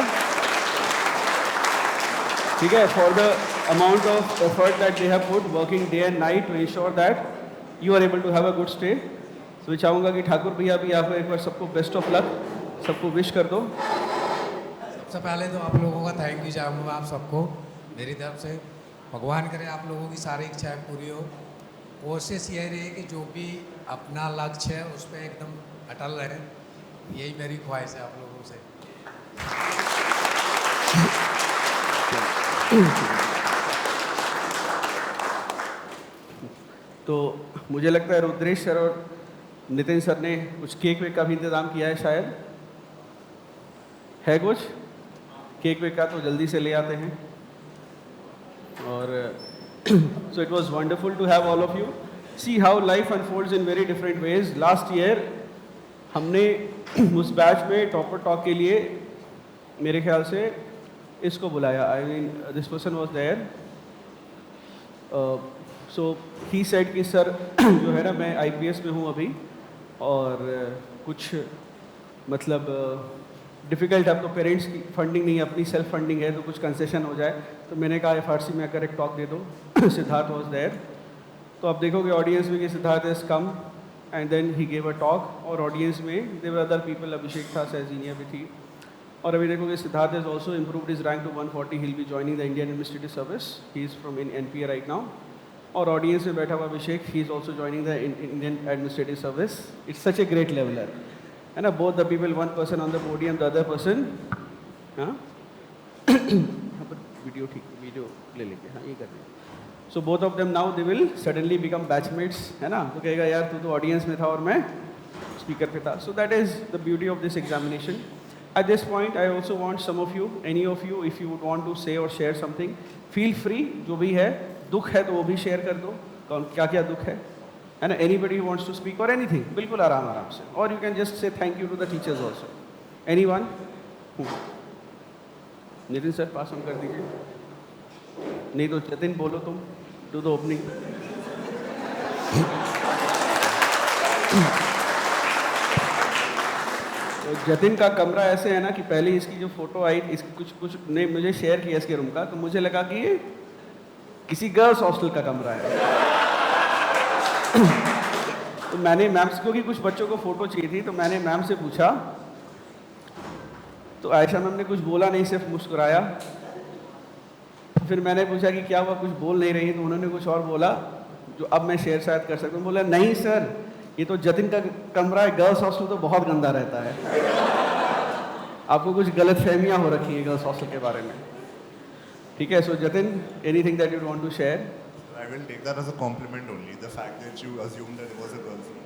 ठीक है, for the amount of effort that they have put working day and night to ensure that you are able to have a good stay. So मैं चाहूँगा कि ठाकुर भैया भी यहाँ पर एक बार सबको बेस्ट ऑफ लक, सबको विश कर दो. सबसे पहले तो आप लोगों का थैंक यू चाहूँगा आप सबको मेरी तरफ से. भगवान करे आप लोगों की सारी इच्छाएं पूरी हो. कोशिश यही रही कि जो भी अपना लक्ष्य है उस पर एकदम अटल रहे, यही मेरी ख्वाहिश है आप लोगों से. तो मुझे लगता है रुद्रेश सर और नितिन सर ने कुछ केक वेक का भी इंतज़ाम किया है, शायद है कुछ केक वेक का, तो जल्दी से ले आते हैं. और so it was wonderful to have all of you. See how life unfolds in very different ways. Last year हमने उस बैच में टॉपर टॉक के लिए मेरे ख्याल से इसको बुलाया. I mean this person was there. So he said कि सर जो है ना मैं IPS में हूँ अभी और कुछ मतलब डिफ़िकल्ट है, अब तो पेरेंट्स की फंडिंग नहीं है, अपनी सेल्फ फंडिंग है, तो कुछ कंसेशन हो जाए. तो मैंने कहा FRC में आकर एक टॉक दे दो. Siddharth was there. तो आप देखोगे ऑडियंस में कि Siddharth is come and then he gave a talk. और ऑडियंस में देवर अदर पीपल, अभिषेक था, सहजीनिया भी थी. और अभी देखोगे Siddharth is also improved his rank to 140. He will be joining the Indian administrative service. He is from in NPA right now. और audience में बैठा हुआ Abhishek, he is also joining the Indian administrative service. It's such a great leveller है ना. Both the people, one person on the podium, the other person. हाँ video ठीक, video ले लेंगे. हाँ ये कर लेंगे. So both of them now they will suddenly become batchmates है ना. तो कहेगा यार तू तो ऑडियंस में था और मैं स्पीकर पे था. So that is the beauty of this examination. At this point I also want some of you, any of you, if you would want to say और शेयर समथिंग, फील फ्री. जो भी है, दुख है तो वो भी शेयर कर दो. कौन क्या क्या दुख है ना. एनीबडी वॉन्ट्स टू स्पीक और एनीथिंग, बिल्कुल आराम आराम से. और you can just say thank you to the teachers also. Anyone? Nitin sir pass on कर दीजिए. नहीं तो जतिन बोलो तुम, डू द ओपनिंग. तो जतिन का कमरा ऐसे है ना कि पहले इसकी जो फोटो आई, इसकी कुछ ने मुझे शेयर किया इसके रूम का, तो मुझे लगा कि ये किसी गर्ल्स हॉस्टल का कमरा है. तो मैंने मैम से, क्योंकि कुछ बच्चों को फ़ोटो चाहिए थी, तो मैंने मैम से पूछा. तो आयशा मैम ने कुछ बोला नहीं, सिर्फ मुस्कुराया. फिर मैंने पूछा कि क्या हुआ, कुछ बोल नहीं रही. तो उन्होंने कुछ और बोला जो अब मैं शेयर शायद कर सकता हूँ. बोला नहीं सर, ये तो जतिन का कमरा है, गर्ल्स हॉस्टल तो बहुत गंदा रहता है. आपको कुछ गलत फहमियाँ हो रखी हैं गर्ल्स हॉस्टल के बारे में. ठीक है. So Jatin, anything that you want to share? I will take that as a compliment only. The fact that you assumed that it was a girl's room.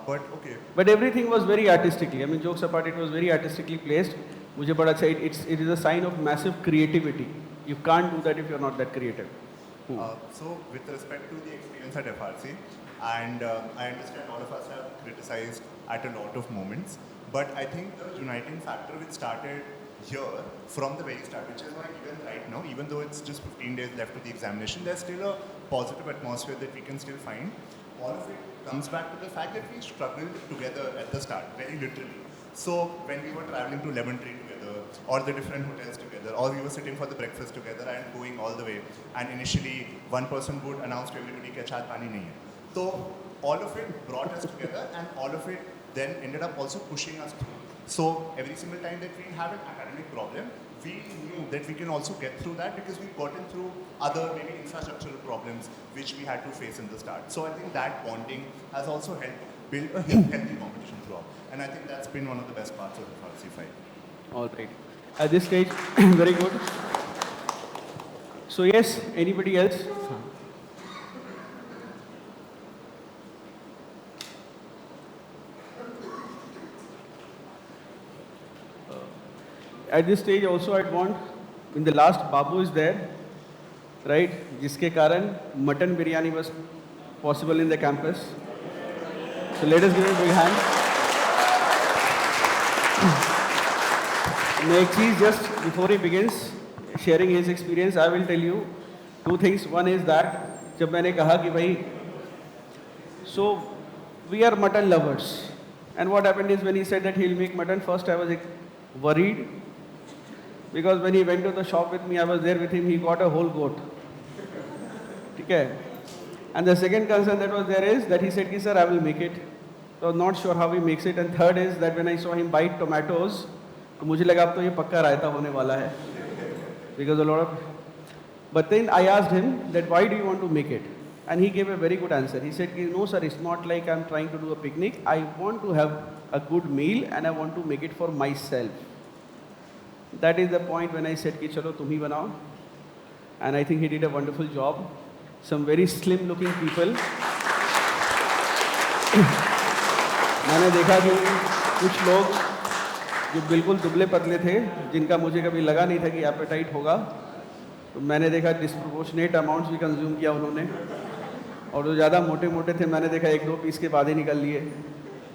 But okay. But everything was very artistically. I mean, jokes apart, it was very artistically placed. मुझे बड़ा अच्छा, it is a sign of massive creativity. You can't do that if you're not that creative. So with respect to the experience at FRC, and I understand all of us have criticized at a lot of moments, but I think the uniting factor which started here from the very start, which is why even right now, even though it's just 15 days left to the examination, there's still a positive atmosphere that we can still find. All of it comes back to the fact that we struggled together at the start, very literally. So when we were traveling to Lemon Tree together, or the different hotels together, or we were sitting for the breakfast together and going all the way, and initially one person would announce to everybody कि अच्छा पानी नहीं है. So all of it brought us together, and all of it then ended up also pushing us through. So every single time that we have an academic problem, we knew that we can also get through that because we've gotten through other maybe infrastructural problems which we had to face in the start. So I think that bonding has also helped build a healthy competition throughout. And I think that's been one of the best parts of the FRC fight. All right. At this stage, very good. So yes, anybody else? At this stage also I'd want, in the last Babu is there, right? जिसके कारण mutton biryani was possible in the campus. So let us give him a big hand. Next is just before he begins sharing his experience, I will tell you two things. One is that जब मैंने कहा कि भाई, so we are mutton lovers, and what happened is when he said that he'll make mutton, first I was like worried. Because when he went to the shop with me, I was there with him, he got a whole goat. Okay. And the second concern that was there is that he said, sir, I will make it. So I was not sure how he makes it. And third is that when I saw him bite tomatoes, तो मुझे लगा अब तो ये पक्का रायता होने वाला है. Because a lot of... But then I asked him that why do you want to make it? And he gave a very good answer. He said, no sir, it's not like I'm trying to do a picnic. I want to have a good meal and I want to make it for myself. That is the point when I said कि चलो तुम ही बनाओ, and I think he did a wonderful job. Some very slim looking people. मैंने देखा कि कुछ लोग जो बिल्कुल दुबले पतले थे, जिनका मुझे कभी लगा नहीं था कि एपेटाइट होगा, तो मैंने देखा डिस्प्रोपोर्शनेट अमाउंट्स भी कंज्यूम किया उन्होंने, और जो ज़्यादा मोटे मोटे थे मैंने देखा 1-2 पीस के बाद ही निकल लिए.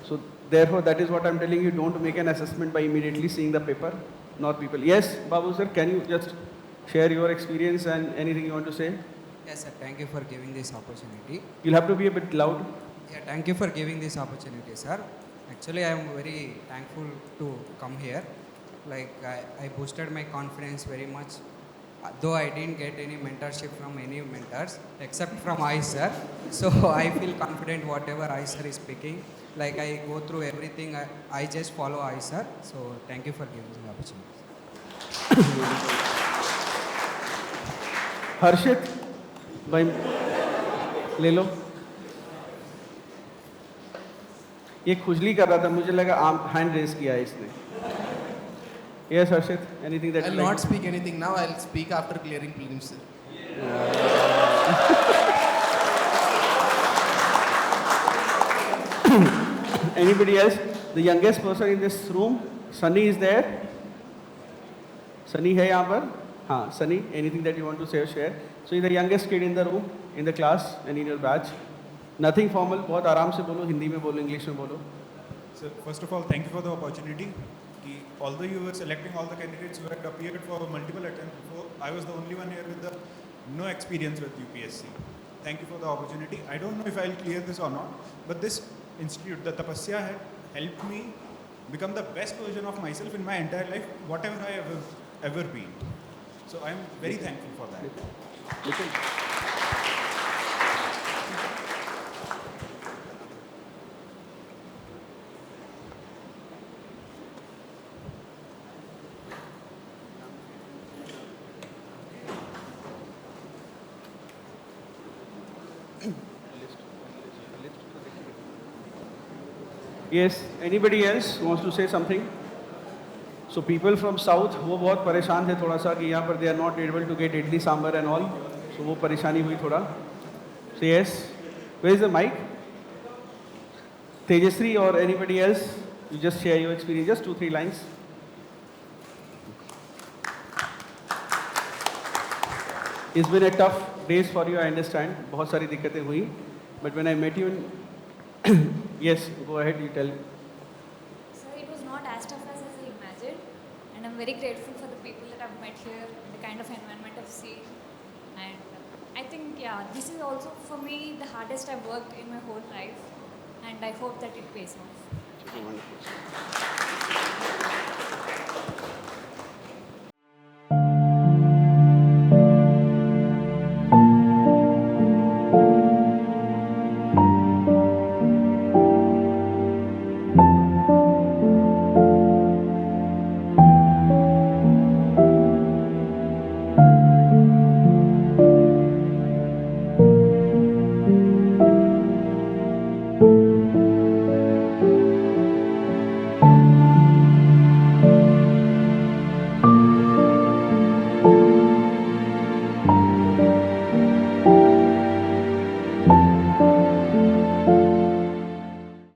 So therefore that is what I'm telling you, don't make an assessment by immediately seeing the paper. Not people. Yes, Babu sir, can you just share your experience and anything you want to say? Yes sir, thank you for giving this opportunity. You'll have to be a bit loud. Yeah, thank you for giving this opportunity, sir. Actually, I am very thankful to come here. Like, I boosted my confidence very much. Though I didn't get any mentorship from any mentors, except from Ayush Sir. So I feel confident whatever Ayush Sir is speaking. Like, I go through everything, I just follow Ayush Sir. So thank you for giving the opportunity. Harshit, भाई ले लो. ये खुजली कर रहा था, मुझे लगा hand raise किया है इसने. Yes, Harshit, anything that I'll not speak anything now, I'll speak after clearing prelims. Anybody else? The youngest person in this room, Sunny is there. Sunny है यहाँ पर? हाँ, Sunny, anything that you want to say or share? So you're the youngest kid in the room, in the class and in your batch. Nothing formal, बहुत आराम से बोलो, हिंदी में बोलो, इंग्लिश में बोलो. So first of all, thank you for the opportunity. Although you were selecting all the candidates who had appeared for multiple attempts before, I was the only one here with the no experience with UPSC. Thank you for the opportunity. I don't know if I'll clear this or not, but this institute, the Tapasya, had helped me become the best version of myself in my entire life, whatever I have ever been. So I'm very thankful for that. Yes, anybody else wants to say something? So people from south, वो बहुत परेशान थे थोड़ा सा कि यहाँ पर they are not able to get idli sambar and all. So वो परेशानी हुई थोड़ा. So yes, where is the mic? Tejasri or anybody else, you just share your experience, just 2-3 lines. It's been a tough days for you, I understand. बहुत सारी दिक्कतें हुई. But when I met you, yes, go ahead, you tell. So it was not as tough as I imagined, and I'm very grateful for the people that I've met here, the kind of environment I've seen, and I think this is also for me the hardest I've worked in my whole life, and I hope that it pays off. Wonderful.